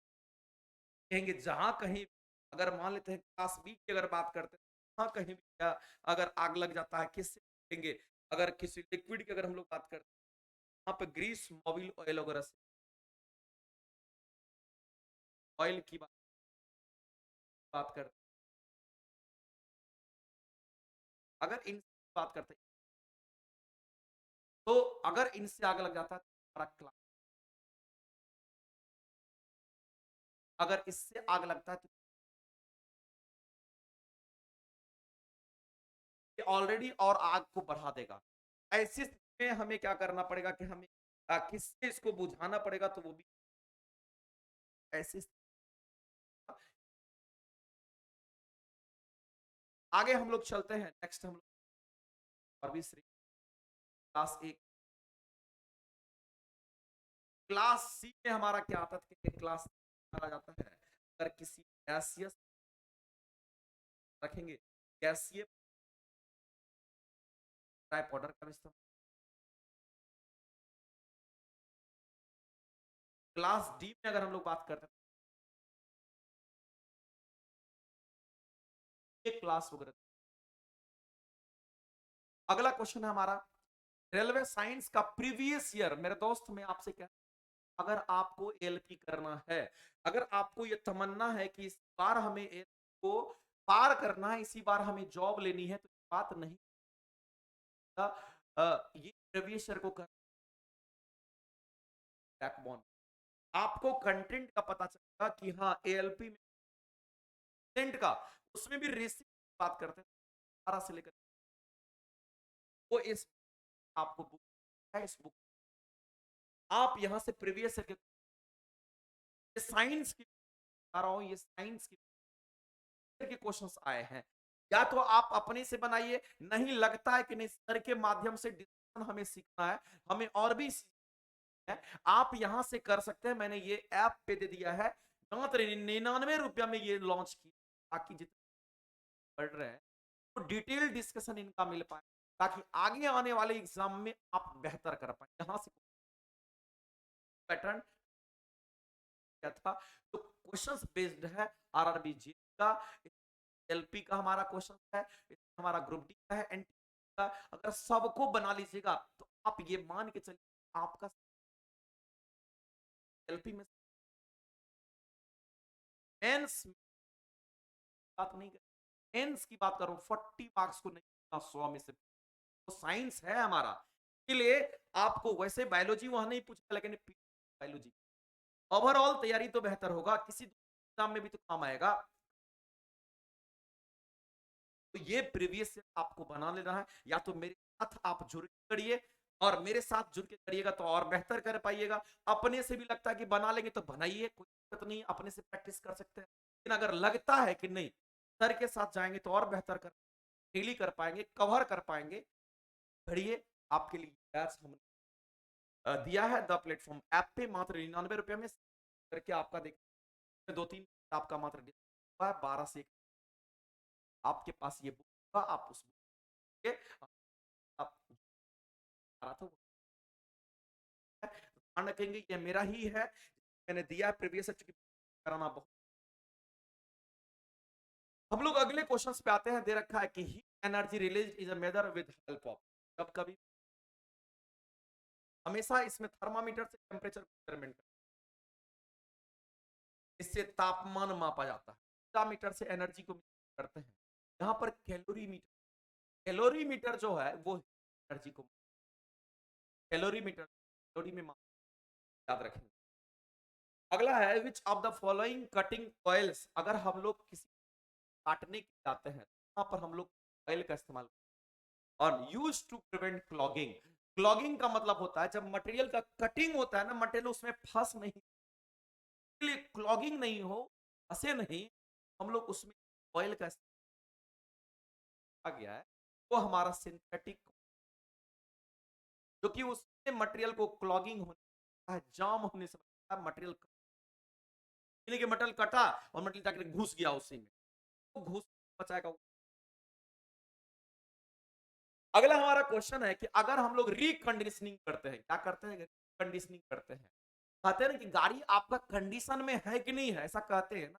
कहेंगे जहां कहीं, अगर मान लेते हैं क्लास बी की अगर बात करते हैं, वहां कहीं भी अगर आग लग जाता है किससे कहेंगे, अगर किसी लिक्विड की अगर हम लोग बात करते हैं, वहां पे ग्रीस मोबिल ऑयल वगैरह से, ऑयल की बात करते हैं, अगर इनसे बात करते हैं, तो अगर इनसे आग लग जाता है तो हमारा क्लास, अगर इससे आग लगता है तो ऑलरेडी और आग को बढ़ा देगा। ऐसी स्थिति में हमें क्या करना पड़ेगा कि हमें किससे इसको बुझाना पड़ेगा, तो वो भी ऐसी। आगे हम लोग चलते हैं, नेक्स्ट हम लोग और भी क्लास एक, क्लास सी में हमारा क्या आता है, क्लास माना जाता है अगर किसी गैसियस रखेंगे, गैसीय ड्राई पाउडर का इस्तेमाल। क्लास डी में अगर हम लोग बात करते हैं क्लास वगैरह। अगला क्वेश्चन है हमारा रेलवे साइंस का प्रीवियस ईयर। मेरे दोस्त में आपसे क्या, अगर आपको एलपी करना है, अगर आपको ये तमन्ना है कि इस बार हमें एलपी को पार करना है, इसी बार हमें जॉब लेनी है, तो बात नहीं ये प्रीवियस ईयर को कर बैकबोन, आपको कंटेंट का पता चलेगा कि हाँ एएलपी में कंटेंट का, उसमें भी रेसिंग बात करते हैं 12 से लेकर, वो इस आपको बुक है, इस बुक आप यहां से प्रीवियस ईयर के साइंस की बता रहा हूं, ये साइंस के क्वेश्चंस आए हैं। या तो आप अपने से बनाइए, नहीं लगता है कि नहीं सर के माध्यम से डिस्कशन हमें सीखना है, हमें और भी है, आप यहां से कर सकते हैं। मैंने ये ऐप पे दे दिया है, मात्र 99 रुपया में ये लॉन्च किया, ताकि जितने पढ़ रहे हैं तो डिटेल डिस्कशन इनका मिल पाए, ताकि आगे आने वाले एग्जाम में आप बेहतर कर पाए। यहां से पैटर्न क्या था, तो क्वेश्चंस बेस्ड है आरआरबी जी का, एलपी का हमारा क्वेश्चन है, हमारा ग्रुप डी का है, एनटी का। अगर सबको बना लीजिएगा तो आप ये मान के चलिए आपका एलपी में मेंस बात नहीं कर, मेंस की बात करूं 40 मार्क्स को नहीं 100 में से, तो साइंस है हमारा, इसलिए आपको वैसे बायोलॉजी वहां नहीं पूछा, लेकिन बायोलॉजी ओवरऑल तैयारी तो बेहतर होगा, किसी एग्जाम में भी तो काम आएगा। तो ये प्रीवियस आपको बना लेना है, या तो मेरे साथ आप जुड़ के करिए, और मेरे साथ जुड़ के करिएगा तो और बेहतर कर पाइएगा। अपने से भी लगता है कि बना लेंगे तो बनाइए, कोई दिक्कत नहीं, अपने से प्रैक्टिस कर सकते हैं। लेकिन अगर लगता है कि नहीं सर के साथ जाएंगे तो और बेहतर कर, डेली कर पाएंगे, कवर कर पाएंगे। घड़िए आपके लिए बैच हमने दिया है द प्लेटफॉर्म ऐप पे मात्र 99 रुपए में करके आपका देख 2-3 आपका मात्र 12 से आपके पास ये बुक होगा, आप उस बुक के आप तो ध्यान रखेंगे ये मेरा ही है, मैंने दिया प्रीवियस कराना बहुत। हम लोग अगले क्वेश्चंस पे आते हैं। दे रखा है कि heat energy release is a major with help of, कब कभी हमेशा इसमें थर्मामीटर से टेम्परेचर मेजरमेंट, इससे तापमान मापा जाता है, मीटर से एनर्जी को करते हैं। यहाँ पर कैलोरीमीटर, कैलोरीमीटर जो है वो एनर्जी को, कैलोरीमीटर कैलोरी में याद रखेंगे। अगला है which of the following cutting oils, अगर हम लोग किसी काटने के जाते हैं वहां पर हम लोग ऑयल का इस्तेमाल और use to prevent clogging. Clogging का मतलब होता है जब मटेरियल का कटिंग होता है ना, मटेरियल उसमें फंस नहीं, इसलिए क्लॉगिंग नहीं हो, फंसे नहीं, हम लोग उसमें ऑयल का आ गया है वो हमारा सिंथेटिक, जो कि उसमें मटेरियल को क्लॉगिंग होने है, जाम होने से मटेरियल के मटेरियल कटा और मटेरियल जाकर घुस गया उसी में, वो घुस बचाएगा। अगला हमारा क्वेश्चन है कि अगर हम लोग रिकंडीशनिंग करते हैं, क्या करते हैं, कंडीशनिंग करते हैं, कहते हैं ना कि गाड़ी आपका कंडीशन में है कि नहीं है, ऐसा कहते हैं ना।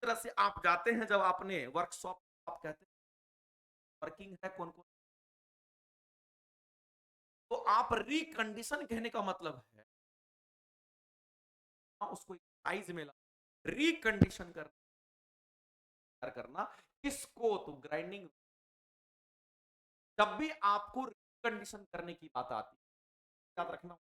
तरह से आप जाते हैं जब आपने वर्कशॉप, आप कहते हैं वर्किंग है कौन कौन, तो आप रिकंडीशन कहने का मतलब है उसको साइज में ला, रिकंडीशन करना किसको, तो ग्राइंडिंग। जब भी आपको रिकंडीशन करने की बात आती है, याद रखना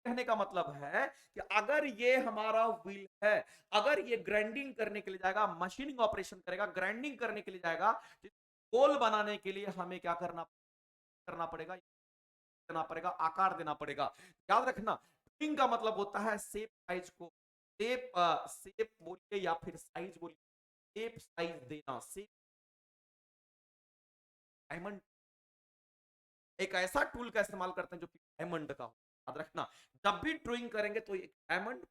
कहने का मतलब है कि अगर ये हमारा व्हील है, अगर ये ग्राइंडिंग करने के लिए जाएगा, मशीनिंग ऑपरेशन करेगा, ग्राइंडिंग करने के लिए जाएगा, गोल बनाने के लिए हमें क्या करना करना पड़ेगा, देना पड़ेगा, आकार देना पड़ेगा। याद रखना ट्रिमिंग का मतलब होता है शेप साइज को, शेप शेप बोलिए या फिर साइज बोलिए, शेप साइज देना। शेप डायमंड एक ऐसा टूल का इस्तेमाल करते हैं जो कि डायमंड का हो, याद रखना जब भी ड्राइंग करेंगे तो एक डायमंड,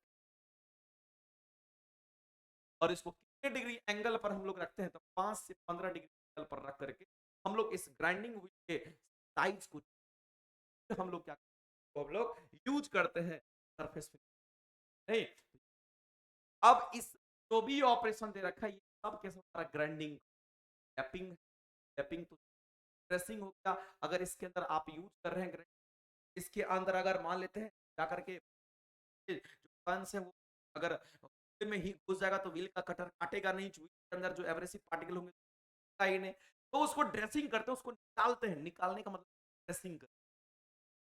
और इसको कितने डिग्री एंगल पर हम लोग रखते हैं, तो 5 से 15 डिग्री एंगल पर रख करके हम लोग इस ग्राइंडिंग व्हील के साइज को हम लोग क्या तो हम लोग यूज करते हैं सरफेस नहीं। अब इस जो भी ऑपरेशन दे रखा है ये सब कैसे होता है, ग्राइंडिंग, टैपिंग, टैपिंग तो प्रेसिंग हो गया। अगर इसके अंदर आप यूज कर रहे हैं, इसके अंदर अगर मान लेते हैं क्या करके जो कंस है वो अगर में ही घुस जाएगा तो व्हील का कटर काटेगा नहीं, के अंदर जो एब्रेसिव पार्टिकल होंगे ही नहीं, तो उसको ड्रेसिंग करते हैं, उसको निकालते हैं, निकालने का मतलब ड्रेसिंग,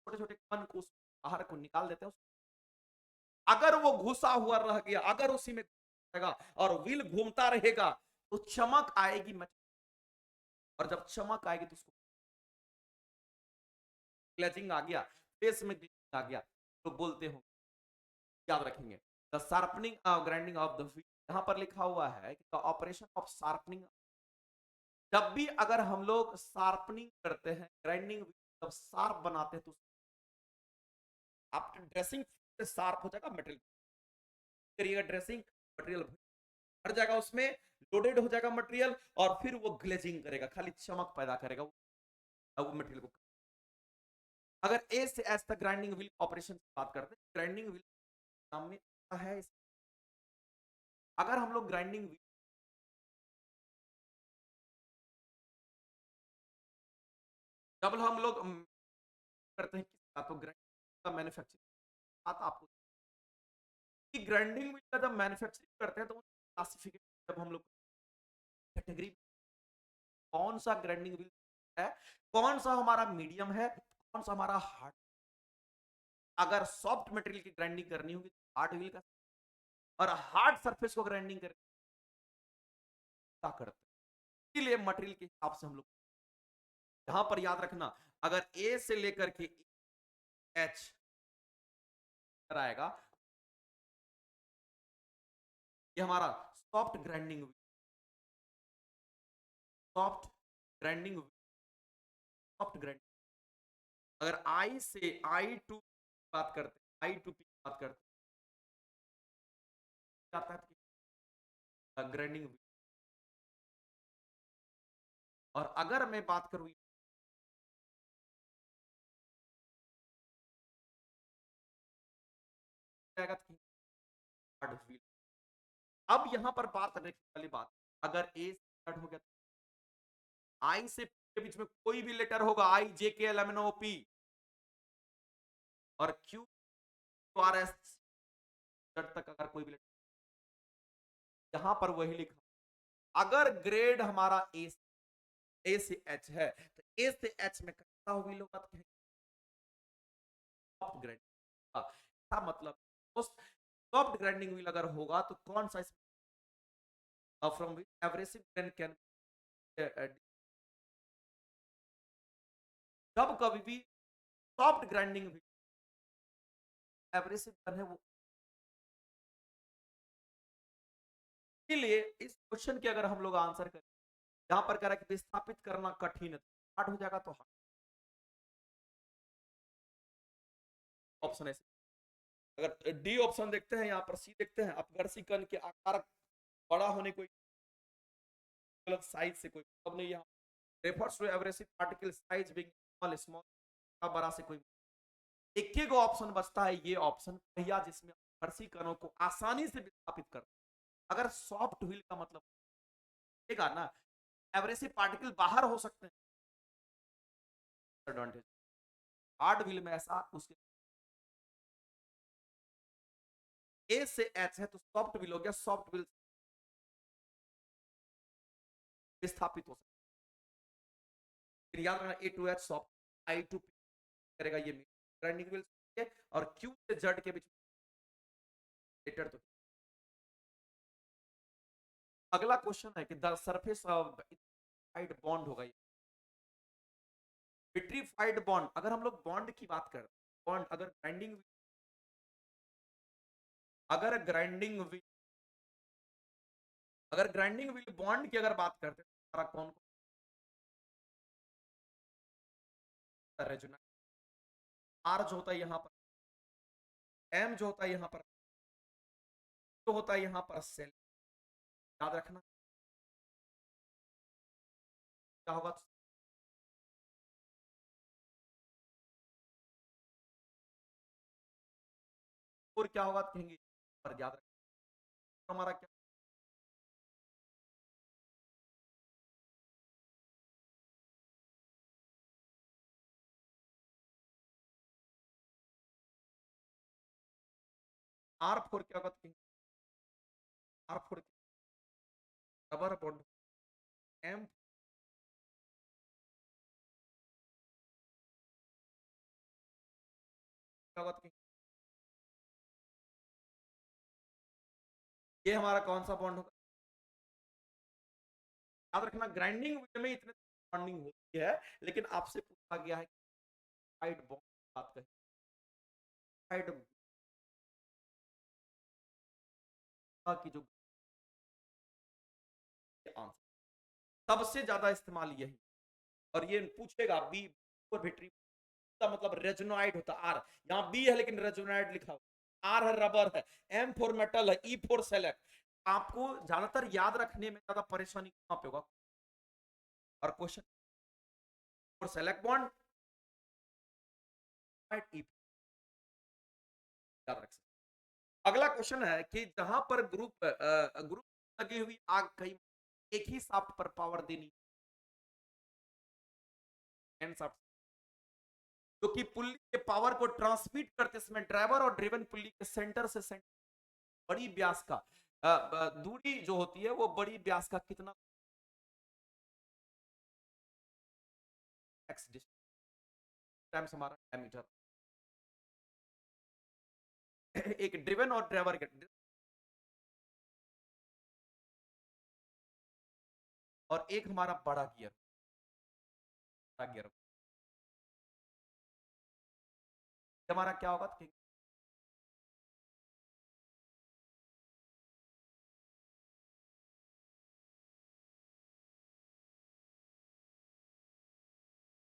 छोटे छोटे कण को बाहर को निकाल देते हैं। अगर वो घुसा हुआ रह गया, अगर उसी में और व्हील घूमता रहेगा तो चमक आएगी, और जब चमक आएगी तो उसको ग्लेजिंग आ गया, फेस में ग्लेजिंग आ गया, तो बोलते हो, याद रखेंगे the sharpening grinding of the wheel. यहां पर लिखा हुआ है कि द ऑपरेशन ऑफ शार्पनिंग, जब भी अगर हम लोग शार्पनिंग करते हैं, ग्राइंडिंग जब शार्प बनाते हैं तो आफ्टर ड्रेसिंग शार्प हो जाएगा मटेरियल, करिएगा ड्रेसिंग, मटेरियल भर जाएगा उसमें, लोडेड हो जाएगा मटेरियल, और फिर वो ग्लेजिंग करेगा, खाली चमक पैदा करेगा वो मटेरियल को। अगर ए से एस तक ग्राइंडिंग व्हील ऑपरेशन की बात करते हैं, ग्राइंडिंग व्हील नाम में है, अगर हम लोग ग्राइंडिंग व्हील जब हम लोग करते हैं तो ग्राइंडिंग का मैन्युफैक्चरिंग बात आपको कि ग्राइंडिंग व्हील का जब मैन्युफैक्चरिंग करते हैं तो क्लासिफिकेशन जब हम लोग कैटेगरी कौन सा ग्राइंडिंग व्हील है, कौन सा हमारा मीडियम है, कौन सा हमारा हार्ड, अगर सॉफ्ट मटेरियल की ग्राइंडिंग करनी होगी तो हार्ड व्हील का, और हार्ड सरफेस को ग्राइंडिंग करते हैं, इसलिए मटेरियल के हिसाब से हम लोग यहां पर याद रखना, अगर ए से लेकर के एच आएगा ये हमारा soft grinding, soft grinding, soft grinding. अगर आई से आई टू बात करते हैं, आई टू पी बात करते हैं, आता है ग्राइंडिंग। और अगर मैं बात करूं हार्ड व्हील। अब यहां पर बात करने वाली बात, अगर ए स्टार्ट हो गया, आई से P के बीच में कोई भी लेटर होगा, I J K L M N O P और क्यू आर एस तक अगर कोई भी लेटर, यहां पर वही लिखा। अगर ग्रेड हमारा ए से एच है तो ए से एच में कैसा व्हील होगा, तो सॉफ्ट ग्राइंडिंग का मतलब सॉफ्ट ग्राइंडिंग व्हील अगर होगा तो कौन सा फ्रॉम एवरेसिव ग्रेन कैन, जब कभी भी soft grinding wheel abrasive gun है वो, इसलिए इस क्वेश्चन के अगर हम लोग आंसर करें, यहां पर कह रहा है कि विस्थापित करना कठिन है, हार्ड हो जाएगा तो ऑप्शन है। अगर डी ऑप्शन देखते हैं, यहाँ पर सी देखते हैं, अपघर्षी कण के आकार बड़ा होने कोई गलत साइज से कोई मतलब नहीं। यहाँ refers to abrasive particle size big small, small का बड़ा से कोई, एक ही ऑप्शन बचता है, ये ऑप्शन भैया जिसमें अपघर्षी कणों को आसानी से विस्थापित कर। अगर सॉफ्ट व्हील का मतलब देखा ना, एवरेसिव पार्टिकल बाहर हो सकते हैं, एडवांटेज। हार्ड व्हील में ऐसा उसके ए से एच है तो सॉफ्ट व्हील हो गया, सॉफ्ट व्हील विस्थापित हो सकता है। याद रखना A to H soft, I to P करेगा ये ग्राइंडिंग व्हील, और क्यू से जेड के बीच लेटर। तो अगला क्वेश्चन है कि द सरफेस ऑफ बॉन्ड होगा, विट्रीफाइड बॉन्ड। अगर हम लोग बॉन्ड की बात करें, बॉन्ड अगर ग्राइंडिंग व्हील अगर ग्राइंडिंग व्हील बॉन्ड की अगर बात करते हैं, हमारा कौन रेजोनेंस, आर जो होता है यहाँ पर, एम जो होता है यहाँ पर, जो होता है यहाँ पर सेल, याद रखना क्या होगा। और क्या होगा तो कहेंगे, पर याद रखना हमारा क्या, आर फोर क्या होगा तो कहेंगे, R for rubber bond, M क्या होगा तो कहेंगे, ये हमारा कौन सा बॉन्ड होगा। याद रखना ग्राइंडिंग व्हील में इतने बॉन्डिंग होती है, लेकिन आपसे पूछा गया है साइड बॉन्ड बात करें, साइड की जो आंसर सबसे ज्यादा इस्तेमाल यही, और ये पूछेगा बी और बैटरी का मतलब रेजोनाइड होता है, आर यहाँ बी है लेकिन रेजोनाइड लिखा हुआ, आर है रबर है, एम फोर मेटल है, ई फोर सेलेक्ट। आपको ज्यादातर याद रखने में ज्यादा परेशानी कहां पे होगा, और क्वेश्चन फोर सेलेक्ट बॉन्ड ई, याद रख सकते। अगला क्वेश्चन है कि जहां पर ग्रुप लगी हुई आग कई एक ही शाफ्ट पर पावर देनी, एन शाफ्ट जो कि पुल्ली के पावर को ट्रांसमिट करते समय ड्राइवर और ड्रिवन पुल्ली के सेंटर से सेंटर बड़ी व्यास का दूरी जो होती है वो बड़ी व्यास का कितना एक्स डिस्टेंस हमारा मीटर, एक ड्रिवन और ड्राइवर के, और एक हमारा बड़ा गियर, बड़ा गियर हमारा क्या होगा तो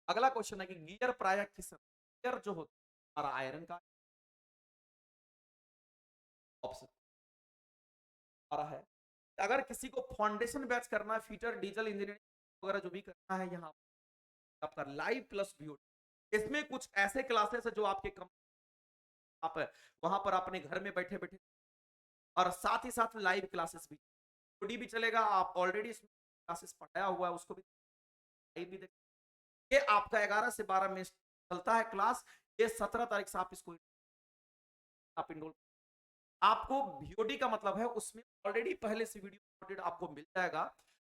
अगला क्वेश्चन है कि गियर प्राय किस, गियर जो होता है हमारा आयरन का, ऑप्शन आ रहा है। अगर किसी को फाउंडेशन बैच करना है, फीचर डीजल इंजीनियरिंग वगैरह जो भी करना है, यहाँ आपका लाइव प्लस व्यू, इसमें कुछ ऐसे क्लासेस है जो आपके कम, आप वहां पर अपने घर में बैठे बैठे, और साथ ही साथ लाइव क्लासेस भी, भी चलेगा, आप ऑलरेडी क्लासेस पढ़ाया हुआ है उसको भी लाइव भी देख, ये आपका 11 से 12 में चलता है क्लास, ये 17 तारीख से आप इसको आप इनरोल, आपको वीओडी का मतलब है उसमें ऑलरेडी पहले से वीडियो आपको मिल जाएगा,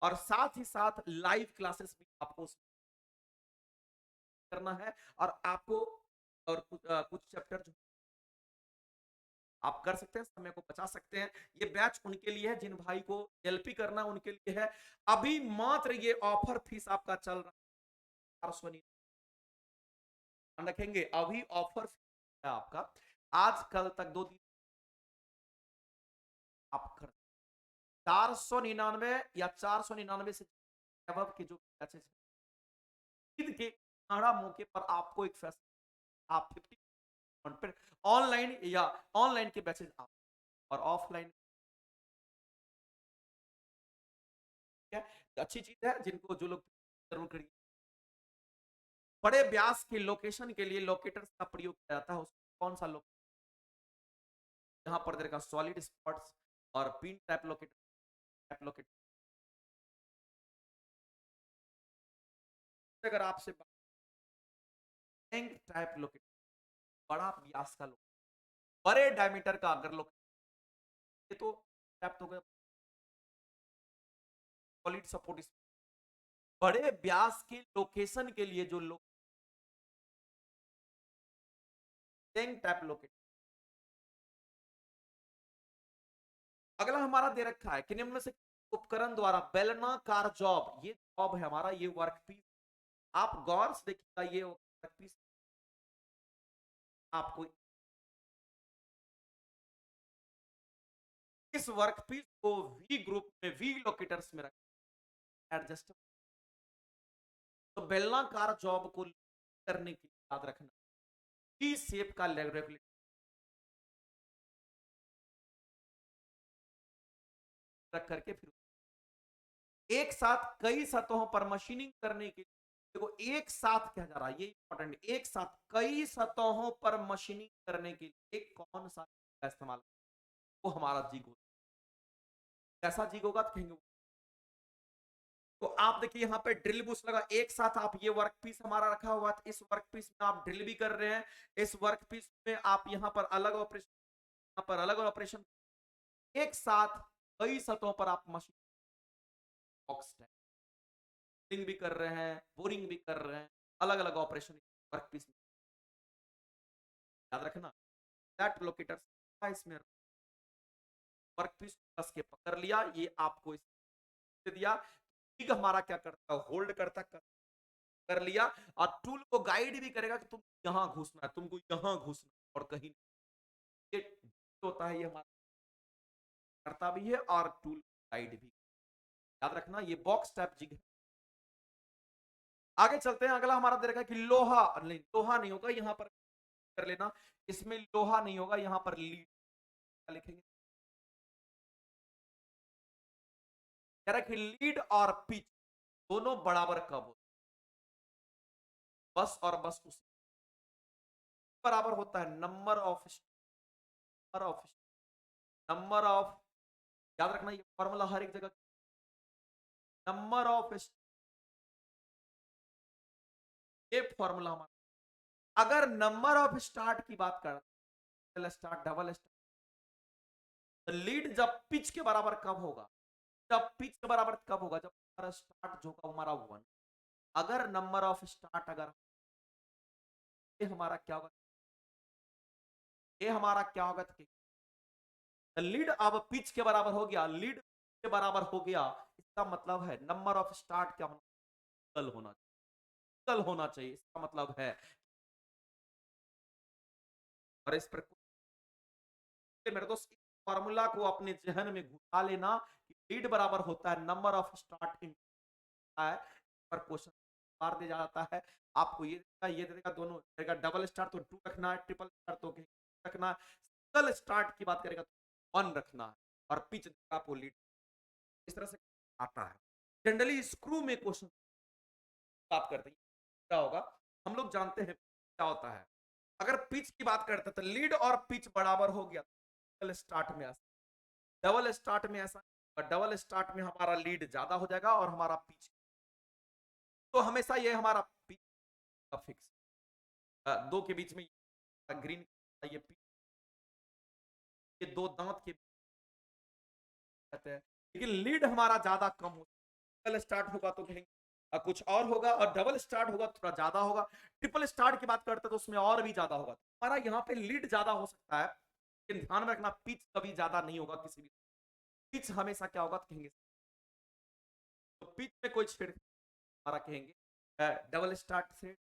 और साथ ही साथ लाइव क्लासेस भी आपको करना है, और आपको और कुछ चैप्टर जो आप कर सकते हैं, समय को बचा सकते हैं। ये बैच उनके लिए है जिन भाई को एलपी करना उनके लिए है। अभी मात्र ये ऑफर फीस आपका चल रहा है 400, रखेंगे अभी ऑफर है आपका, आज कल तक 2 दिन आप कर 499 या 499 से के जो बैचेस ईद के मौके पर आपको एक फैसिलिटी, आप 50 पर ऑनलाइन या ऑनलाइन के बैचेस आप, और ऑफलाइन क्या अच्छी चीज है, जिनको जो लोग जरूर करिए। बड़े व्यास के लोकेशन के लिए लोकेटर्स का प्रयोग किया जाता है, कौन सा लोकेटर, यहाँ पर देगा सॉलिड स्पॉट्स और पिन टाइप लोकेटर। अगर आपसे टैंक टाइप लोकेटर, बड़ा व्यास का लोकेटर, बड़े डायमीटर का अगर लोकेटर, ये तो टाइप तो सॉलिड सपोर्ट, बड़े व्यास के लोकेशन के लिए जो लोग टैंक टाइप लोकेटर। अगला हमारा दे रखा है कि निम्न से उपकरण द्वारा बेलनाकार जॉब, ये जॉब है हमारा, ये वर्कपीस, आप गौर से देखिएगा, ये वर्कपीस आपको इस वर्कपीस को वी ग्रुप में, वी लोकेटर्स में रखें एडजस्ट, तो बेलनाकार जॉब को करने की याद रखना, टी शेप का रेगुलेटर रख करके, फिर एक साथ कई सतहों पर मशीनिंग करने के लिए, देखो एक साथ क्या जा रहा है, ये इंपॉर्टेंट, एक साथ कई सतहों पर मशीनिंग करने के लिए कौन सा का इस्तेमाल, वो हमारा जिग होगा, कैसा जिग होगा तो कहेंगे, तो आप देखिए यहाँ पे ड्रिल बुश लगा, एक साथ आप, ये वर्कपीस हमारा रखा हुआ था, इस वर्कपीस में आप ड्रिल भी कर रहे हैं, इस वर्कपीस में आप यहाँ पर अलग ऑपरेशन, यहाँ पर अलग ऑपरेशन, एक साथ कई सतहों पर आप मशीन बॉक्स भी कर रहे हैं, बोरिंग भी कर रहे हैं, अलग अलग ऑपरेशन वर्कपीस में, याद रखना दैट लोकेटर इसमें वर्कपीस कस के पकड़ लिया, ये आपको इस दिया, हमारा क्या करता है, होल्ड करता कर लिया, और टूल को गाइड भी करेगा कि तुम यहां घुसना है, तुमको यहां घुसना और कहीं, ये होता है, ये हमारा करता भी है और टूल गाइड भी, याद रखना ये बॉक्स टाइप जिग है। आगे चलते हैं, अगला हमारा दे रखा है कि लोहा, नहीं लोहा नहीं होगा यहां पर, कर लेना, इसमें लोहा नहीं होगा, यहां पर लीड लिखेंगे, कह रहा है कि लीड और पिच दोनों बराबर कब हो, बस और बस उस बराबर होता है नंबर ऑफ, याद रखना ये फॉर्मूला हर एक जगह, नंबर ऑफ, ये फॉर्मूला हमारा, अगर नंबर ऑफ स्टार्ट की बात कर, स्टार्ट डबल स्टार्ट, लीड जब पिच के बराबर कब होगा, जब पिच के बराबर कब होगा, जब हमारा स्टार्ट जो होगा हमारा 1, अगर नंबर ऑफ स्टार्ट, अगर ये हमारा क्या होगा, ये हमारा क्या होगा, लीड अब पिच के बराबर हो गया, लीड के बराबर हो गया, इसका मतलब है नंबर ऑफ स्टार्ट क्या होना, कल होना चाहिए, इसका मतलब है, और इस पर मेरे दोस्त फॉर्मूला को अपने जहन में घुसा लेना कि लीड बराबर होता है नंबर ऑफ स्टार्ट इन पर क्वेश्चन, बार दिया जाता है, आपको ये देगा, ये देगा, दोनों देगा। डबल स्टार तो 2 रखना है, ट्रिपल स्टार तो रखना है, सिंगल स्टार्ट की बात करेगा तो 1 रखना है, और पिच देगा आपको लीड। इस तरह से आता है जनरली स्क्रू में क्वेश्चन बात करते हैं क्या होगा। हम लोग जानते हैं क्या होता है, अगर पिच की बात करते हैं तो लीड और पिच बराबर हो गया, डबल स्टार्ट में ऐसा, डबल स्टार्ट में ऐसा, डबल स्टार्ट में हमारा लीड ज्यादा हो जाएगा और हमारा पिच, तो हमेशा ये हमारा पिच का फिक्स, दो के बीच में ग्रीन, ये पिच, ये दो दांत के कहते हैं, लेकिन लीड हमारा ज्यादा कम हो, डबल स्टार्ट होगा तो कहेंगे कुछ और होगा, और डबल स्टार्ट होगा थोड़ा ज्यादा होगा, ट्रिपल स्टार्ट की बात करते हैं तो उसमें और भी ज्यादा होगा। हमारा यहाँ पे लीड ज्यादा हो सकता है, लेकिन ध्यान में रखना पिच कभी ज्यादा नहीं होगा किसी भी, पिच हमेशा क्या होगा तो कहेंगे, तो पिच में कोई छेड़ हमारा कहेंगे डबल स्टार्ट से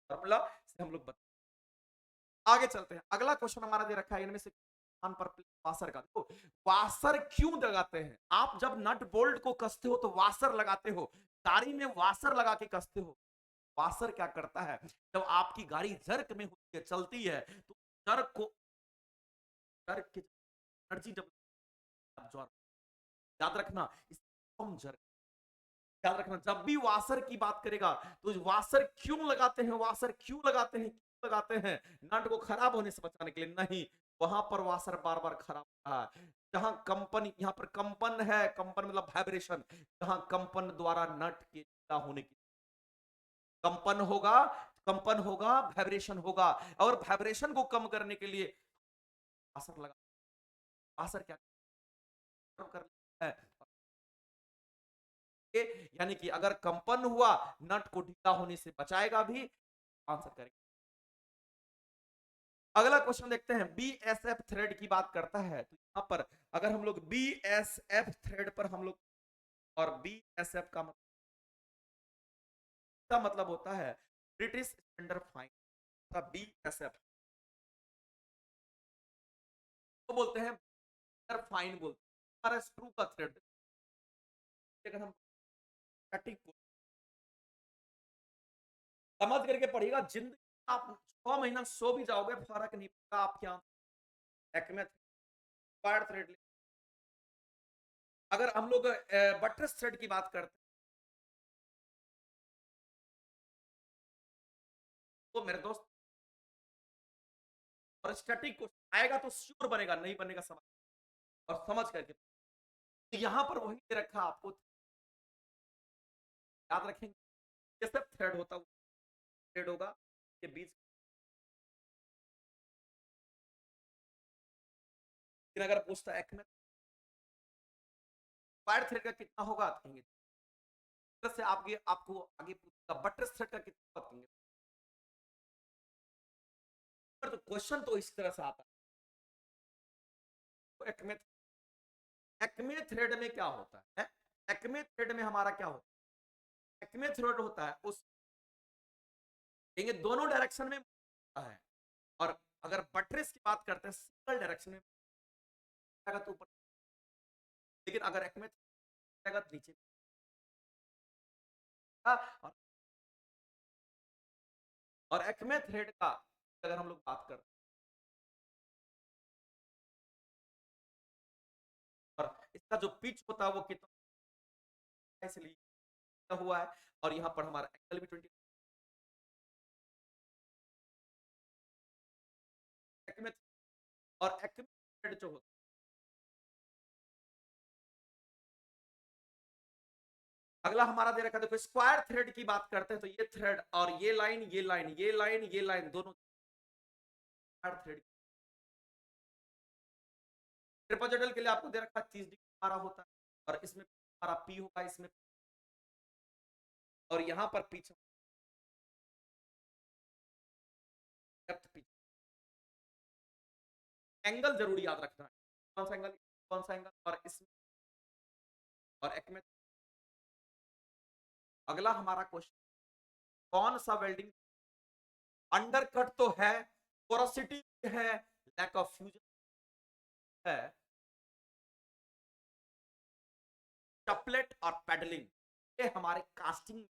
फॉर्मूला से हम लोग बता। आगे चलते हैं, अगला क्वेश्चन हमारा दे रखा है इनमें से पर वाशर का, देखो वाशर क्यों लगाते हैं, आप जब नट बोल्ट को कसते हो तो वाशर लगाते हो, गाड़ी में वाशर लगा के कसते हो। वाशर क्या करता है, जब आपकी गाड़ी जर्क में होती है, चलती है, तो जर्क को, जर्क की एनर्जी जब याद रखना, कम जर्क, याद रखना जब भी वाशर की बात करेगा तो वाशर क्यों लगाते हैं, वाशर क्यों लगाते हैं, क्यों लगाते हैं, नट को खराब होने से बचाने के लिए नहीं, वहां पर वाशर बार बार खराब होता है, जहां कंपन, यहां पर कंपन है, कंपन मतलब वाइब्रेशन, जहां कंपन द्वारा नट के होने की, कंपन होगा, कंपन होगा, वाइब्रेशन होगा, और वाइब्रेशन को कम करने के लिए वाशर लगा, वाशर क्या कर है, यानी कि अगर कंपन हुआ नट को ढीला होने से बचाएगा भी, आंसर करेंगे। अगला क्वेश्चन देखते हैं, बीएसएफ थ्रेड की बात करता है, तो यहां पर अगर हम लोग बीएसएफ थ्रेड पर हम लोग, और बीएसएफ का मतलब होता है ब्रिटिश स्टैंडर्ड फाइन, बीएसएफ तो बोलते हैं फाइन बोलते हैं, हमारा स्क्रू का थ्रेड, अगर हम समझ करके पढ़िएगा, जिंदगी आप 6 महीना सो भी जाओगे फर्क नहीं पड़ेगा, आप क्या थ्रेड, अगर हम लोग बटरस थ्रेड की बात करते हैं तो मेरे दोस्त, और स्टैटिक को आएगा तो श्योर बनेगा, नहीं बनेगा समझ, और समझ करके, तो यहां पर वही दे रखा आपको, याद रखेंगे ये सब थ्रेड होता, थ्रेड होगा के बीच, लेकिन अगर पूछता है में वायर थ्रेड का कितना होगा तो कहेंगे, से आपके आपको आगे पूछेगा बटरस थ्रेड का कितना होगा, तो क्वेश्चन तो इस तरह से आता है, तो एक्मे थ्रेड में क्या होता है, एक्मे थ्रेड में हमारा क्या होता है, एक्मे थ्रेड होता है उस, कहेंगे दोनों डायरेक्शन में है, और अगर बटरेस की बात करते हैं सिंगल डायरेक्शन में तो ऊपर, लेकिन अगर एक्मे तो नीचे, और एक्मे थ्रेड का अगर हम लोग बात करते हैं, और इसका जो पिच होता है वो कितना, इसलिए हुआ है, और यहां पर हमारा एंगल भी 20, एक्मे, और एक्मे थ्रेड जो होता है, अगला हमारा दे रखा है, देखो स्क्वायर थ्रेड की बात करते हैं तो ये थ्रेड और ये लाइन, ये लाइन, ये लाइन, ये लाइन, दोनों स्क्वायर थ्रेड, ट्रिपल के लिए आपको दे रखा 30 डिग्री हमारा होता है, और इसमें हमारा पी होगा, इसमें, और यहां पर पीछे डेप्थ पीछे, एंगल जरूर याद रखना है, कौन सा एंगल, कौन सा एंगल, और इसमें, और एक में, अगला हमारा क्वेश्चन, कौन सा वेल्डिंग, अंडरकट तो है, पोरोसिटी है, लैक ऑफ फ्यूजन है, चपलेट और पैडलिंग, ये हमारे कास्टिंग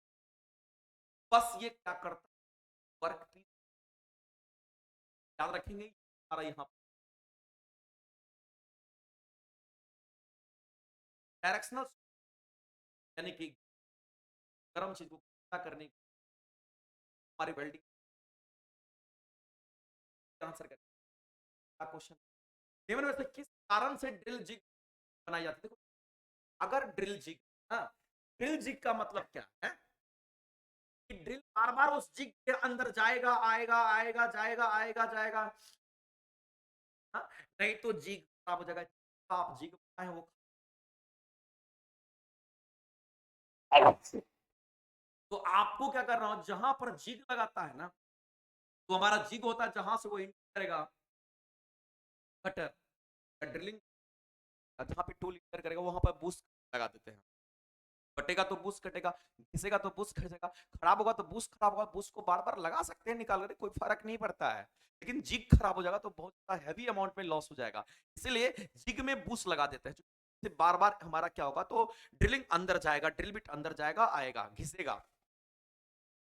बस ये क्या करता है, वर्क याद रखेंगे हमारा यहाँ डायरेक्शनल यानी कि गर्म चीज को ठंडा करने की हमारी वेल्डिंग आंसर करें क्वेश्चन निम्न में से किस कारण से ड्रिल जिग बनाई जाती है। देखो अगर ड्रिल जिग, हाँ, ड्रिल जिग का मतलब क्या है कि ड्रिल बार बार उस जिग के अंदर जाएगा आएगा आएगा जाएगा आएगा जाएगा, हाँ? नहीं तो जिग खराब हो जाएगा। तो आप जिग बनाए वो तो आपको क्या करना हो, जहां पर जिग लगाता है ना, तो हमारा जिग होता है जहां से वो इंटर करेगा कटर ड्रिलिंग, जहां पे टूल इंटर करेगा वहां पर बूस्ट लगा देते हैं। कटेगा तो बूस्ट कटेगा, घिसेगा तो बूस्ट घिसेगा, खराब होगा तो बूस्ट खराब होगा। बूस्ट को बार बार लगा सकते हैं निकाल कर, कोई फर्क नहीं पड़ता है। लेकिन जिग खराब हो जाएगा तो बहुत हैवी अमाउंट में लॉस हो जाएगा, इसीलिए जिग में बूस्ट लगा देते हैं। बार बार हमारा क्या होगा, तो ड्रिलिंग अंदर जाएगा, ड्रिल बिट अंदर जाएगा आएगा घिसेगा।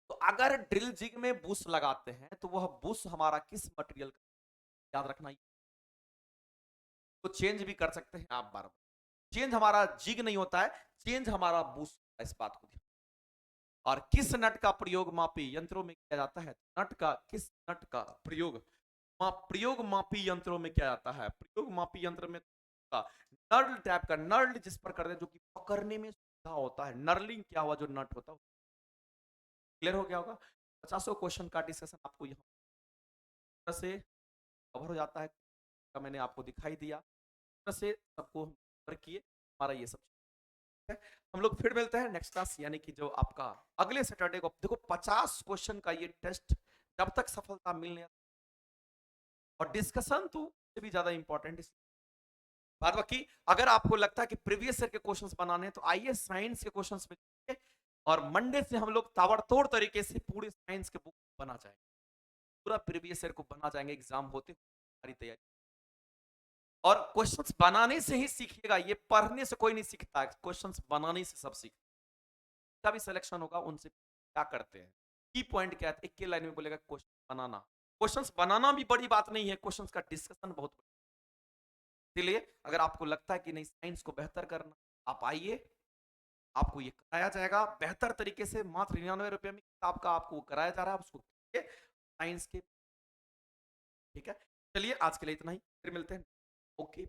तो अगर ड्रिल जिग में बूस्ट लगाते हैं तो वह बूस्ट हमारा किस मटेरियल का, याद रखना, तो चेंज भी कर सकते हैं आप बार बार। चेंज हमारा जिग नहीं होता है, चेंज हमारा बूस्ट, इस बात को ध्यान। और किस नट का प्रयोग मापी यंत्रों में किया जाता है, नट का, किस नट का प्रयोग मापी यंत्रों में किया जाता है। प्रयोग मापी यंत्र में नर्ल टाइप का, नर्ल जिस पर करते हैं जो कि पकड़ने में सुविधा होता है, नर्लिंग क्या हुआ, जो नट होता है। क्लियर हो गया होगा। 50 क्वेश्चन का डिस्कशन आपको यहाँ से कवर हो जाता है, मैंने आपको दिखाई दिया से सबको कवर किए, हमारा ये सब है। हम लोग फिर मिलते हैं नेक्स्ट क्लास, यानी कि जो आपका अगले सैटरडे को। देखो 50 क्वेश्चन का ये टेस्ट, जब तक सफलता मिलने, और डिस्कशन तो भी ज्यादा इंपॉर्टेंट है। बाद बाकी अगर आपको लगता है कि प्रीवियस ईयर के क्वेश्चंस बनाने हैं तो आइए साइंस के क्वेश्चंस में, और मंडे से हम लोग ताबड़तोड़ तरीके से पूरे साइंस के बुक बना जाएंगे, पूरा प्रीवियस ईयर को बना जाएंगे, एग्जाम होते हमारी तैयारी। और क्वेश्चंस बनाने से ही सीखिएगा, ये पढ़ने से कोई नहीं सीखता है, क्वेश्चंस बनाने से सब सीखता है। का भी सिलेक्शन होगा उनसे क्या करते हैं, की पॉइंट क्या है, एक के लाइन में बोलेगा क्वेश्चन बनाना। क्वेश्चंस बनाना भी बड़ी बात नहीं है, क्वेश्चंस का डिस्कशन बहुत बड़ी। इसलिए अगर आपको लगता है कि नहीं साइंस को बेहतर करना, आप आइए, आपको ये कराया जाएगा बेहतर तरीके से। मात्र 99 रुपए में किताब का आपको कराया जा रहा है, उसको साइंस के। ठीक है, चलिए आज के लिए इतना ही, फिर मिलते हैं। ओके।